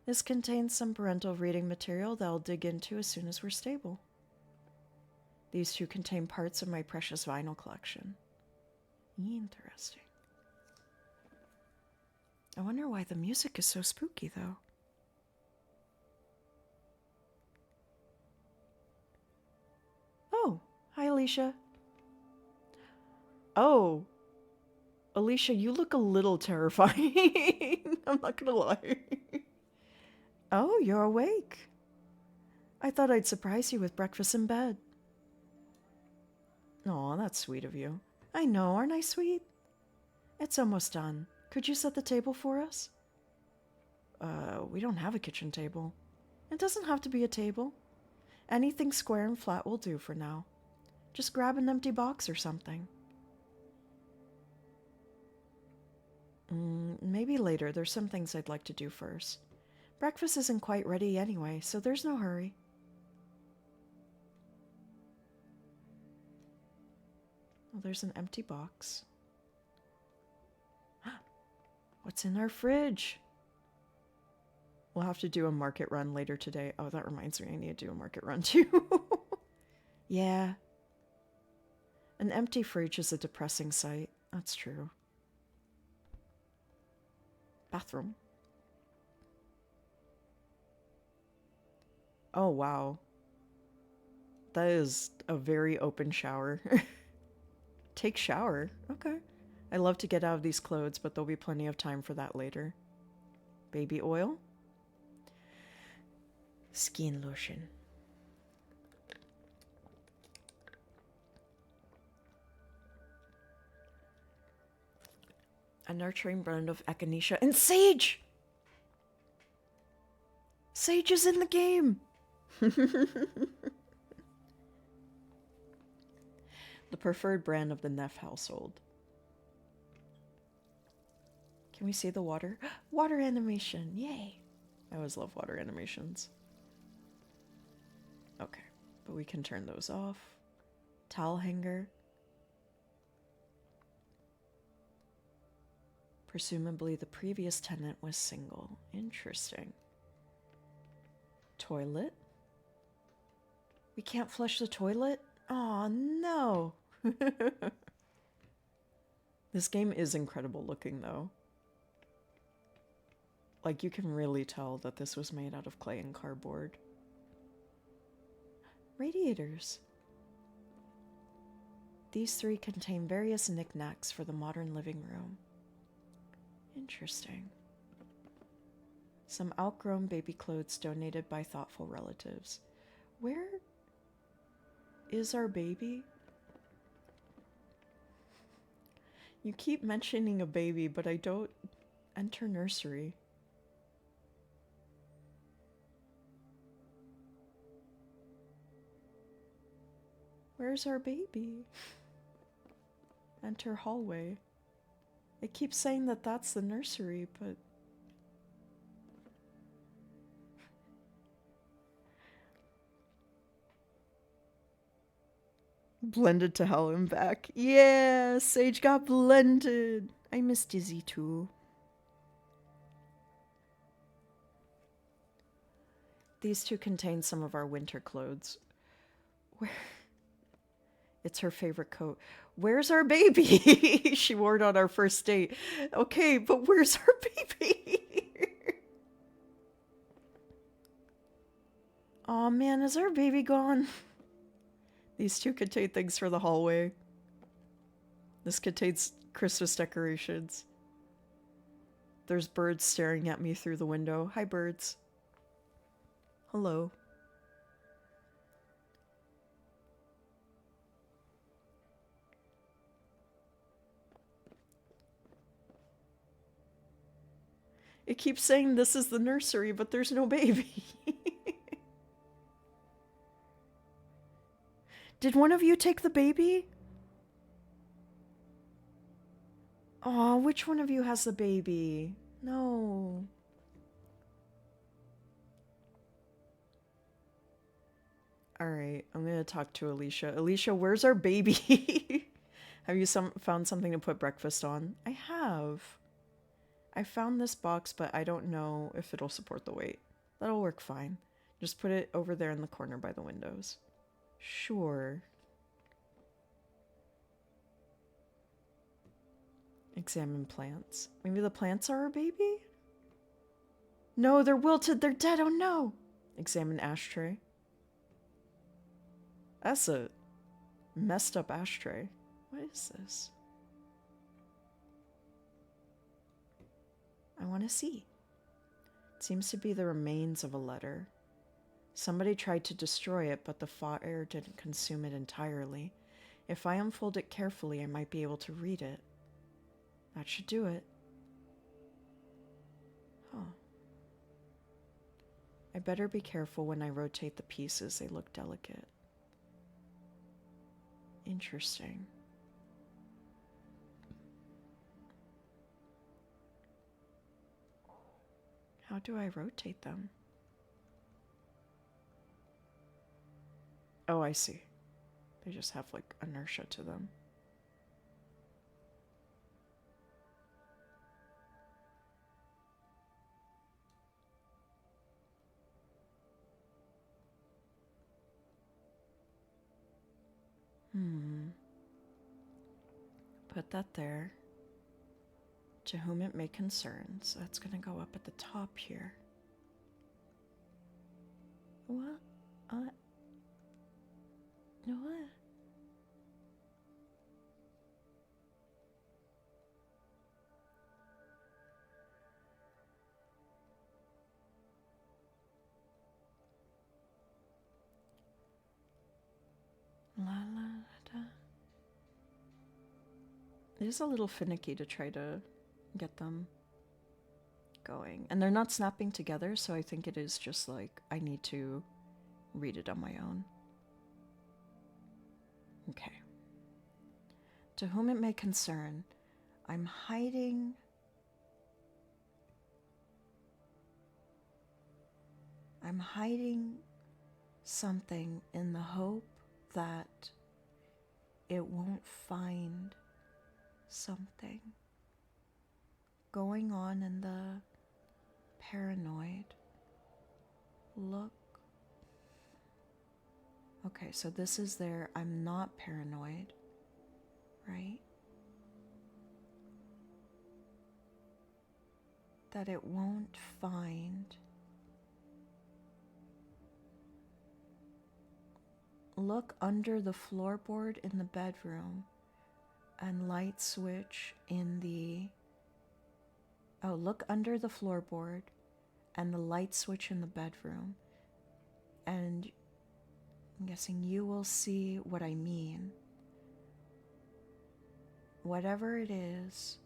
This contains some parental reading material that I'll dig into as soon as we're stable. These two contain parts of my precious vinyl collection. Interesting. I wonder why the music is so spooky, though. Oh, hi, Alicia. Oh, Alicia, you look a little terrifying. I'm not gonna lie. Oh, you're awake. I thought I'd surprise you with breakfast in bed. Aw, that's sweet of you. I know, aren't I sweet? It's almost done. Could you set the table for us? We don't have a kitchen table. It doesn't have to be a table. Anything square and flat will do for now. Just grab an empty box or something. Maybe later. There's some things I'd like to do first. Breakfast isn't quite ready anyway, so there's no hurry. Well, there's an empty box. What's in our fridge? We'll have to do a market run later today. Oh, that reminds me, I need to do a market run too. Yeah. An empty fridge is a depressing sight. That's true. Bathroom. Oh, wow. That is a very open shower. Take shower. Okay. I love to get out of these clothes, but there'll be plenty of time for that later. Baby oil. Skin lotion. A nurturing blend of echinacea and sage! Sage is in the game! The preferred brand of the Neff household. Can we see the water? Water animation, yay! I always love water animations. Okay, but we can turn those off. Towel hanger. Presumably the previous tenant was single. Interesting. Toilet. We can't flush the toilet? Aw, no! This game is incredible looking, though. Like, you can really tell that this was made out of clay and cardboard. Radiators. These three contain various knickknacks for the modern living room. Interesting. Some outgrown baby clothes donated by thoughtful relatives. Where is our baby? You keep mentioning a baby, but I don't enter nursery. Where's our baby? Enter hallway. It keeps saying that that's the nursery, but... Blended to hell and back. Yeah, Sage got blended. I miss Dizzy too. These two contain some of our winter clothes. Where? It's her favorite coat. Where's our baby? She wore it on our first date. Okay, but where's our baby? Aw, man, is our baby gone? These two contain things for the hallway. This contains Christmas decorations. There's birds staring at me through the window. Hi, birds. Hello. It keeps saying this is the nursery, but there's no baby. Did one of you take the baby? Aw, which one of you has the baby? No. Alright, I'm gonna talk to Alicia. Alicia, where's our baby? Have you found something to put breakfast on? I have. I found this box, but I don't know if it'll support the weight. That'll work fine. Just put it over there in the corner by the windows. Sure. Examine plants. Maybe the plants are our baby? No, they're wilted. They're dead. Oh no. Examine ashtray. That's a messed up ashtray. What is this? I want to see. It seems to be the remains of a letter. Somebody tried to destroy it, but the fire didn't consume it entirely. If I unfold it carefully, I might be able to read it. That should do it. Huh. I better be careful when I rotate the pieces. They look delicate. Interesting. How do I rotate them? Oh, I see. They just have like inertia to them. Put that there. To whom it may concern. So that's going to go up at the top here. What? What? La la da. It is a little finicky to try to get them going. And they're not snapping together, so I think it is just like I need to read it on my own. Okay. To whom it may concern, I'm hiding something in the hope that it won't find something going on in the paranoid look. Okay, so this is there. I'm not paranoid, right? That it won't find. Look under the floorboard in the bedroom and light switch in the... Oh, look under the floorboard and the light switch in the bedroom. And I'm guessing you will see what I mean. Whatever it is,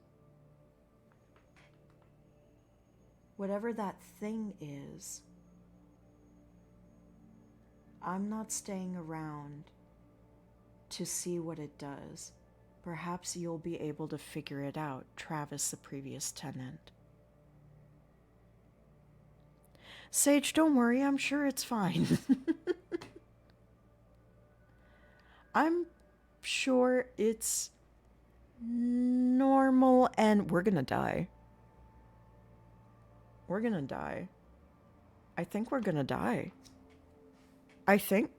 whatever that thing is, I'm not staying around to see what it does. Perhaps you'll be able to figure it out, Travis, the previous tenant. Sage, don't worry, I'm sure it's fine. I'm sure it's normal, and we're gonna die. We're gonna die. I think we're gonna die. I think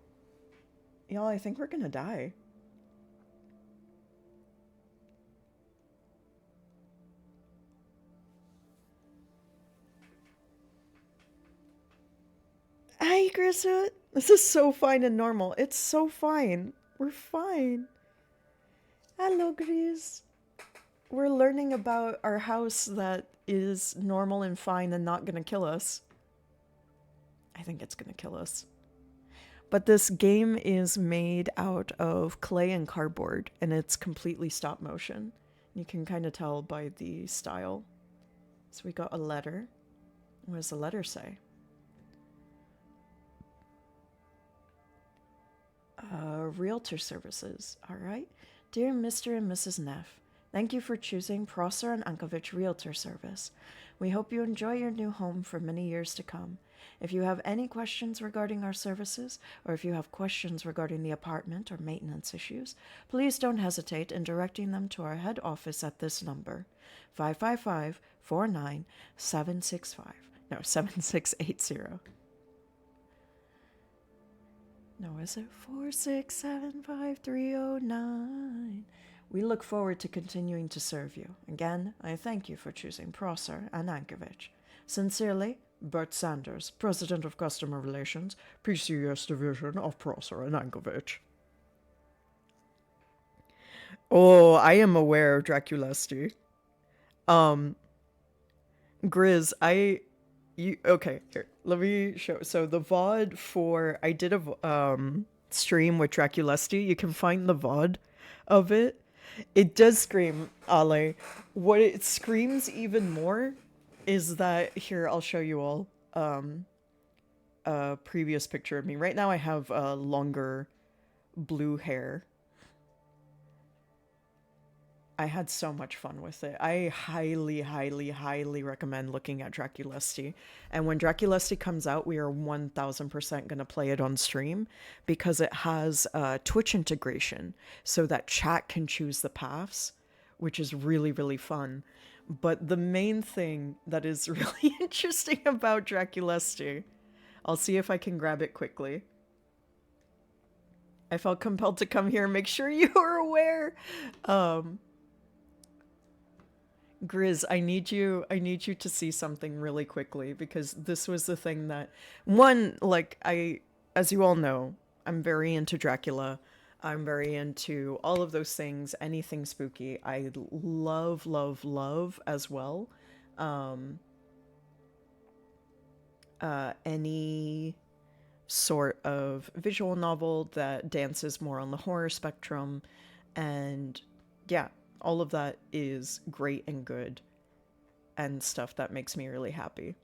we're gonna die. Hi, Griswood. This is so fine and normal. It's so fine. We're fine. Hello, Gris. We're learning about our house that is normal and fine and not gonna kill us. I think it's gonna kill us. But this game is made out of clay and cardboard, and it's completely stop motion. You can kind of tell by the style. So we got a letter. What does the letter say? Realtor services. All right. Dear Mr. and Mrs. Neff, Thank you for choosing Prosser and Ankovich Realtor Service. We hope you enjoy your new home for many years to come. If you have any questions regarding our services, or if you have questions regarding the apartment or maintenance issues, please don't hesitate in directing them to our head office at this number, 7680. No, is it 4675309? We look forward to continuing to serve you. Again, I thank you for choosing Prosser and Ankovich. Sincerely, Bert Sanders, President of Customer Relations, PCS Division of Prosser and Ankovich. Oh, I am aware of Draculesti. Grizz, okay, here, let me show. So the VOD I did a stream with Draculesti. You can find the VOD of it. It does scream, Ale. What it screams even more is that, here, I'll show you all a previous picture of me. Right now I have longer blue hair. I had so much fun with it. I highly, highly, highly recommend looking at Draculesti. And when Draculesti comes out, we are 1000% going to play it on stream because it has Twitch integration so that chat can choose the paths, which is really, really fun. But the main thing that is really interesting about Draculesti, I'll see if I can grab it quickly. I felt compelled to come here and make sure you are aware. Grizz, I need you to see something really quickly because this was the thing that, one, like, as you all know, I'm very into Dracula. I'm very into all of those things, anything spooky. I love, love, love as well. Any sort of visual novel that dances more on the horror spectrum, and yeah, all of that is great and good and stuff that makes me really happy.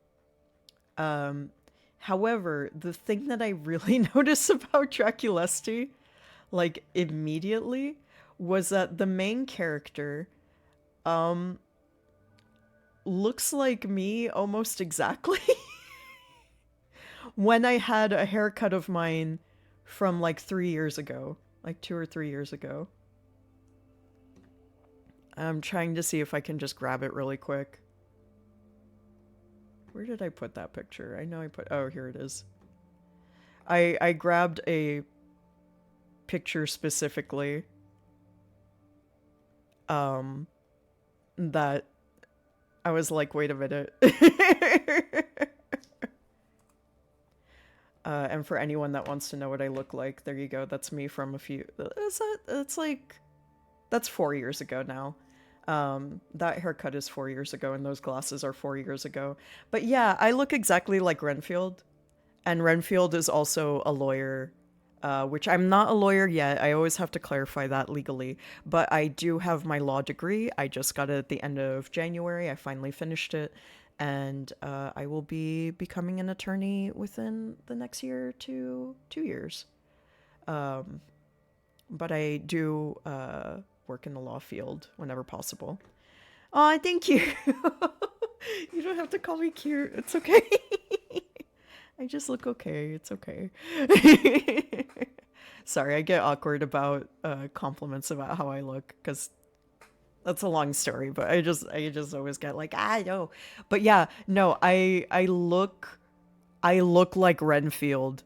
However, the thing that I really noticed about Draculesti, like, immediately, was that the main character looks like me almost exactly. When I had a haircut of mine from like 3 years ago, like 2 or 3 years ago. I'm trying to see if I can just grab it really quick. Where did I put that picture? I know I put... Oh, here it is. I grabbed a picture specifically that I was like, wait a minute. And for anyone that wants to know what I look like, there you go. That's me from a few... That's 4 years ago now. That haircut is 4 years ago, and those glasses are 4 years ago. But yeah, I look exactly like Renfield. And Renfield is also a lawyer, which I'm not a lawyer yet. I always have to clarify that legally. But I do have my law degree. I just got it at the end of January. I finally finished it. And I will be becoming an attorney within the next year to 2 years. But I do work in the law field whenever possible. Oh, thank you. You don't have to call me cute. It's okay. I just look okay. It's okay. Sorry, I get awkward about compliments about how I look because that's a long story, but I just always get like, I know. But yeah, no, I look like Renfield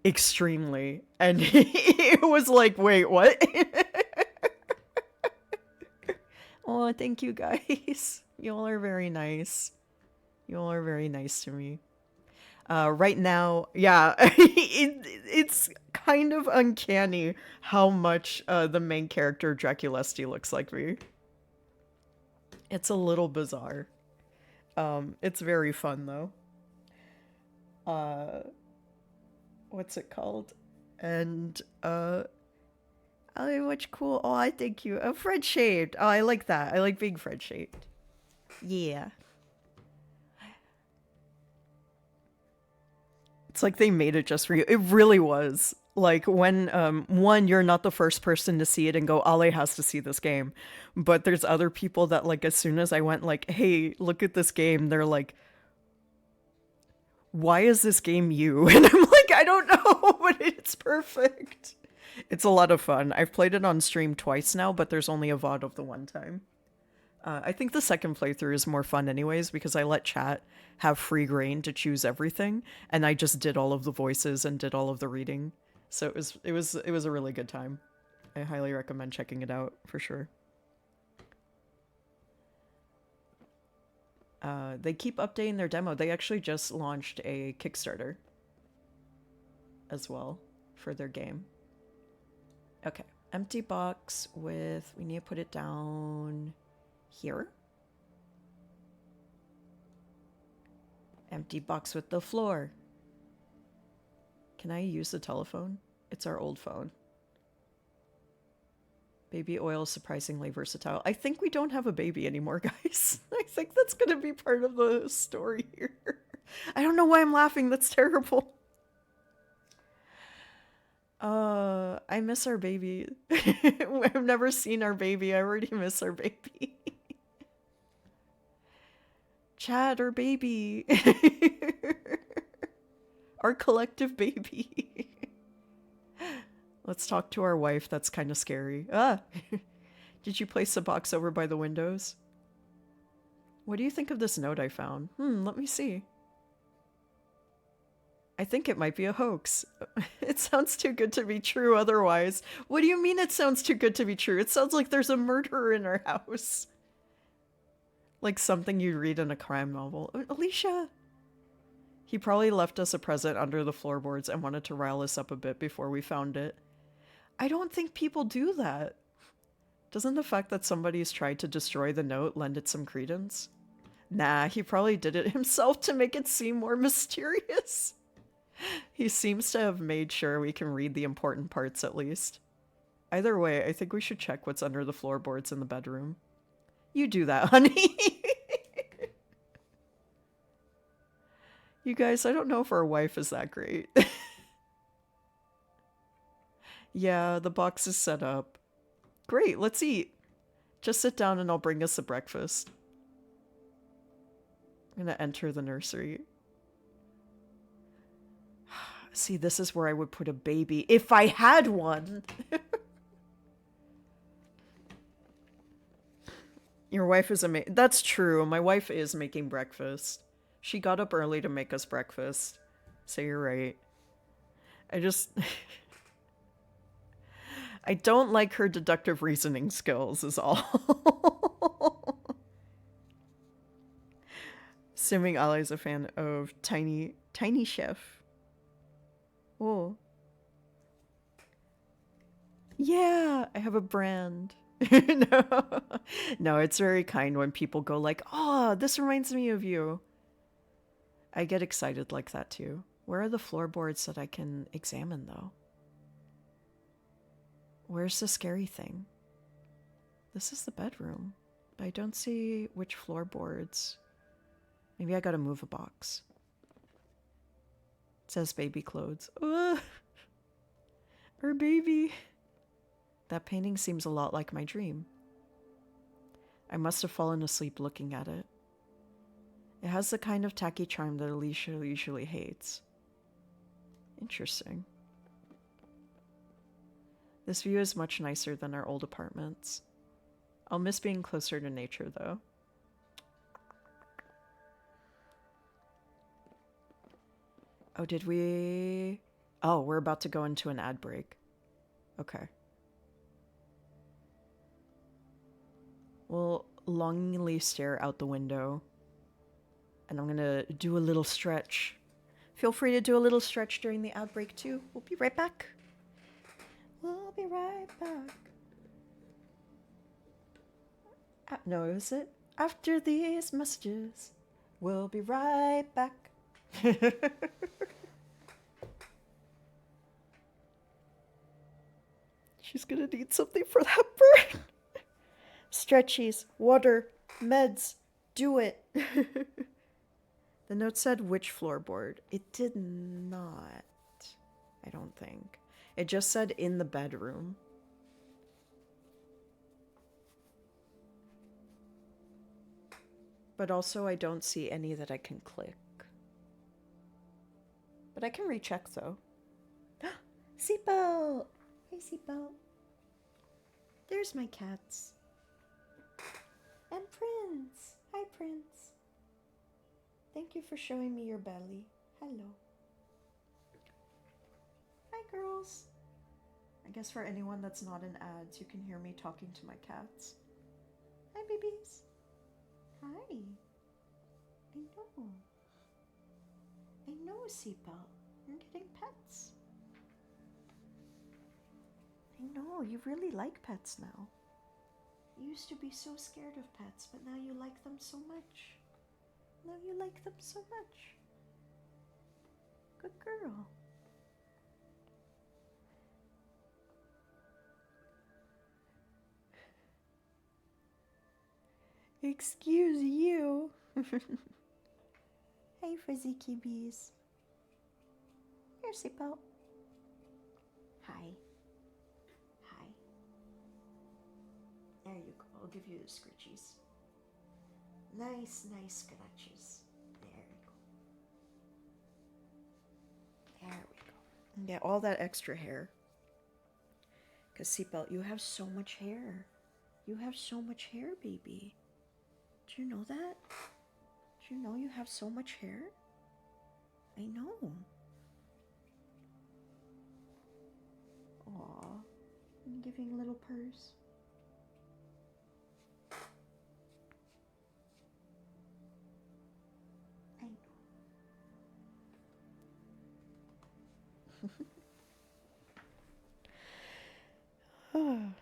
extremely. And it was like, wait, what? Oh, thank you guys. You all are very nice. You all are very nice to me. Right now, yeah, it's kind of uncanny how much the main character Draculesti looks like me. It's a little bizarre. It's very fun though. What's it called? And oh, which cool. Oh, I thank you. Fred shaped. Oh, I like that. I like being Fred shaped. Yeah. It's like they made it just for you. It really was. Like when one, you're not the first person to see it and go, Ale has to see this game. But there's other people that like as soon as I went like, hey, look at this game, they're like, why is this game you? And I'm like, I don't know, but it's perfect. It's a lot of fun. I've played it on stream twice now, but there's only a VOD of the one time. I think the second playthrough is more fun anyways because I let chat have free reign to choose everything, and I just did all of the voices and did all of the reading. So it was a really good time. I highly recommend checking it out for sure. They keep updating their demo. They actually just launched a Kickstarter as well for their game. Okay, empty box with, we need to put it down here. Empty box with the floor. Can I use the telephone? It's our old phone. Baby oil, surprisingly versatile. I think we don't have a baby anymore, guys. I think that's going to be part of the story here. I don't know why I'm laughing. That's terrible. I miss our baby. I've never seen our baby. I already miss our baby. Chad, our baby. Our collective baby. Let's talk to our wife. That's kind of scary. Ah! Did you place the box over by the windows? What do you think of this note I found? Let me see. I think it might be a hoax. It sounds too good to be true otherwise. What do you mean it sounds too good to be true? It sounds like there's a murderer in our house. Like something you'd read in a crime novel. Alicia! He probably left us a present under the floorboards and wanted to rile us up a bit before we found it. I don't think people do that. Doesn't the fact that somebody's tried to destroy the note lend it some credence? Nah, he probably did it himself to make it seem more mysterious. He seems to have made sure we can read the important parts at least. Either way, I think we should check what's under the floorboards in the bedroom. You do that, honey. You guys, I don't know if our wife is that great. Yeah, the box is set up. Great, let's eat. Just sit down and I'll bring us a breakfast. I'm gonna enter the nursery. See, this is where I would put a baby if I had one. Your wife is amazing. That's true. My wife is making breakfast. She got up early to make us breakfast. So you're right. I don't like her deductive reasoning skills is all. Assuming Ali's a fan of Tiny Chef. Oh. Yeah, I have a brand. No, it's very kind when people go like, oh, this reminds me of you. I get excited like that too. Where are the floorboards that I can examine though? Where's the scary thing? This is the bedroom, but I don't see which floorboards. Maybe I gotta move a box. It says baby clothes. Ugh. Our baby. That painting seems a lot like my dream. I must have fallen asleep looking at it. It has the kind of tacky charm that Alicia usually hates. Interesting. This view is much nicer than our old apartments. I'll miss being closer to nature, though. Oh, did we... Oh, we're about to go into an ad break. Okay. We'll longingly stare out the window. And I'm gonna do a little stretch. Feel free to do a little stretch during the ad break, too. We'll be right back. We'll be right back. No, is it? After these messages, we'll be right back. She's gonna need something for that bird. Stretchies, water, meds, do it. The note said which floorboard. It did not, I don't think. It just said in the bedroom. But also I don't see any that I can click. But I can recheck though. Seatbelt! Hey, Seatbelt. There's my cats. And Prince. Hi, Prince. Thank you for showing me your belly. Hello. Hi, girls. I guess for anyone that's not in ads, you can hear me talking to my cats. Hi, babies. Hi. I know. I know, Seatbelt. You're getting pets. I know, you really like pets now. You used to be so scared of pets, but now you like them so much. Now you like them so much. Good girl. Excuse you. Hey, frizzy kibbies. Here, Seatbelt. Hi. Hi. There you go. I'll give you the scritchies. Nice, nice scratches. There you go. There we go. Yeah, all that extra hair. Because, Seatbelt, you have so much hair. You have so much hair, baby. Do you know that? Do you know you have so much hair? I know. Aw, I'm giving little purrs. I know.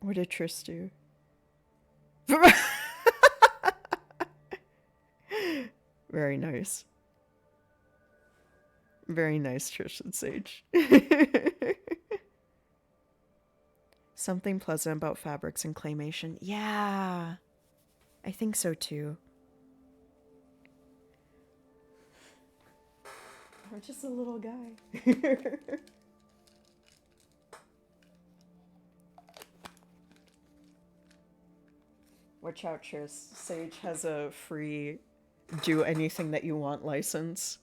What did Triss do? Very nice. Very nice, Trish and Sage. Something pleasant about fabrics and claymation. Yeah, I think so too. I'm just a little guy. Watch out, Trish. Sage has a free do anything that you want license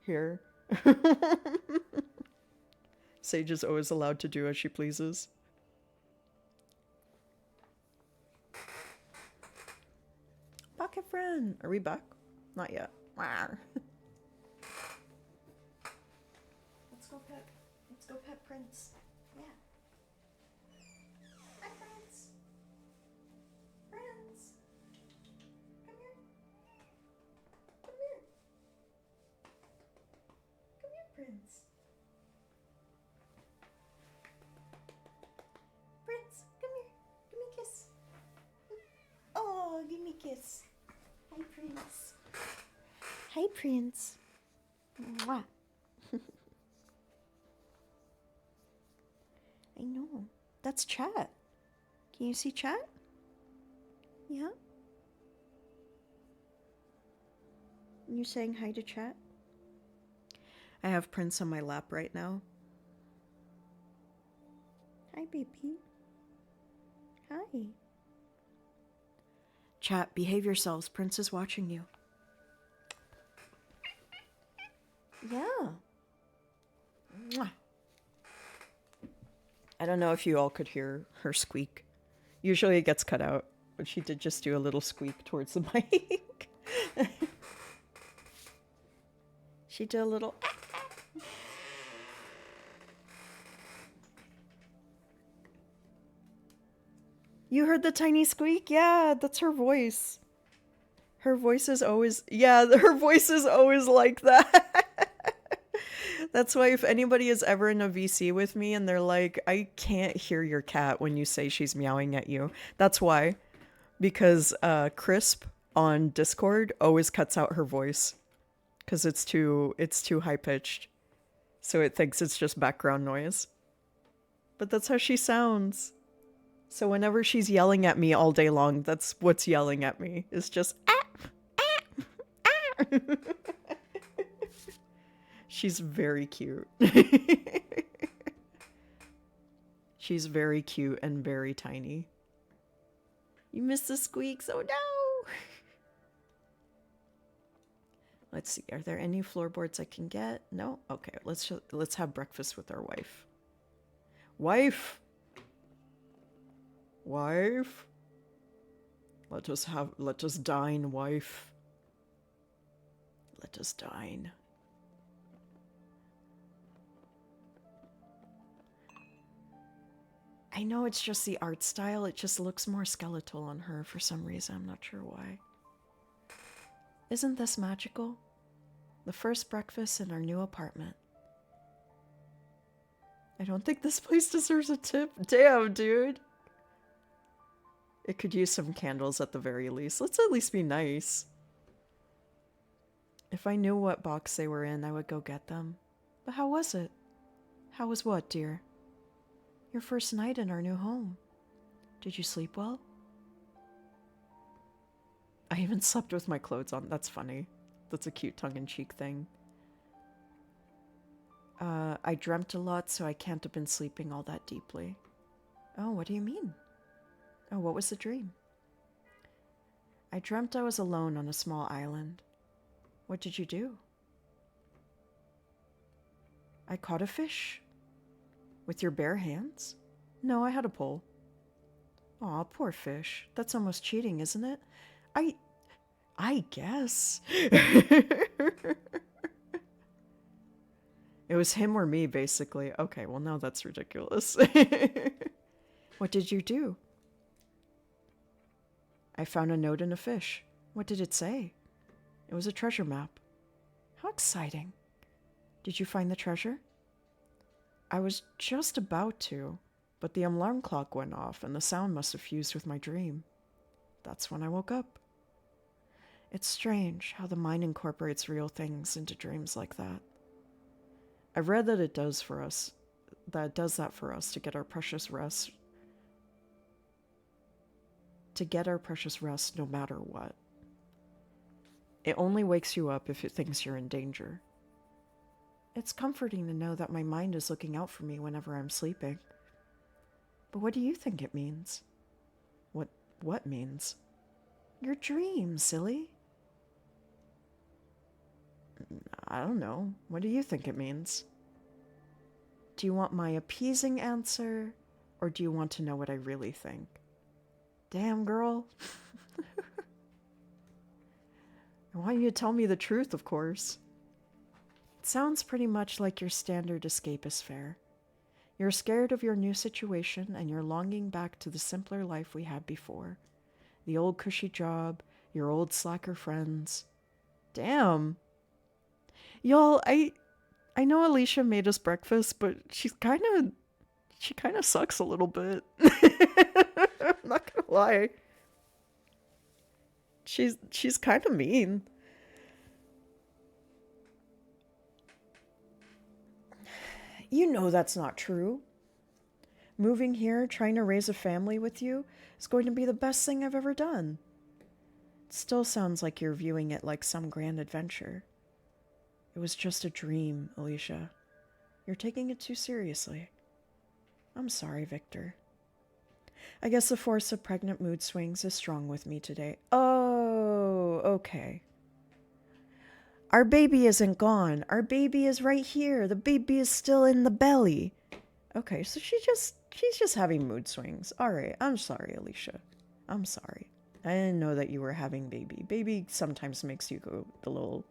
here. Sage is always allowed to do as she pleases. Pocket friend. Are we back? Not yet. Let's go pet. Let's go pet Prince. Yeah. Hi, Prince. Prince. Come here. Come here. Come here, Prince. Prince, come here. Give me a kiss. Oh, give me a kiss. Hi, Prince. Hi, Prince. Mwah. I know. That's chat. Can you see chat? Yeah? You saying hi to chat? I have Prince on my lap right now. Hi, baby. Hi. Chat, behave yourselves. Prince is watching you. Yeah. Mwah. I don't know if you all could hear her squeak. Usually it gets cut out, but she did just do a little squeak towards the mic. She did a little... You heard the tiny squeak? Yeah, that's her voice. Her voice is always... Yeah, her voice is always like that. That's why if anybody is ever in a VC with me and they're like, I can't hear your cat when you say she's meowing at you. That's why. Because Crisp on Discord always cuts out her voice. Because it's too high-pitched. So it thinks it's just background noise. But that's how she sounds. So whenever she's yelling at me all day long, that's what's yelling at me. It's just, ah, ah, ah. She's very cute. She's very cute and very tiny. You missed the squeaks. Oh no! Let's see. Are there any floorboards I can get? No? Okay, let's have breakfast with our wife. Wife! Wife? Let us dine, wife. Let us dine. I know it's just the art style. It just looks more skeletal on her for some reason. I'm not sure why. Isn't this magical? The first breakfast in our new apartment. I don't think this place deserves a tip. Damn, dude. It could use some candles at the very least. Let's at least be nice. If I knew what box they were in, I would go get them. But how was it? How was what, dear? Your first night in our new home. Did you sleep well? I even slept with my clothes on. That's funny. That's a cute tongue-in-cheek thing. I dreamt a lot, so I can't have been sleeping all that deeply. Oh, what do you mean? Oh, what was the dream? I dreamt I was alone on a small island. What did you do? I caught a fish. With your bare hands? No, I had a pole. Aw, poor fish. That's almost cheating, isn't it? I guess. It was him or me, basically. Okay, well, now that's ridiculous. What did you do? I found a note and a fish. What did it say? It was a treasure map. How exciting. Did you find the treasure? I was just about to, but the alarm clock went off and the sound must have fused with my dream. That's when I woke up. It's strange how the mind incorporates real things into dreams like that. I've read that it does that for us to get our precious rest. To get our precious rest no matter what. It only wakes you up if it thinks you're in danger. It's comforting to know that my mind is looking out for me whenever I'm sleeping. But what do you think it means? What means? Your dream, silly. I don't know. What do you think it means? Do you want my appeasing answer, or do you want to know what I really think? Damn, girl. I want you to tell me the truth, of course. It sounds pretty much like your standard escapist fare. You're scared of your new situation, and you're longing back to the simpler life we had before. The old cushy job, your old slacker friends. Damn. Y'all, I know Alicia made us breakfast, but she kind of sucks a little bit. I'm not gonna lie. She's kind of mean. You know that's not true. Moving here, trying to raise a family with you, is going to be the best thing I've ever done. It still sounds like you're viewing it like some grand adventure. It was just a dream, Alicia. You're taking it too seriously. I'm sorry, Victor. I guess the force of pregnant mood swings is strong with me today. Oh, okay. Our baby isn't gone. Our baby is right here. The baby is still in the belly. Okay, so she's just having mood swings. All right, I'm sorry, Alicia. I'm sorry. I didn't know that you were having baby. Baby sometimes makes you go a little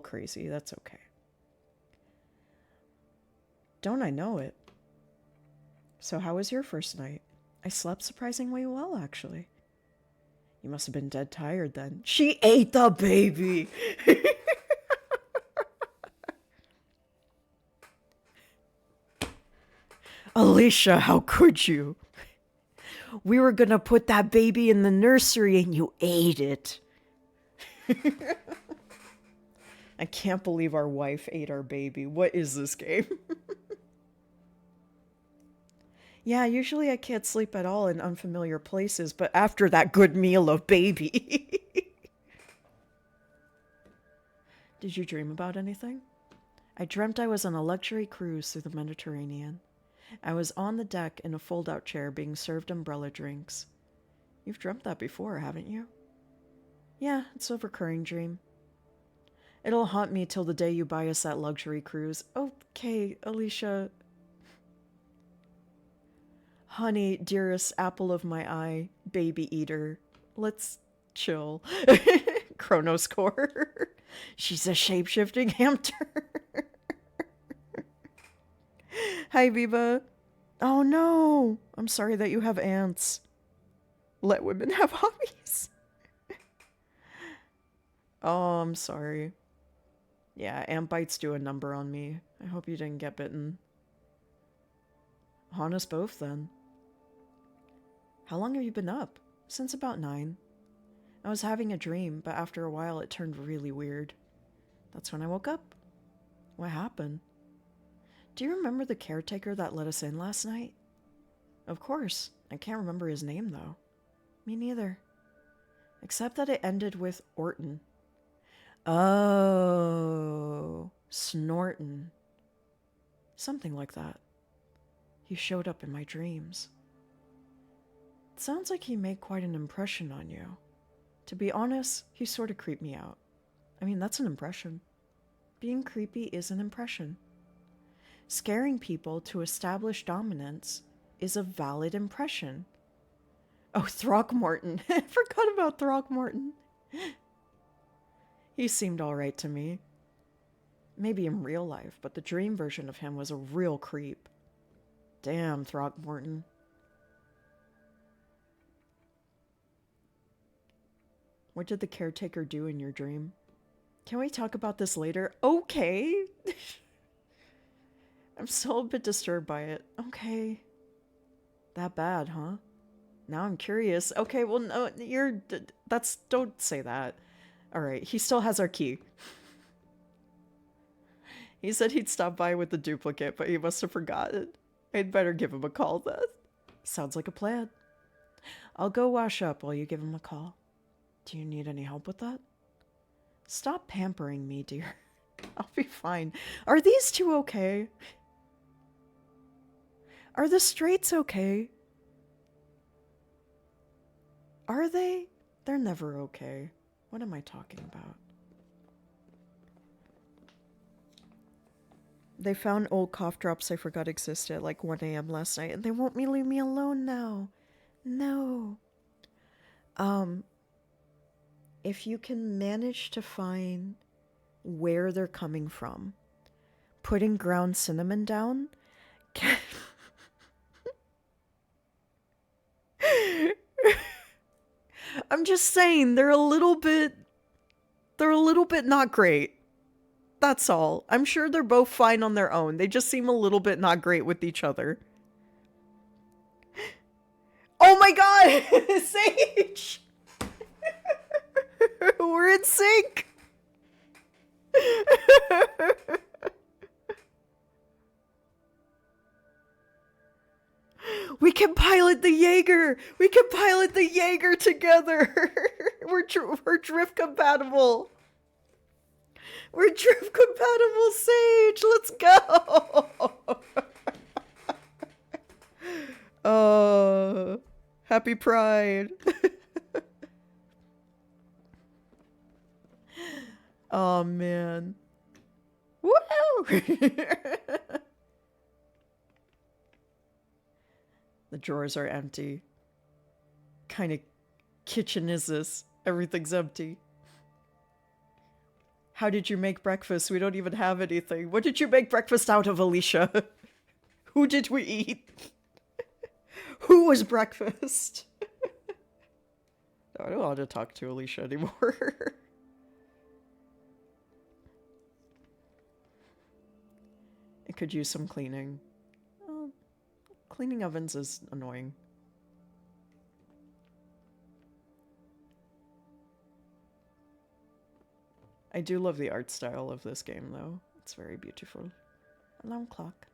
crazy. That's okay. Don't I know it? So how was your first night? I slept surprisingly well, actually. You must have been dead tired then. She ate the baby! Alicia, how could you? We were gonna put that baby in the nursery and you ate it. I can't believe our wife ate our baby. What is this game? Yeah, usually I can't sleep at all in unfamiliar places, but after that good meal of baby. Did you dream about anything? I dreamt I was on a luxury cruise through the Mediterranean. I was on the deck in a fold-out chair being served umbrella drinks. You've dreamt that before, haven't you? Yeah, it's a recurring dream. It'll haunt me till the day you buy us that luxury cruise. Okay, Alicia. Honey, dearest apple of my eye, baby eater. Let's chill. Chronos Core. She's a shape-shifting hamster. Hi, Viva. Oh no! I'm sorry that you have ants. Let women have hobbies. Oh, I'm sorry. Yeah, ant bites do a number on me. I hope you didn't get bitten. Haunt us both, then. How long have you been up? Since about 9. I was having a dream, but after a while it turned really weird. That's when I woke up. What happened? Do you remember the caretaker that let us in last night? Of course. I can't remember his name, though. Me neither. Except that it ended with Orton. Oh, Snorton. Something like that. He showed up in my dreams. It sounds like he made quite an impression on you. To be honest, he sort of creeped me out. I mean, that's an impression. Being creepy is an impression. Scaring people to establish dominance is a valid impression. Oh, Throckmorton. I forgot about Throckmorton. He seemed alright to me. Maybe in real life, but the dream version of him was a real creep. Damn, Throckmorton. What did the caretaker do in your dream? Can we talk about this later? Okay. I'm still a bit disturbed by it. Okay. That bad, huh? Now I'm curious. Okay, well, no, don't say that. Alright, he still has our key. He said he'd stop by with the duplicate, but he must have forgotten. I'd better give him a call then. Sounds like a plan. I'll go wash up while you give him a call. Do you need any help with that? Stop pampering me, dear. I'll be fine. Are these two okay? Are the straights okay? Are they? They're never okay. What am I talking about? They found old cough drops I forgot existed at like 1 a.m. last night, and they won't leave me alone now. No. If you can manage to find where they're coming from, putting ground cinnamon down can... I'm just saying, they're a little bit not great. That's all. I'm sure they're both fine on their own. They just seem a little bit not great with each other. Oh my god! Sage! We're in sync! We can pilot the Jaeger! We can pilot the Jaeger together! We're drift compatible! We're drift compatible, Sage! Let's go! Happy Pride! Oh, man. Woo! The drawers are empty. Kind of kitchen is this? Everything's empty. How did you make breakfast? We don't even have anything. What did you make breakfast out of, Alicia? Who did we eat? Who was breakfast? No, I don't want to talk to Alicia anymore. It could use some cleaning. Oh, cleaning ovens is annoying. I do love the art style of this game, though. It's very beautiful. Alarm clock.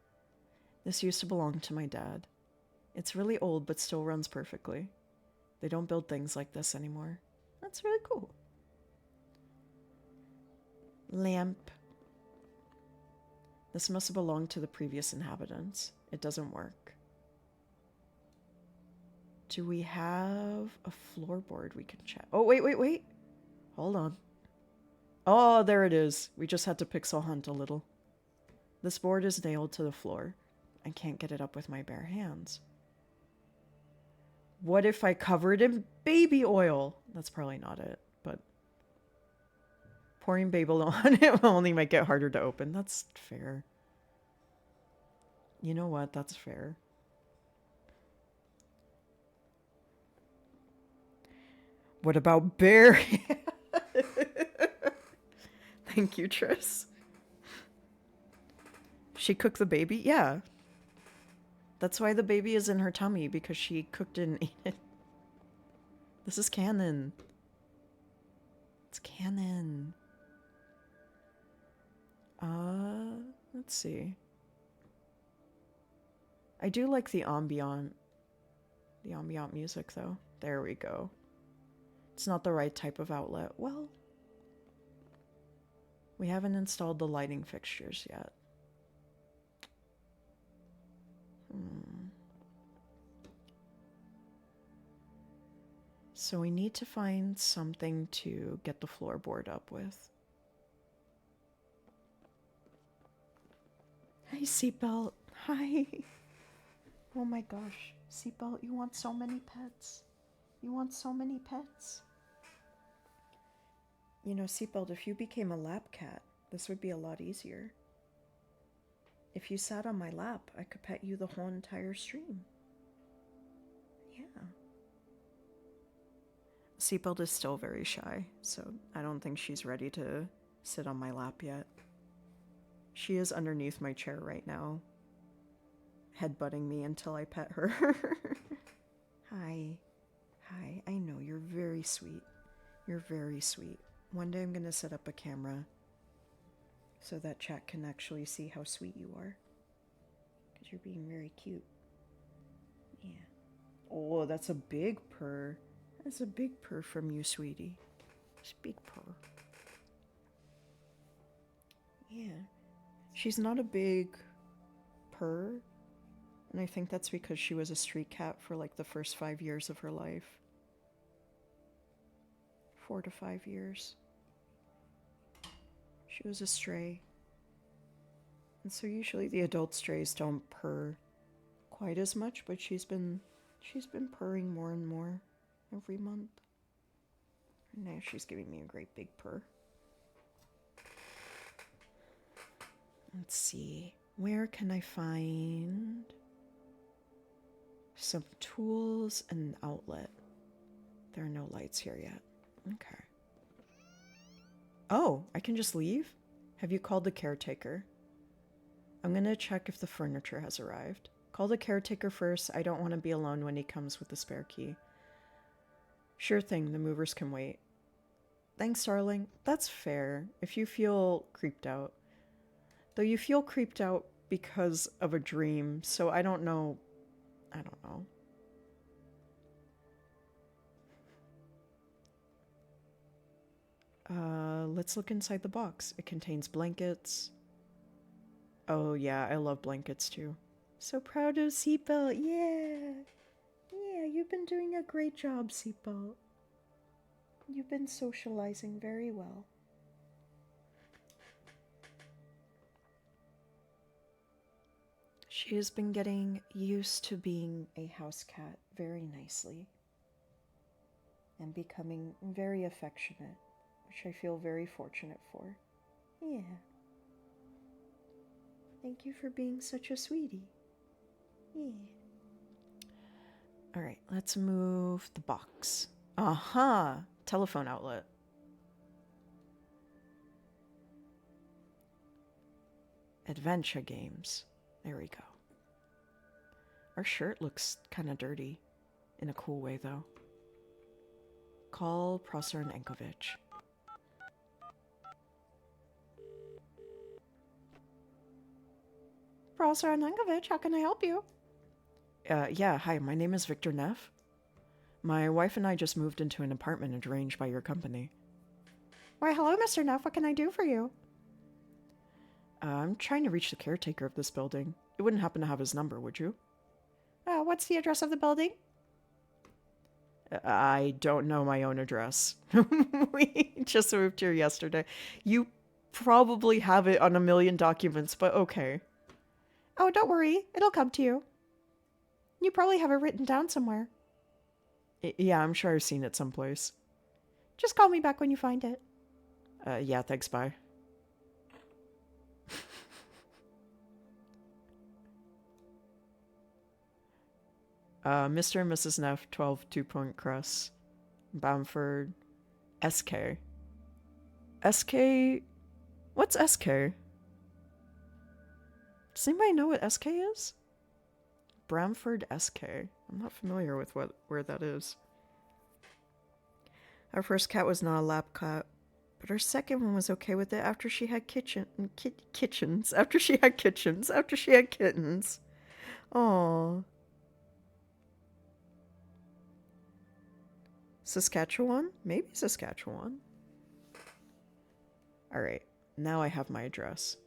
This used to belong to my dad. It's really old, but still runs perfectly. They don't build things like this anymore. That's really cool. Lamp. This must have belonged to the previous inhabitants. It doesn't work. Do we have a floorboard we can check? Oh, wait. Hold on. Oh, there it is. We just had to pixel hunt a little. This board is nailed to the floor. I can't get it up with my bare hands. What if I cover it in baby oil? That's probably not it, but pouring baby oil on it will only make it harder to open. That's fair. You know what? That's fair. What about Barry? Thank you, Triss. She cooked the baby? Yeah. That's why the baby is in her tummy, because she cooked it and ate it. This is canon. It's canon. Let's see. I do like the ambient music, though. There we go. It's not the right type of outlet. Well, we haven't installed the lighting fixtures yet. So we need to find something to get the floorboard up with. Hi, Seatbelt. Hi. Oh my gosh. Seatbelt, you want so many pets. You want so many pets. You know, Seatbelt, if you became a lap cat, this would be a lot easier. If you sat on my lap, I could pet you the whole entire stream. Yeah. Seatbelt is still very shy, so I don't think she's ready to sit on my lap yet. She is underneath my chair right now, headbutting me until I pet her. Hi. Hi. I know, you're very sweet. You're very sweet. One day I'm going to set up a camera so that chat can actually see how sweet you are. Because you're being very cute. Yeah. Oh, that's a big purr. That's a big purr from you, sweetie. It's a big purr. Yeah. She's not a big purr. And I think that's because she was a street cat for like the first 5 years of her life. 4 to 5 years. She was a stray. And so usually the adult strays don't purr quite as much, but she's been purring more and more every month. And now she's giving me a great big purr. Let's see. Where can I find some tools and an outlet? There are no lights here yet. Okay. Oh, I can just leave? Have you called the caretaker? I'm gonna check if the furniture has arrived. Call the caretaker first. I don't want to be alone when he comes with the spare key. Sure thing, the movers can wait. Thanks, darling. That's fair, if you feel creeped out. Though you feel creeped out because of a dream, so I don't know. Let's look inside the box. It contains blankets. Oh yeah, I love blankets too. So proud of Seatbelt, yeah! Yeah, you've been doing a great job, Seatbelt. You've been socializing very well. She has been getting used to being a house cat very nicely. And becoming very affectionate, which I feel very fortunate for. Yeah. Thank you for being such a sweetie. Yeah. Alright, let's move the box. Aha! Telephone outlet. Adventure games. There we go. Our shirt looks kind of dirty. In a cool way, though. Call Prosser and Enkovich. Prosser and Enkovich, how can I help you? Yeah, hi, my name is Victor Neff. My wife and I just moved into an apartment arranged by your company. Why, hello, Mr. Neff, what can I do for you? I'm trying to reach the caretaker of this building. You wouldn't happen to have his number, would you? What's the address of the building? I don't know my own address. We just moved here yesterday. You probably have it on a million documents, but okay. Oh, don't worry. It'll come to you. You probably have it written down somewhere. Yeah, I'm sure I've seen it someplace. Just call me back when you find it. Yeah, thanks, bye. Mr. and Mrs. Neff, 12 Two-Point Crest, Bamford, SK. SK? What's SK? Does anybody know what SK is? Bramford SK. I'm not familiar with where that is. Our first cat was not a lap cat, but our second one was okay with it after she had kitchens. After she had kittens. Aww. Saskatchewan? Maybe Saskatchewan. Alright, now I have my address.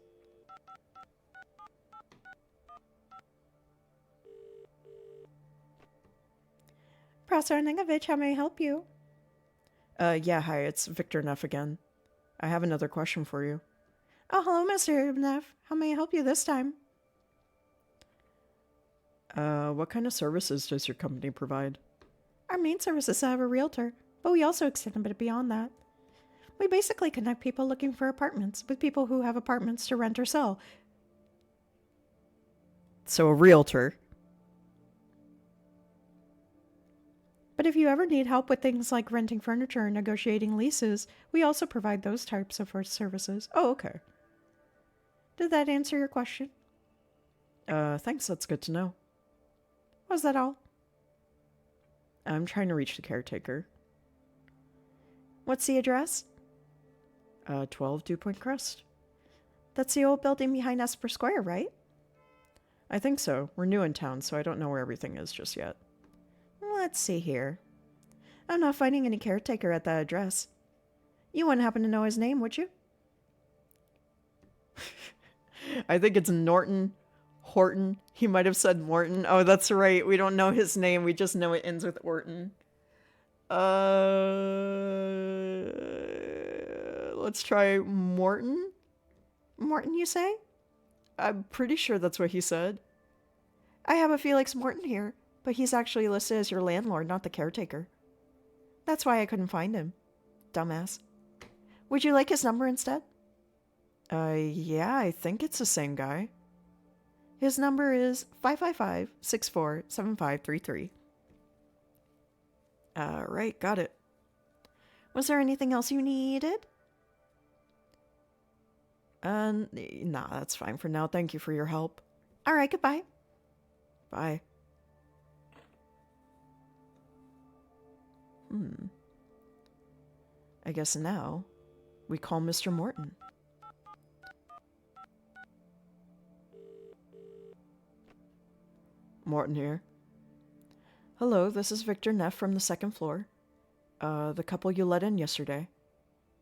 Professor Ningovich, how may I help you? Yeah, hi, it's Victor Neff again. I have another question for you. Oh, hello, Mr. Neff. How may I help you this time? What kind of services does your company provide? Our main service is to have a realtor, but we also extend a bit beyond that. We basically connect people looking for apartments with people who have apartments to rent or sell. So a realtor. But if you ever need help with things like renting furniture and negotiating leases, we also provide those types of services. Oh, okay. Did that answer your question? Thanks, that's good to know. Was that all? I'm trying to reach the caretaker. What's the address? 12 Dewpoint Crest. That's the old building behind Esper Square, right? I think so. We're new in town, so I don't know where everything is just yet. Let's see here. I'm not finding any caretaker at that address. You wouldn't happen to know his name, would you? I think it's Norton. Horton. He might have said Morton. Oh, that's right. We don't know his name. We just know it ends with Orton. Let's try Morton. Morton, you say? I'm pretty sure that's what he said. I have a Felix Morton here, but he's actually listed as your landlord, not the caretaker. That's why I couldn't find him. Dumbass. Would you like his number instead? Yeah, I think it's the same guy. His number is 555-647533. Right, got it. Was there anything else you needed? Nah, that's fine for now. Thank you for your help. All right, goodbye. Bye. I guess now we call Mr. Morton. Morton here. Hello, this is Victor Neff from the second floor. The couple you let in yesterday.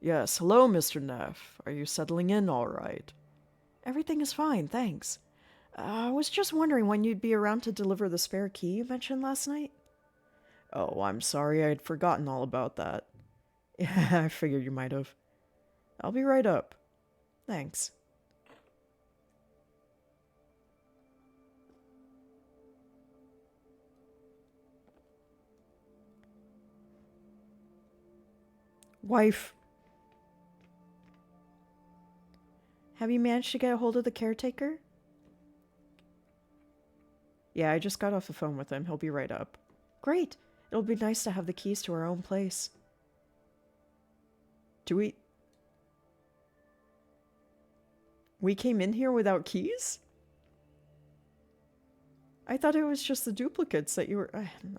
Yes, hello, Mr. Neff. Are you settling in all right? Everything is fine, thanks. I was just wondering when you'd be around to deliver the spare key you mentioned last night. Oh, I'm sorry, I'd forgotten all about that. Yeah, I figured you might have. I'll be right up. Thanks. Wife. Have you managed to get a hold of the caretaker? Yeah, I just got off the phone with him. He'll be right up. Great. It'll be nice to have the keys to our own place. We came in here without keys? I thought it was just the duplicates that you were...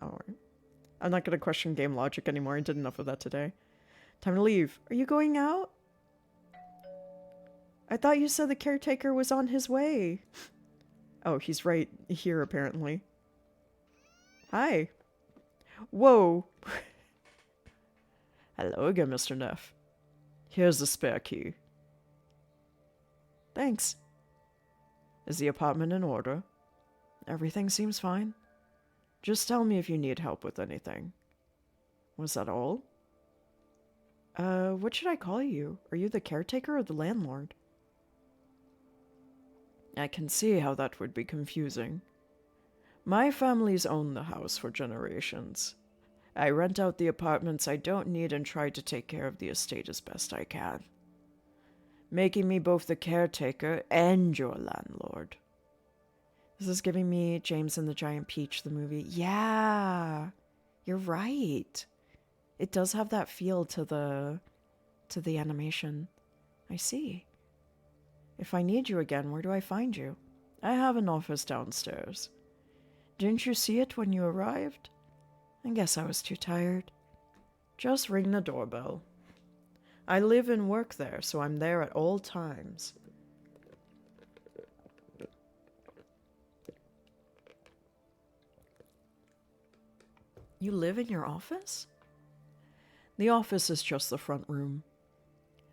no, I'm not going to question game logic anymore. I did enough of that today. Time to leave. Are you going out? I thought you said the caretaker was on his way. Oh, he's right here, apparently. Hi. Whoa. Hello again, Mr. Neff. Here's the spare key. Thanks. Is the apartment in order? Everything seems fine. Just tell me if you need help with anything. Was that all? What should I call you? Are you the caretaker or the landlord? I can see how that would be confusing. My family's owned the house for generations. I rent out the apartments I don't need and try to take care of the estate as best I can. Making me both the caretaker and your landlord. This is giving me James and the Giant Peach, the movie. Yeah, you're right. It does have that feel to the animation. I see. If I need you again, where do I find you? I have an office downstairs. Didn't you see it when you arrived? I guess I was too tired. Just ring the doorbell. I live and work there, so I'm there at all times. You live in your office? The office is just the front room.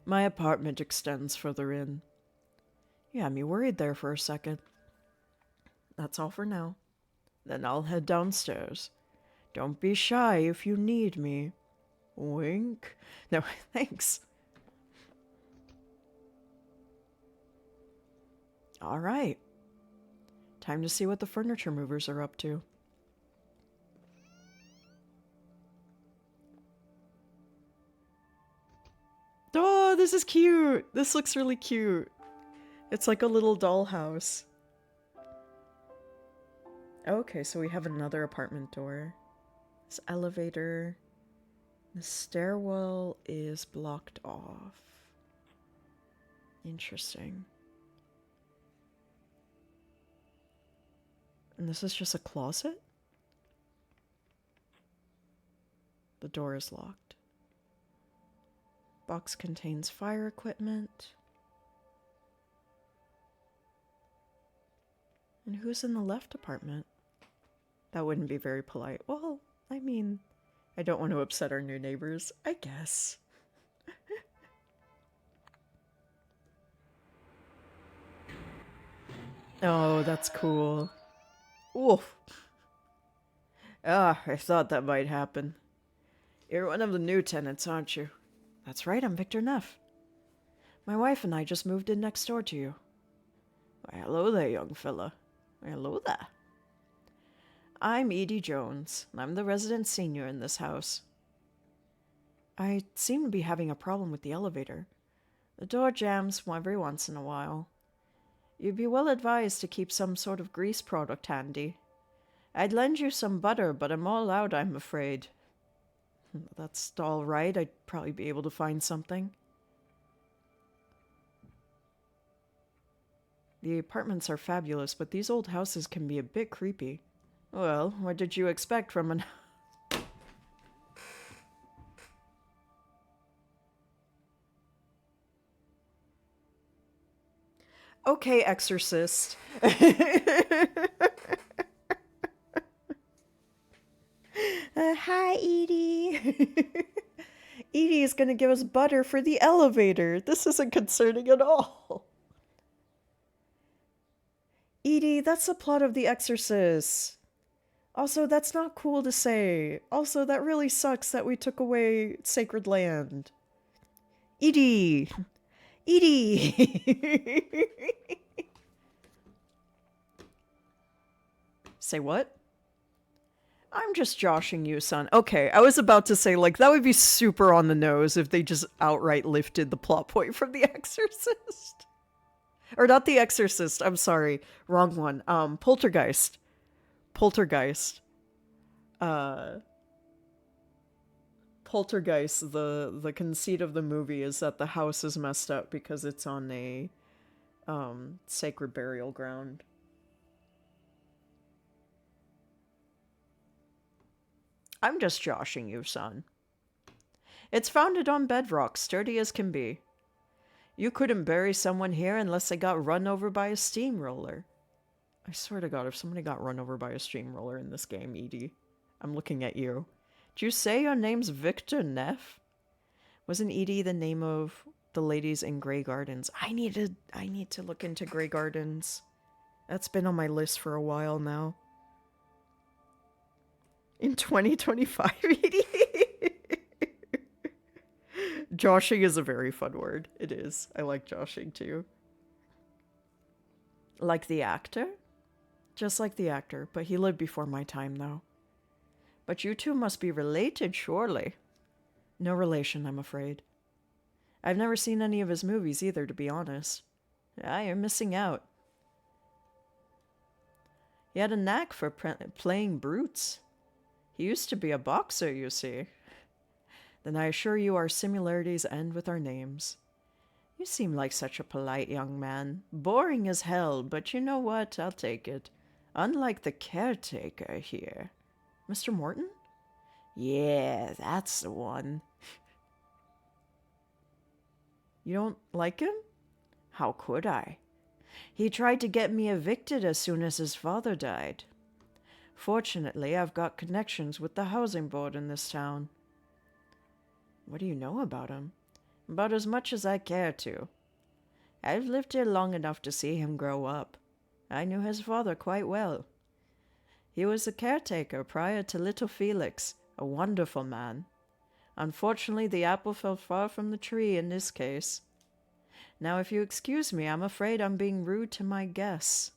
My apartment extends further in. You had me worried there for a second. That's all for now. Then I'll head downstairs. Don't be shy if you need me. Wink. No, thanks. All right. Time to see what the furniture movers are up to. Oh, this is cute. This looks really cute. It's like a little dollhouse. Okay, so we have another apartment door. This elevator. The stairwell is blocked off. Interesting. And this is just a closet? The door is locked. Box contains fire equipment. And who's in the left apartment? That wouldn't be very polite. Well, I mean, I don't want to upset our new neighbors, I guess. Oh, that's cool. Oof. Ah, I thought that might happen. You're one of the new tenants, aren't you? That's right, I'm Victor Neff. My wife and I just moved in next door to you. Why, hello there, young fella. Hello there. I'm Edie Jones, and I'm the resident senior in this house. I seem to be having a problem with the elevator. The door jams every once in a while. You'd be well advised to keep some sort of grease product handy. I'd lend you some butter, but I'm all out, I'm afraid. That's all right. I'd probably be able to find something. The apartments are fabulous, but these old houses can be a bit creepy. Well, what did you expect from an... Okay, Exorcist. Hi, Edie. Edie is going to give us butter for the elevator. This isn't concerning at all. Edie, that's the plot of The Exorcist. Also, that's not cool to say. Also, that really sucks that we took away sacred land. Edie! Edie! Say what? I'm just joshing you, son. Okay, I was about to say, like, that would be super on the nose if they just outright lifted the plot point from The Exorcist. Or not The Exorcist, I'm sorry. Wrong one. Poltergeist. Poltergeist. Poltergeist, the conceit of the movie is that the house is messed up because it's on a sacred burial ground. I'm just joshing you, son. It's founded on bedrock, sturdy as can be. You couldn't bury someone here unless they got run over by a steamroller. I swear to God, if somebody got run over by a steamroller in this game, Edie, I'm looking at you. Did you say your name's Victor Neff? Wasn't Edie the name of the ladies in Grey Gardens? I need to look into Grey Gardens. That's been on my list for a while now. In 2025, joshing is a very fun word. It is. I like joshing too. Like the actor? Just like the actor, but he lived before my time though. But you two must be related, surely. No relation, I'm afraid. I've never seen any of his movies either, to be honest. Ah, you're missing out. He had a knack for playing brutes. He used to be a boxer, you see. Then I assure you our similarities end with our names. You seem like such a polite young man. Boring as hell, but you know what? I'll take it. Unlike the caretaker here. Mr. Morton? Yeah, that's the one. You don't like him? How could I? He tried to get me evicted as soon as his father died. Fortunately, I've got connections with the housing board in this town. What do you know about him? About as much as I care to. I've lived here long enough to see him grow up. I knew his father quite well. He was the caretaker prior to little Felix, a wonderful man. Unfortunately, the apple fell far from the tree in this case. Now, if you excuse me, I'm afraid I'm being rude to my guests.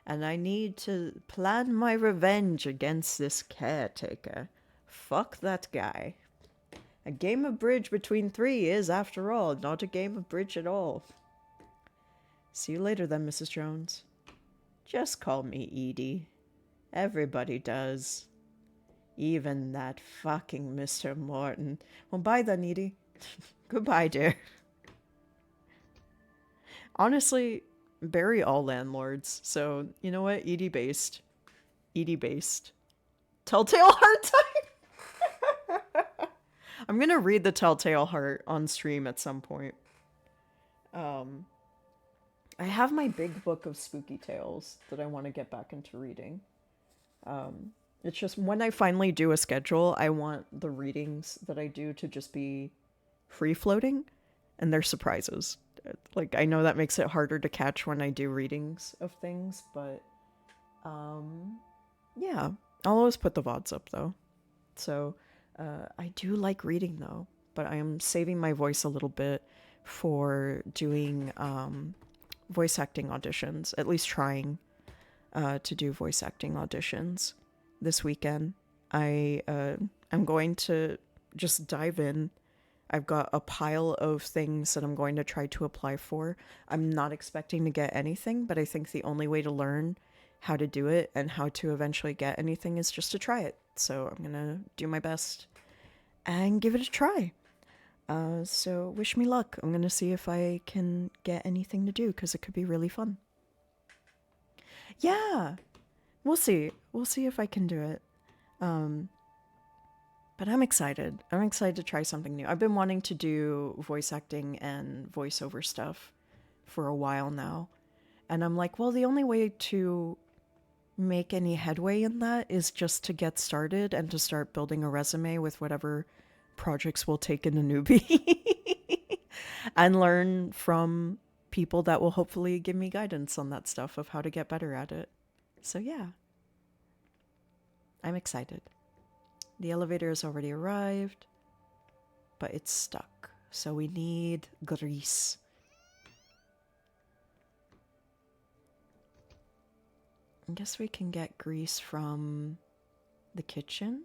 And I need to plan my revenge against this caretaker. Fuck that guy. A game of bridge between three is, after all, not a game of bridge at all. See you later then, Mrs. Jones. Just call me Edie. Everybody does. Even that fucking Mr. Morton. Well, bye then, Edie. Goodbye, dear. Honestly, bury all landlords. So, you know what? Edie based. Edie based. Telltale Heart time! I'm gonna read the Telltale Heart on stream at some point. I have my big book of spooky tales that I want to get back into reading. It's just when I finally do a schedule, I want the readings that I do to just be free-floating, and they're surprises. Like, I know that makes it harder to catch when I do readings of things, but, yeah. I'll always put the VODs up, though. So, I do like reading, though, but I am saving my voice a little bit for doing, voice acting auditions, at least trying, to do voice acting auditions this weekend. I'm going to just dive in. I've got a pile of things that I'm going to try to apply for. I'm not expecting to get anything, but I think the only way to learn how to do it and how to eventually get anything is just to try it. So I'm going to do my best and give it a try. So wish me luck. I'm going to see if I can get anything to do because it could be really fun. Yeah, we'll see. We'll see if I can do it. But I'm excited. I'm excited to try something new. I've been wanting to do voice acting and voiceover stuff for a while now. And I'm like, well, the only way to make any headway in that is just to get started and to start building a resume with whatever projects we'll take in a newbie and learn from people that will hopefully give me guidance on that stuff of how to get better at it. So yeah, I'm excited. The elevator has already arrived, but it's stuck. So we need grease. I guess we can get grease from the kitchen.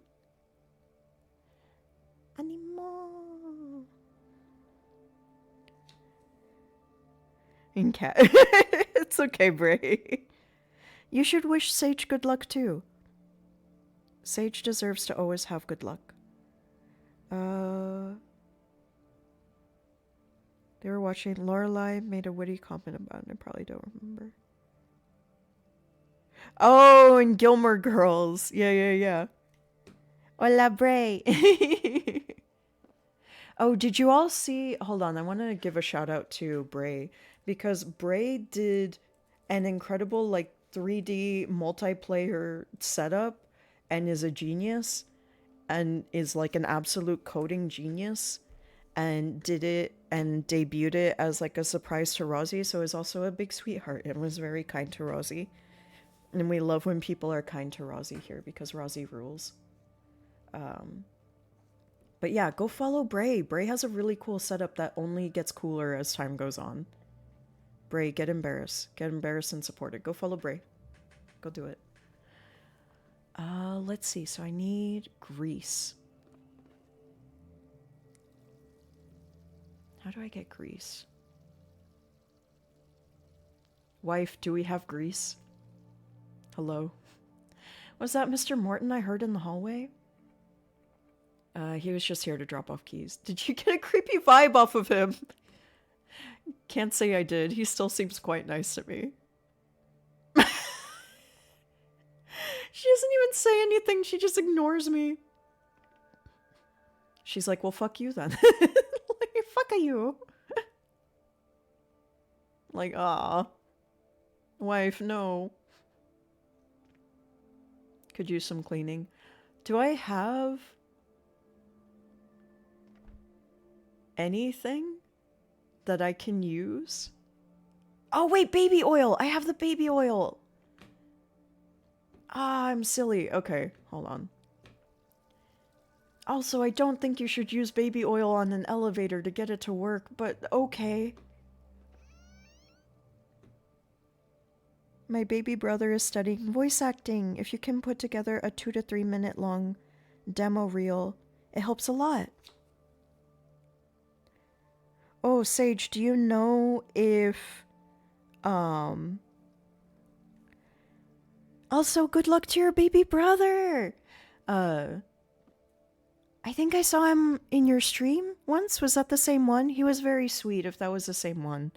Anymore. In cat. It's okay, Bray. You should wish Sage good luck too. Sage deserves to always have good luck. They were watching. Lorelai made a witty comment about it. I probably don't remember. Oh, and Gilmore Girls. Yeah. Hola, Bray. Oh, did you all see? Hold on. I want to give a shout out to Bray because Bray did an incredible 3D multiplayer setup and is a genius and is an absolute coding genius. and did it and debuted it as like a surprise to Rozzie, so is also a big sweetheart and was very kind to Rozzie. And we love when people are kind to Rozzie here because Rozzie rules. But yeah, go follow Bray. Bray has a really cool setup that only gets cooler as time goes on. Bray, get embarrassed. Get embarrassed and support it. Go follow Bray. Go do it. Let's see. So I need grease. How do I get grease? Wife, do we have grease? Hello? Was that Mr. Morton I heard in the hallway? He was just here to drop off keys. Did you get a creepy vibe off of him? Can't say I did. He still seems quite nice to me. She doesn't even say anything. She just ignores me. She's like, well, fuck you then. Like, fuck you. Like, ah. Wife, no. Could use some cleaning. Do I have anything that I can use? Oh, wait, baby oil. I have the baby oil. Ah, I'm silly. Okay, hold on. Also, I don't think you should use baby oil on an elevator to get it to work, but okay. My baby brother is studying voice acting. If you can put together a 2 to 3 minute long demo reel, it helps a lot. Oh, Sage, do you know if, Also, good luck to your baby brother! I think I saw him in your stream once. Was that the same one? He was very sweet, if that was the same one.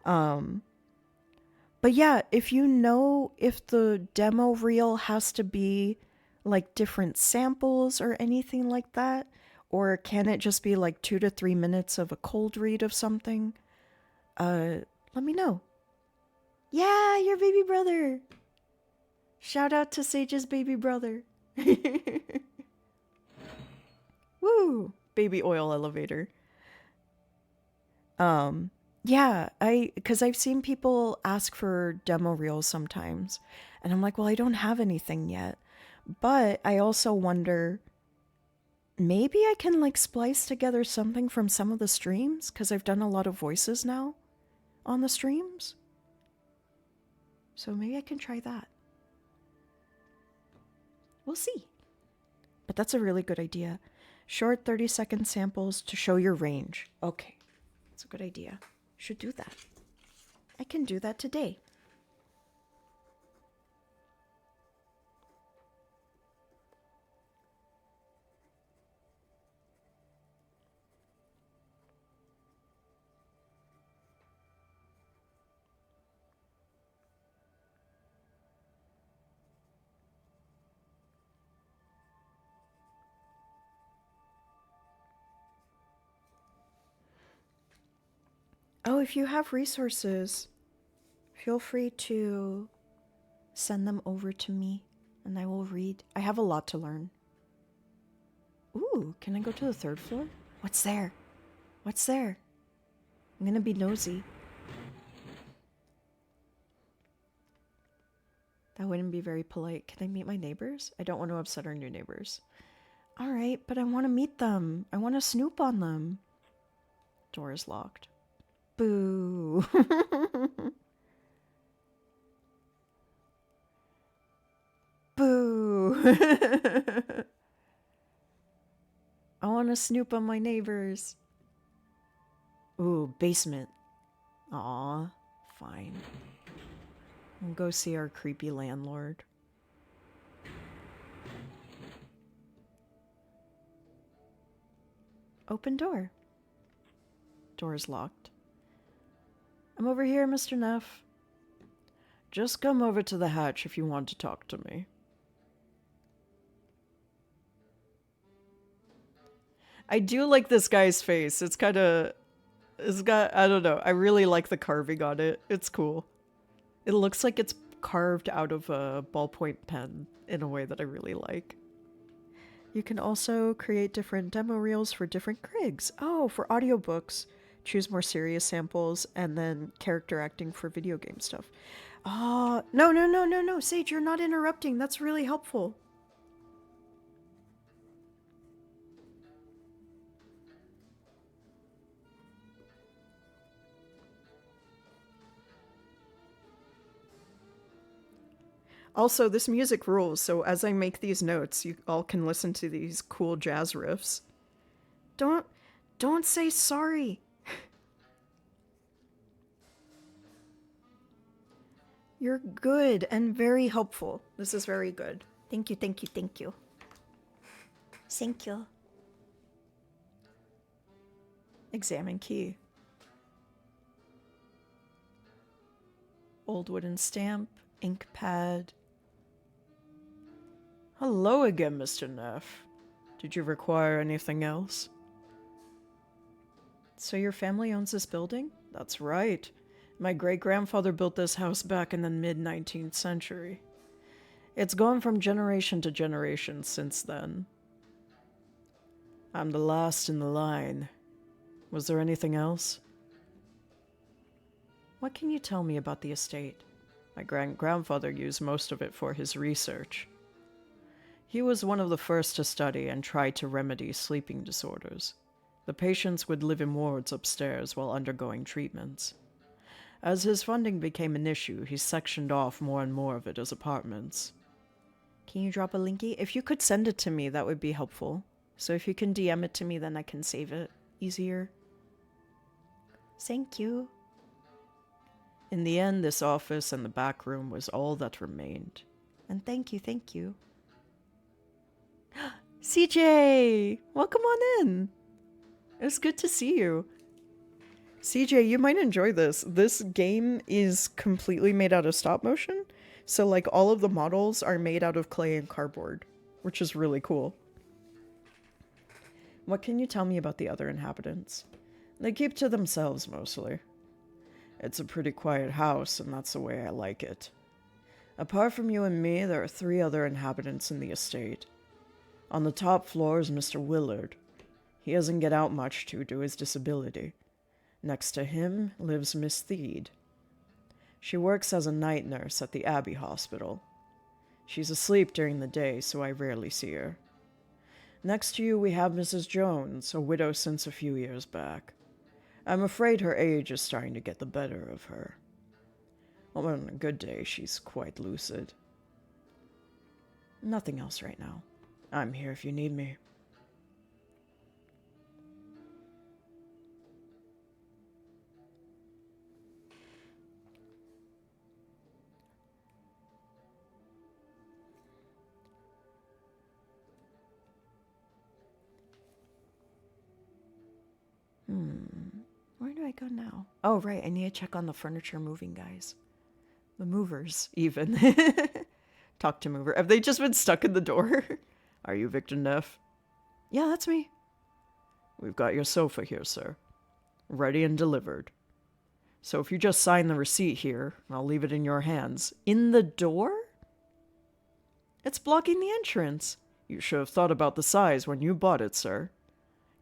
But yeah, if you know if the demo reel has to be like different samples or anything like that, or can it just be like 2 to 3 minutes of a cold read of something, let me know. Yeah, your baby brother! Shout out to Sage's baby brother. Woo! Baby oil elevator. Yeah, because I've seen people ask for demo reels sometimes, and I'm like, well, I don't have anything yet. But I also wonder, maybe I can like splice together something from some of the streams, because I've done a lot of voices now on the streams. So maybe I can try that. We'll see. But that's a really good idea. Short 30-second samples to show your range. Okay, that's a good idea. Should do that. I can do that today. Oh, if you have resources, feel free to send them over to me and I will read. I have a lot to learn. Ooh, can I go to the 3rd floor? What's there? What's there? I'm gonna be nosy. That wouldn't be very polite. Can I meet my neighbors? I don't want to upset our new neighbors. Alright, but I want to meet them. I want to snoop on them. Door is locked. Boo. Boo. I want to snoop on my neighbors. Ooh, basement. Aw, fine. We'll go see our creepy landlord. Open door. Door's locked. I'm over here, Mr. Neff. Just come over to the hatch if you want to talk to me. I do like this guy's face. It's got, I don't know. I really like the carving on it. It's cool. It looks like it's carved out of a ballpoint pen in a way that I really like. You can also create different demo reels for different Krigs. Oh, for audiobooks, choose more serious samples, and then character acting for video game stuff. Oh, no, Sage, you're not interrupting. That's really helpful. Also, this music rules, so as I make these notes, you all can listen to these cool jazz riffs. Don't say sorry. You're good and very helpful. This is very good. Thank you, thank you, thank you. Thank you. Examine key. Old wooden stamp, ink pad. Hello again, Mr. Neff. Did you require anything else? So your family owns this building? That's right. My great-grandfather built this house back in the mid-19th century. It's gone from generation to generation since then. I'm the last in the line. Was there anything else? What can you tell me about the estate? My grandfather used most of it for his research. He was one of the first to study and try to remedy sleeping disorders. The patients would live in wards upstairs while undergoing treatments. As his funding became an issue, he sectioned off more and more of it as apartments. Can you drop a linky? If you could send it to me, that would be helpful. So if you can DM it to me, then I can save it easier. Thank you. In the end, this office and the back room was all that remained. And thank you, thank you. CJ! Welcome on in! It's good to see you. CJ, you might enjoy this. This game is completely made out of stop motion. So, like, all of the models are made out of clay and cardboard, which is really cool. What can you tell me about the other inhabitants? They keep to themselves, mostly. It's a pretty quiet house, and that's the way I like it. Apart from you and me, there are 3 other inhabitants in the estate. On the top floor is Mr. Willard. He doesn't get out much due to his disability. Next to him lives Miss Theed. She works as a night nurse at the Abbey Hospital. She's asleep during the day, so I rarely see her. Next to you we have Mrs. Jones, a widow since a few years back. I'm afraid her age is starting to get the better of her. Well, on a good day, she's quite lucid. Nothing else right now. I'm here if you need me. Where do I go now? Oh, right. I need to check on the furniture moving guys. The movers, even. Talk to mover. Have they just been stuck in the door? Are you Victor Neff? Yeah, that's me. We've got your sofa here, sir. Ready and delivered. So if you just sign the receipt here, I'll leave it in your hands. In the door? It's blocking the entrance. You should have thought about the size when you bought it, sir.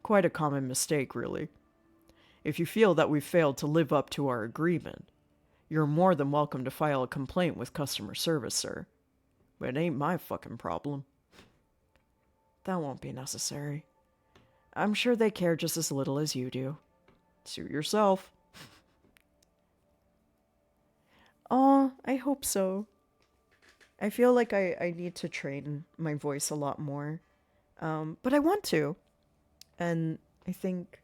Quite a common mistake, really. If you feel that we've failed to live up to our agreement, you're more than welcome to file a complaint with customer service, sir. But it ain't my fucking problem. That won't be necessary. I'm sure they care just as little as you do. Suit yourself. Oh, I hope so. I feel like I need to train my voice a lot more. But I want to. And I think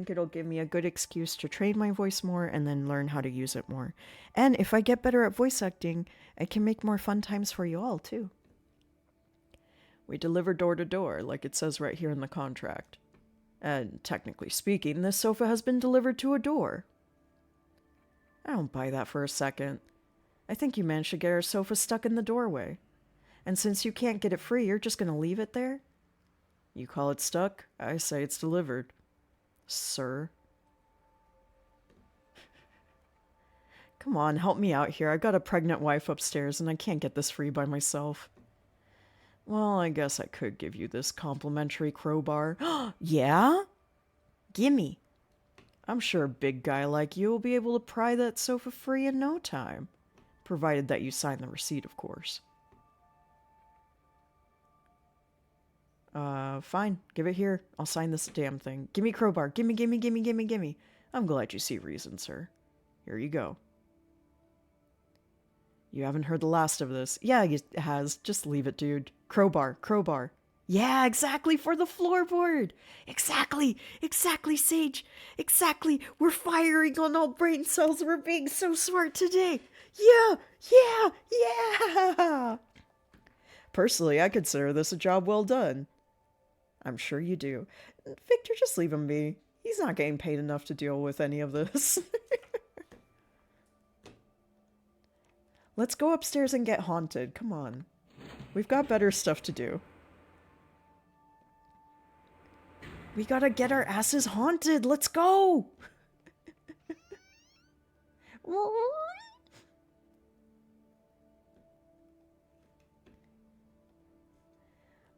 it'll give me a good excuse to train my voice more and then learn how to use it more. And if I get better at voice acting, I can make more fun times for you all, too. We deliver door to door, like it says right here in the contract. And technically speaking, this sofa has been delivered to a door. I don't buy that for a second. I think you managed to get our sofa stuck in the doorway. And since you can't get it free, you're just going to leave it there? You call it stuck? I say it's delivered. Sir? Come on, help me out here. I've got a pregnant wife upstairs and I can't get this free by myself. Well, I guess I could give you this complimentary crowbar. Yeah? Gimme. I'm sure a big guy like you will be able to pry that sofa free in no time. Provided that you sign the receipt, of course. Fine. Give it here. I'll sign this damn thing. Gimme crowbar. Gimme. I'm glad you see reason, sir. Here you go. You haven't heard the last of this. Yeah, it has. Just leave it, dude. Crowbar. Yeah, exactly, for the floorboard. Exactly, Sage. Exactly. We're firing on all brain cells. We're being so smart today. Yeah. Personally, I consider this a job well done. I'm sure you do. Victor, just leave him be. He's not getting paid enough to deal with any of this. Let's go upstairs and get haunted. Come on. We've got better stuff to do. We gotta get our asses haunted. Let's go!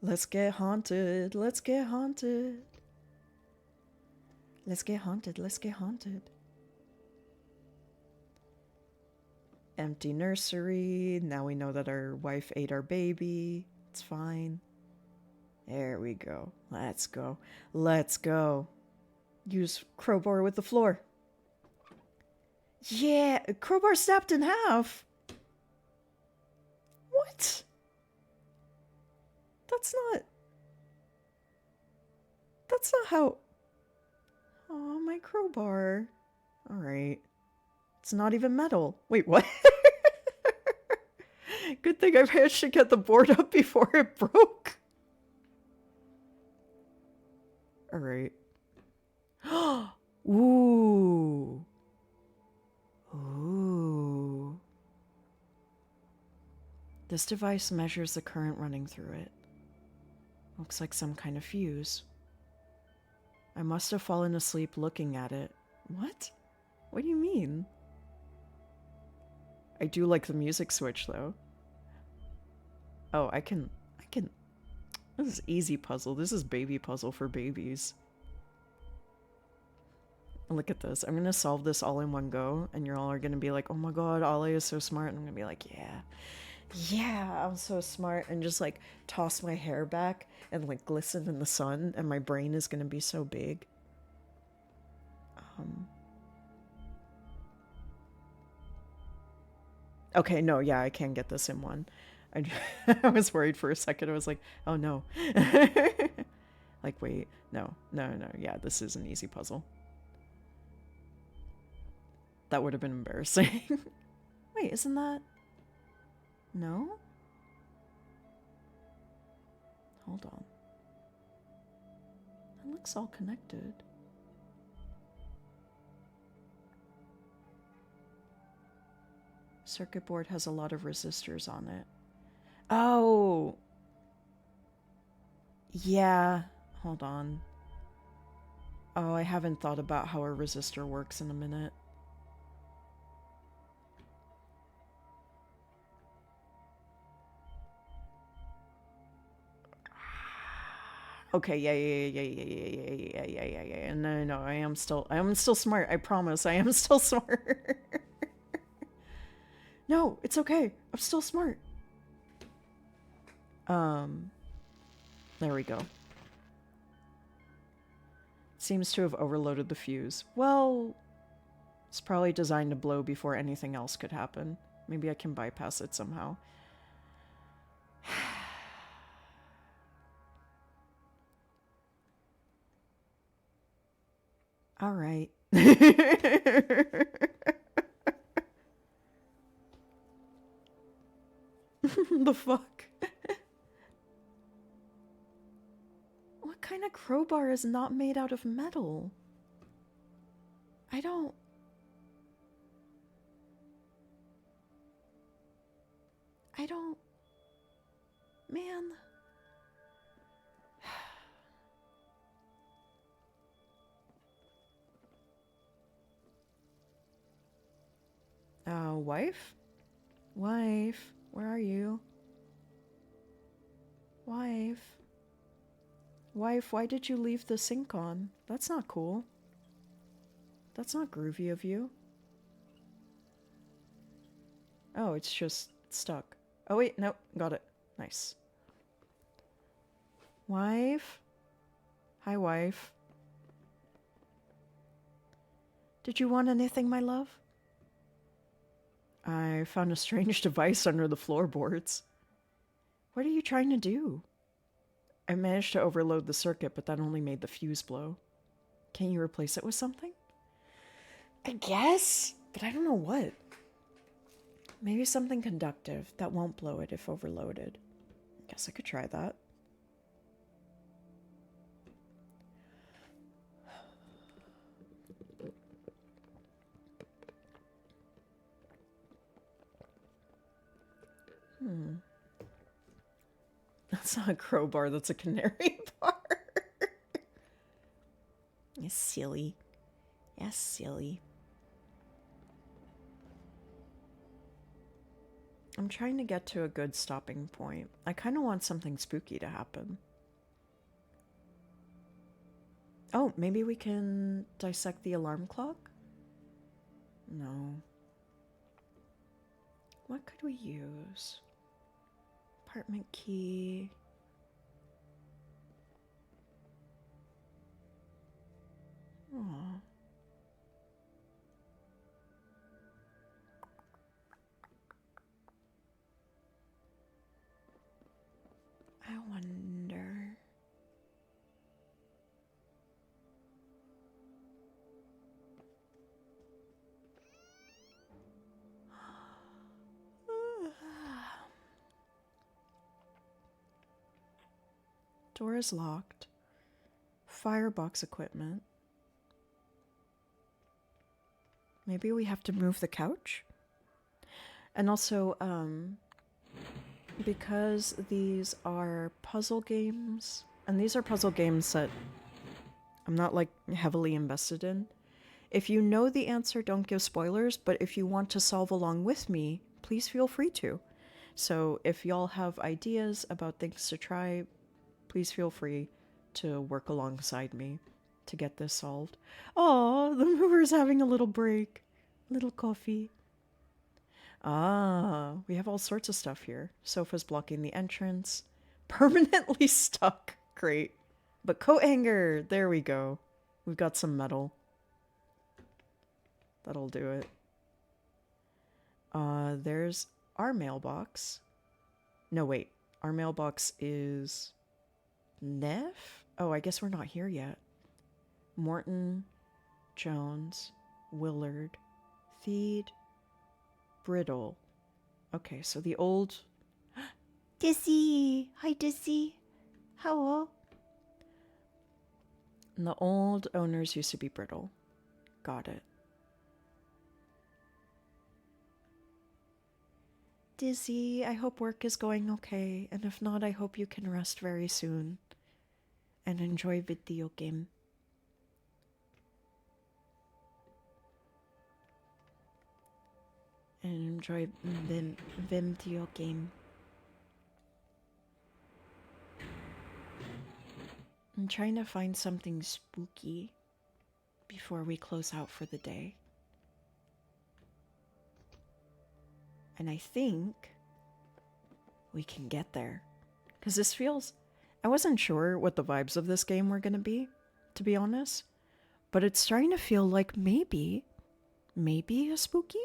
Let's get haunted. Let's get haunted. Empty nursery. Now we know that our wife ate our baby. It's fine. There we go. Let's go. Use crowbar with the floor. Yeah, crowbar snapped in half. What? That's not how... Oh, my crowbar. Alright. It's not even metal. Wait, what? Good thing I managed to get the board up before it broke. Alright. Ooh. This device measures the current running through it. Looks like some kind of fuse. I must have fallen asleep looking at it. What? What do you mean? I do like the music switch, though. Oh, I can... This is easy puzzle. This is baby puzzle for babies. Look at this. I'm gonna solve this all in one go, and you're all are gonna be like, oh my god, Ollie is so smart. And I'm gonna be like, yeah, I'm so smart. And just, like, toss my hair back and, like, glisten in the sun, and my brain is gonna be so big. Okay, no, yeah, I can get this in one. I was worried for a second. I was like, oh no. Like, wait, no. Yeah, this is an easy puzzle. That would have been embarrassing. Wait, isn't that... No? Hold on. That looks all connected. Circuit board has a lot of resistors on it. Oh! Yeah. Hold on. Oh, I haven't thought about how a resistor works in a minute. Okay, yeah. No, I am still smart. I promise. I am still smart. No, it's okay. I'm still smart. There we go. Seems to have overloaded the fuse. Well, it's probably designed to blow before anything else could happen. Maybe I can bypass it somehow. All right. The fuck? What kind of crowbar is not made out of metal? I don't... Man... Wife? Wife, where are you? Wife. Wife, why did you leave the sink on? That's not cool. That's not groovy of you. Oh, it's just stuck. Oh wait, nope, got it. Nice. Wife? Hi, wife. Did you want anything, my love? I found a strange device under the floorboards. What are you trying to do? I managed to overload the circuit, but that only made the fuse blow. Can you replace it with something? I guess, but I don't know what. Maybe something conductive that won't blow it if overloaded. I guess I could try that. That's not a crowbar, that's a canary bar. It's silly. That's silly. I'm trying to get to a good stopping point. I kind of want something spooky to happen. Oh, maybe we can dissect the alarm clock? No. What could we use? Apartment key. Aww. I wonder. Door is locked. Firebox equipment. Maybe we have to move the couch? And also, because these are puzzle games, and these are puzzle games that I'm not, like, heavily invested in. If you know the answer, don't give spoilers, but if you want to solve along with me, please feel free to. So if y'all have ideas about things to try, please feel free to work alongside me to get this solved. Oh, the mover's having a little break. Little coffee. Ah, we have all sorts of stuff here. Sofa's blocking the entrance. Permanently stuck. Great. But coat hanger. There we go. We've got some metal. That'll do it. There's our mailbox. No, wait. Our mailbox is... Neff? Oh, I guess we're not here yet. Morton, Jones, Willard, Theed, Brittle. Okay, so the old... Dizzy! Hi, Dizzy! How? And the old owners used to be Brittle. Got it. Dizzy, I hope work is going okay, and if not, I hope you can rest very soon. And enjoy video game. And enjoy video game. I'm trying to find something spooky before we close out for the day. And I think we can get there. Because this feels... I wasn't sure what the vibes of this game were going to be honest. But it's starting to feel like maybe a spooky?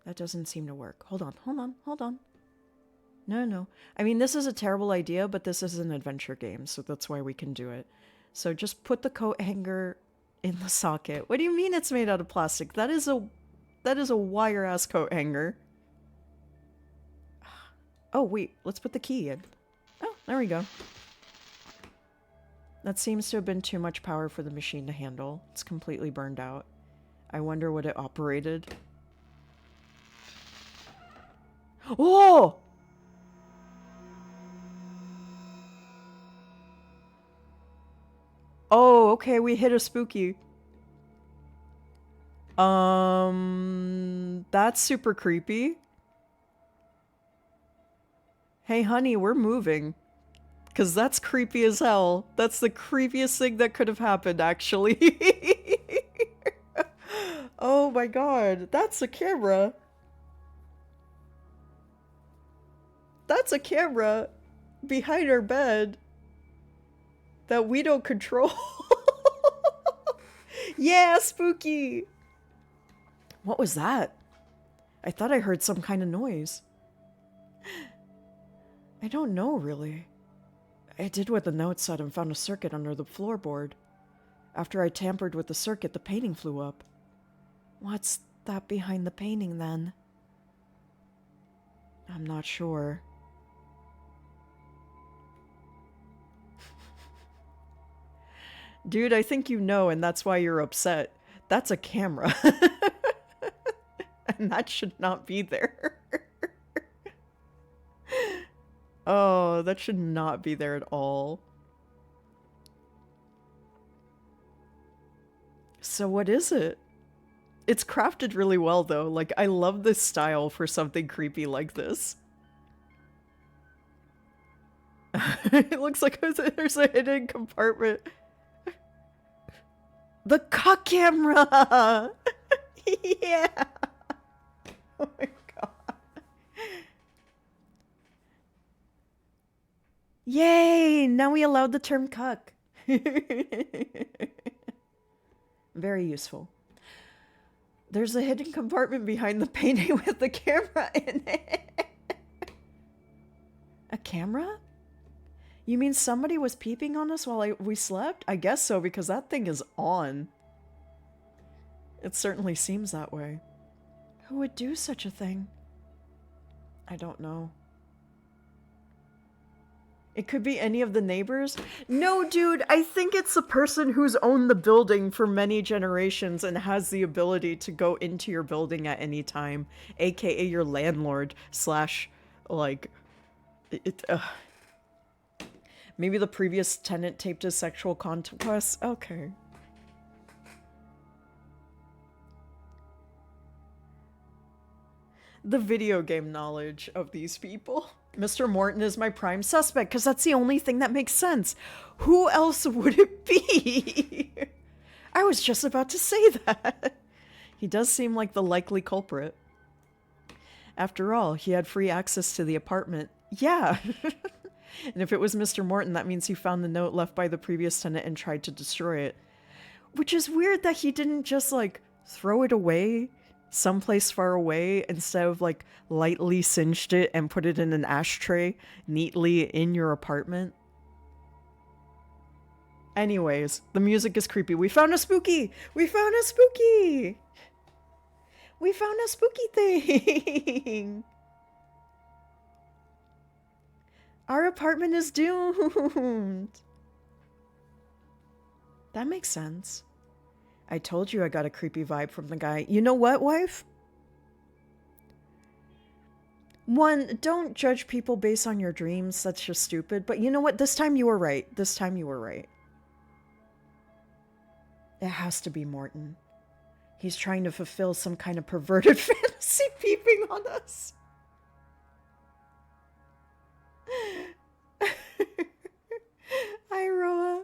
That doesn't seem to work. Hold on. No. I mean, this is a terrible idea, but this is an adventure game, so that's why we can do it. So just put the coat hanger in the socket. What do you mean it's made out of plastic? That is a wire-ass coat hanger. Oh, wait. Let's put the key in. Oh, there we go. That seems to have been too much power for the machine to handle. It's completely burned out. I wonder what it operated. Oh! Oh, okay, we hit a spooky. That's super creepy. Hey, honey, we're moving. Because that's creepy as hell. That's the creepiest thing that could have happened, actually. Oh my god, that's a camera. That's a camera behind our bed that we don't control. Yeah, spooky. What was that? I thought I heard some kind of noise. I don't know, really. I did what the note said and found a circuit under the floorboard. After I tampered with the circuit, the painting flew up. What's that behind the painting, then? I'm not sure. Dude, I think you know, and that's why you're upset. That's a camera. And that should not be there. Oh, that should not be there at all. So what is it? It's crafted really well, though. Like, I love this style for something creepy like this. It looks like there's a hidden compartment. The cock camera! Yeah! Oh my god. Yay! Now we allowed the term cuck. Very useful. There's a hidden compartment behind the painting with the camera in it. A camera? You mean somebody was peeping on us while we slept? I guess so, because that thing is on. It certainly seems that way. Who would do such a thing? I don't know. It could be any of the neighbors. No, dude, I think it's the person who's owned the building for many generations and has the ability to go into your building at any time, aka your landlord slash, like, maybe the previous tenant taped his sexual conquest. Okay. The video game knowledge of these people. Mr. Morton is my prime suspect because that's the only thing that makes sense. Who else would it be? I was just about to say that. He does seem like the likely culprit. After all, he had free access to the apartment. Yeah. And if it was Mr. Morton, that means he found the note left by the previous tenant and tried to destroy it. Which is weird that he didn't just, like, throw it away someplace far away instead of, like, lightly singed it and put it in an ashtray neatly in your apartment. Anyways, the music is creepy. We found a spooky! We found a spooky! We found a spooky thing! Our apartment is doomed! That makes sense. I told you I got a creepy vibe from the guy. You know what, wife? One, don't judge people based on your dreams. That's just stupid. But you know what? This time you were right. This time you were right. It has to be Morton. He's trying to fulfill some kind of perverted fantasy peeping on us. Hi, Roa.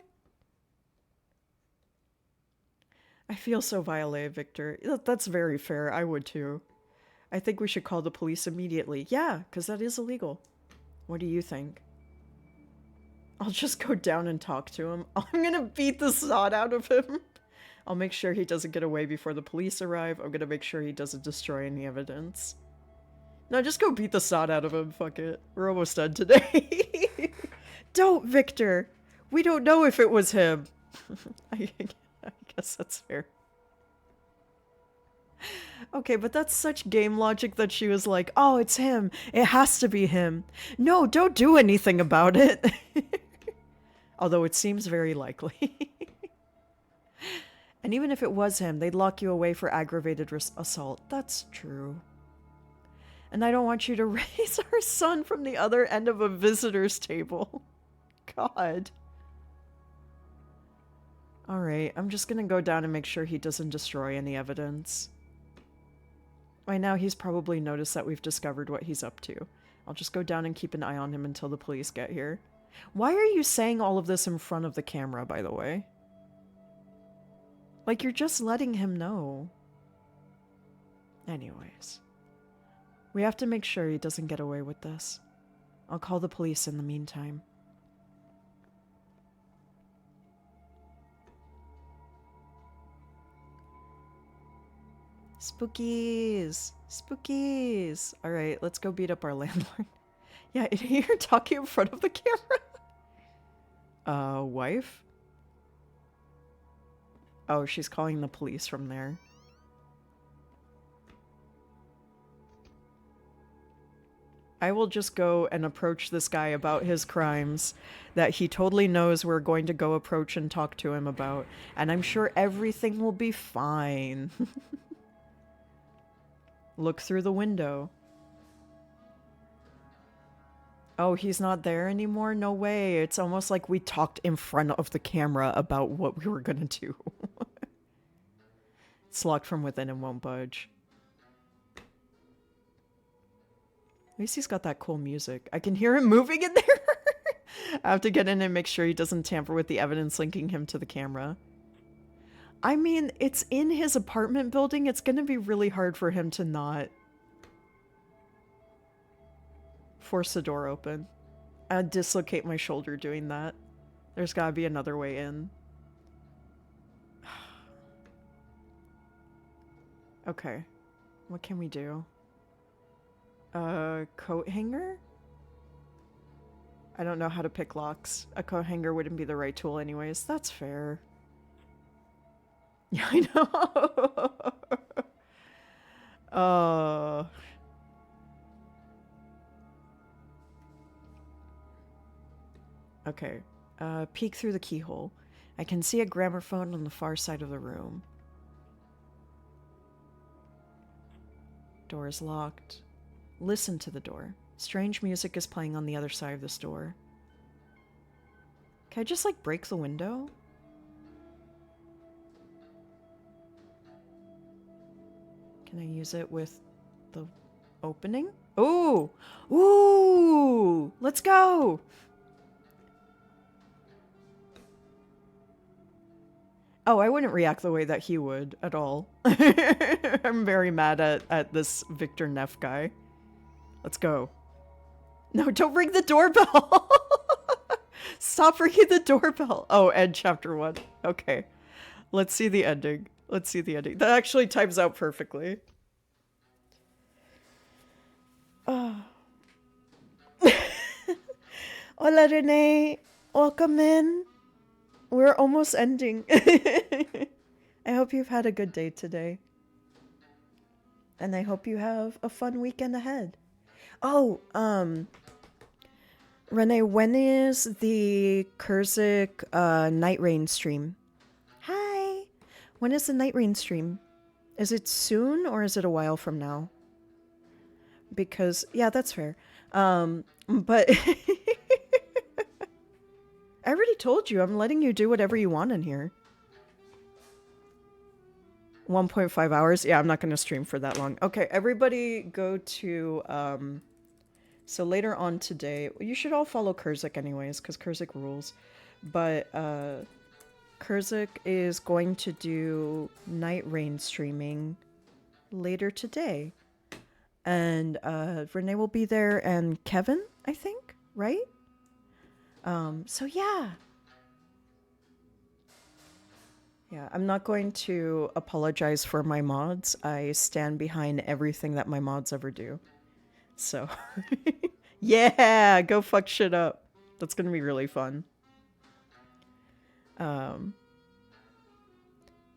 I feel so violated, Victor. That's very fair. I would too. I think we should call the police immediately. Yeah, because that is illegal. What do you think? I'll just go down and talk to him. I'm gonna beat the snot out of him. I'll make sure he doesn't get away before the police arrive. I'm gonna make sure he doesn't destroy any evidence. No, just go beat the snot out of him. Fuck it. We're almost done today. Don't, Victor. We don't know if it was him. I guess that's fair. Okay, but that's such game logic that she was like, oh, it's him. It has to be him. No, don't do anything about it. Although it seems very likely. And even if it was him, they'd lock you away for aggravated assault. That's true. And I don't want you to raise our son from the other end of a visitor's table. God. Alright, I'm just gonna go down and make sure he doesn't destroy any evidence. By now he's probably noticed that we've discovered what he's up to. I'll just go down and keep an eye on him until the police get here. Why are you saying all of this in front of the camera, by the way? Like, you're just letting him know. Anyways. We have to make sure he doesn't get away with this. I'll call the police in the meantime. Spookies! Spookies! Alright, let's go beat up our landlord. Yeah, you're talking in front of the camera? Wife? Oh, she's calling the police from there. I will just go and approach this guy about his crimes that he totally knows we're going to go approach and talk to him about. And I'm sure everything will be fine. Look through the window. Oh, he's not there anymore? No way. It's almost like we talked in front of the camera about what we were gonna do. It's locked from within and won't budge. At least he's got that cool music. I can hear him moving in there. I have to get in and make sure he doesn't tamper with the evidence linking him to the camera. I mean, it's in his apartment building. It's gonna be really hard for him to not force the door open. I'd dislocate my shoulder doing that. There's gotta be another way in. Okay. What can we do? Coat hanger? I don't know how to pick locks. A coat hanger wouldn't be the right tool anyways. That's fair. Yeah, I know. Okay. Peek through the keyhole. I can see a gramophone on the far side of the room. Door is locked. Listen to the door. Strange music is playing on the other side of this door. Can I just, like, break the window? Can I use it with the opening? Ooh! Ooh! Let's go! Oh, I wouldn't react the way that he would at all. I'm very mad at this Victor Neff guy. Let's go. No, don't ring the doorbell! Stop ringing the doorbell! Oh, end chapter 1. Okay. Let's see the ending. Let's see the ending. That actually times out perfectly. Oh. Hola, Renee. Welcome in. We're almost ending. I hope you've had a good day today. And I hope you have a fun weekend ahead. Oh, Renee, when is the Kurzik Night Rain stream? Hi! When is the Night Rain stream? Is it soon or is it a while from now? Because, yeah, that's fair. But I already told you, I'm letting you do whatever you want in here. 1.5 hours? Yeah, I'm not going to stream for that long. Okay, everybody go to, so later on today, you should all follow Kurzik anyways, because Kurzik rules. But, Kurzik is going to do Night Rain streaming later today. And, Renee will be there, and Kevin, I think, right? So yeah. Yeah, I'm not going to apologize for my mods. I stand behind everything that my mods ever do. So, yeah, go fuck shit up. That's gonna be really fun.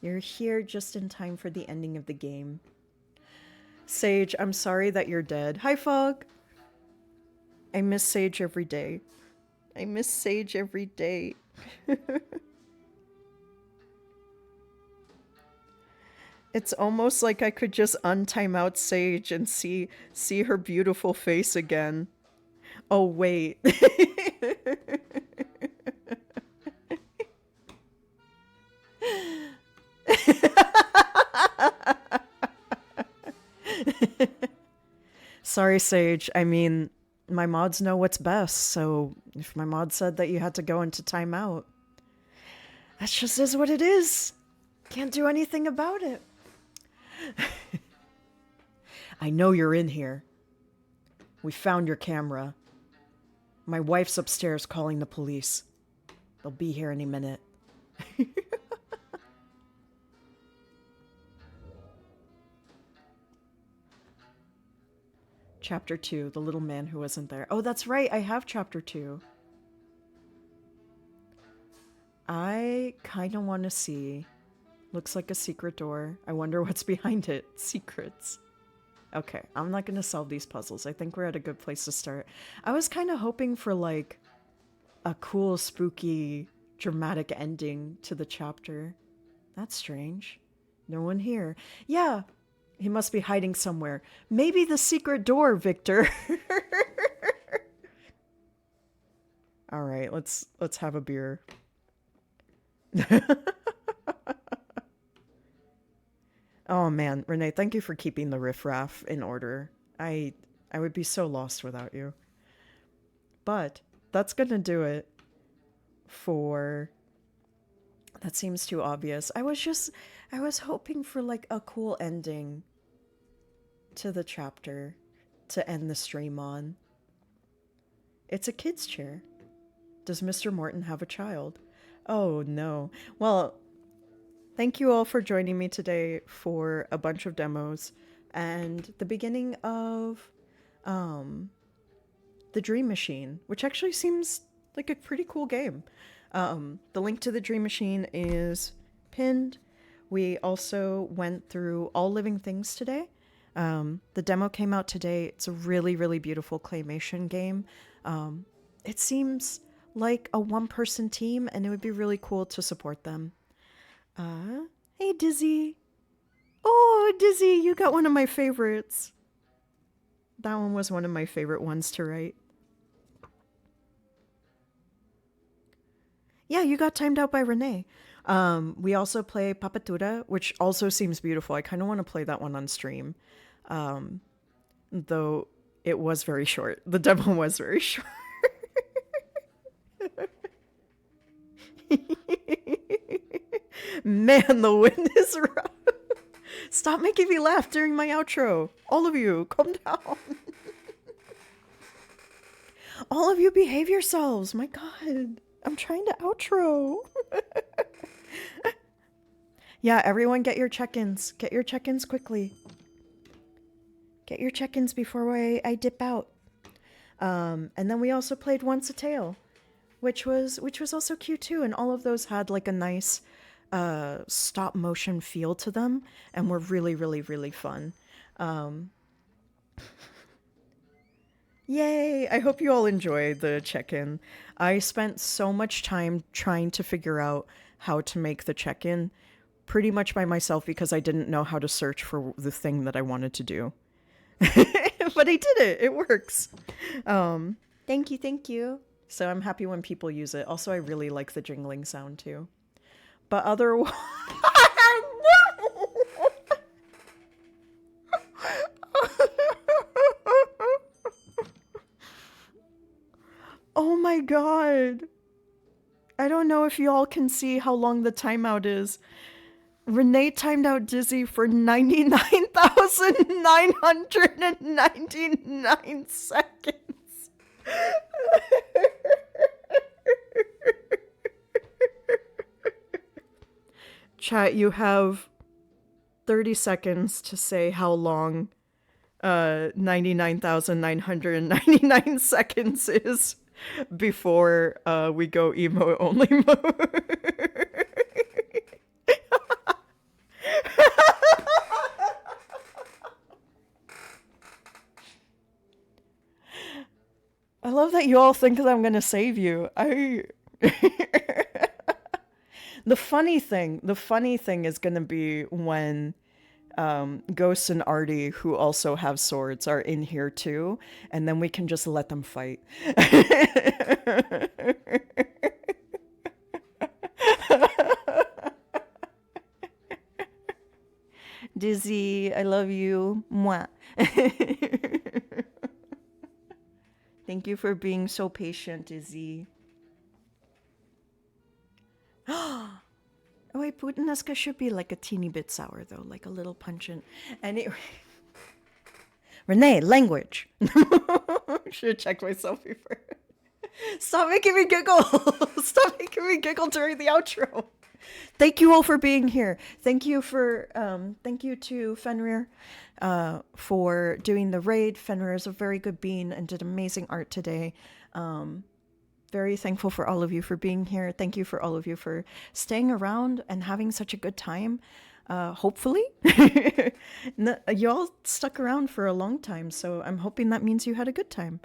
You're here just in time for the ending of the game. Sage, I'm sorry that you're dead. Hi, Fog. I miss Sage every day. I miss Sage every day. It's almost like I could just untime out Sage and see her beautiful face again. Oh, wait. Sorry, Sage. I mean, my mods know what's best, so if my mod said that you had to go into timeout, that just is what it is. Can't do anything about it. I know you're in here. We found your camera. My wife's upstairs calling the police. They'll be here any minute. Chapter 2, The Little Man Who Wasn't There. Oh, that's right, I have Chapter 2. I kind of want to see. Looks like a secret door. I wonder what's behind it. Secrets. Okay, I'm not going to solve these puzzles. I think we're at a good place to start. I was kind of hoping for, like, a cool, spooky, dramatic ending to the chapter. That's strange. No one here. Yeah, he must be hiding somewhere. Maybe the secret door, Victor. All right, let's have a beer. Oh man, Renee, thank you for keeping the riffraff in order. I would be so lost without you. But that's gonna do it for... That seems too obvious. I was hoping for like a cool ending to the chapter to end the stream on. It's a kid's chair. Does Mr. Morton have a child? Oh no. Well, thank you all for joining me today for a bunch of demos and the beginning of the Dream Machine, which actually seems like a pretty cool game. The link to the Dream Machine is pinned. We also went through All Living Things today. The demo came out today. It's a really, really beautiful claymation game. It seems like a one-person team, and it would be really cool to support them. Hey, Dizzy. Oh, Dizzy, you got one of my favorites. That one was one of my favorite ones to write. Yeah, you got timed out by Renee. We also play Papetura, which also seems beautiful. I kind of want to play that one on stream. Though it was very short. The demo was very short. Man, the wind is rough. Stop making me laugh during my outro. All of you, calm down. All of you behave yourselves. My God. I'm trying to outro. Yeah, everyone get your check-ins. Get your check-ins quickly. Get your check-ins before I dip out. And then we also played Once a Tale, which was also cute too, and all of those had like a nice stop motion feel to them and were really, really, really fun. Yay! I hope you all enjoyed the check-in. I spent so much time trying to figure out how to make the check-in pretty much by myself because I didn't know how to search for the thing that I wanted to do. But I did it! It works! Thank you. So I'm happy when people use it. Also, I really like the jingling sound too. But otherwise... Oh my God. I don't know if you all can see how long the timeout is. Renee timed out Dizzy for 99,999 seconds. Chat, you have 30 seconds to say how long 99,999 seconds is before we go emo only mode. I love that you all think that I'm gonna save you. The funny thing is gonna be when Ghost and Artie, who also have swords, are in here too, and then we can just let them fight. Dizzy, I love you. Mwah. Thank you for being so patient, Izzy. Oh wait, Puttanesca should be like a teeny bit sour though, like a little pungent. Anyway, Renee, language. Should have checked myself before. Stop making me giggle. Stop making me giggle during the outro. Thank you all for being here. Thank you to Fenrir for doing the raid. Fenrir is a very good bean and did amazing art today. Very thankful for all of you for being here. Thank you for all of you for staying around and having such a good time. Hopefully. You all stuck around for a long time, so I'm hoping that means you had a good time.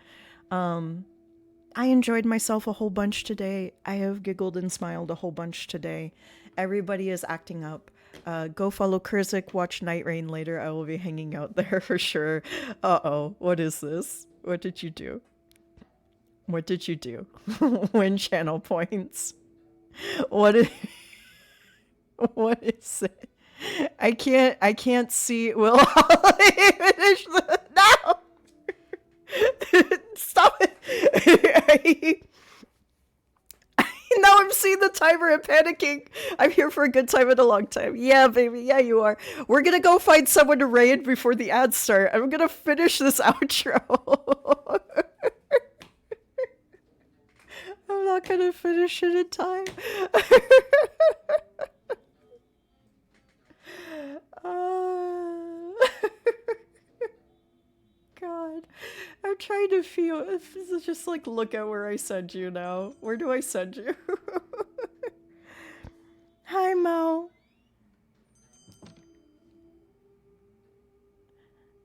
I enjoyed myself a whole bunch today. I have giggled and smiled a whole bunch today. Everybody is acting up. Go follow Kurzik, watch Night Rain later. I will be hanging out there for sure. Uh-oh, what is this? What did you do? What did you do? Win channel points. What is it? I can't see. Will I finish the now? Stop it. Now I'm seeing the timer and panicking. I'm here for a good time and a long time. Yeah, baby. Yeah, you are. We're gonna go find someone to raid before the ads start. I'm gonna finish this outro. I'm not gonna finish it in time. God, I'm trying to feel. Just like look at where I send you now. Where do I send you? Hi, Mo.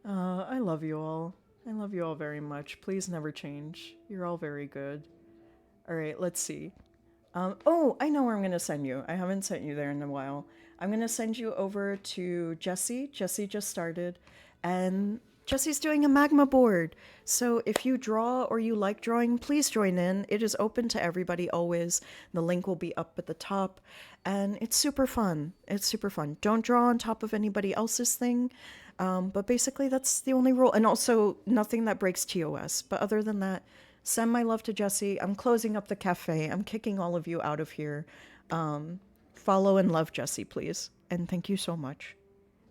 I love you all. I love you all very much. Please never change. You're all very good. All right, let's see. Oh, I know where I'm going to send you. I haven't sent you there in a while. I'm going to send you over to Jessie. Jessie just started. And Jessie's doing a magma board. So if you draw or you like drawing, please join in. It is open to everybody always. The link will be up at the top. And it's super fun. It's super fun. Don't draw on top of anybody else's thing. But basically that's the only rule. And also nothing that breaks TOS. But other than that, send my love to Jessie. I'm closing up the cafe. I'm kicking all of you out of here. Follow and love Jessie, please. And thank you so much.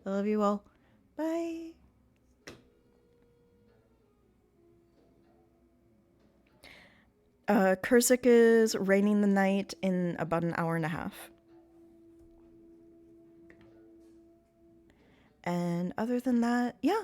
I love you all. Bye. Kurzik is raining the night in about an hour and a half. And other than that, yeah,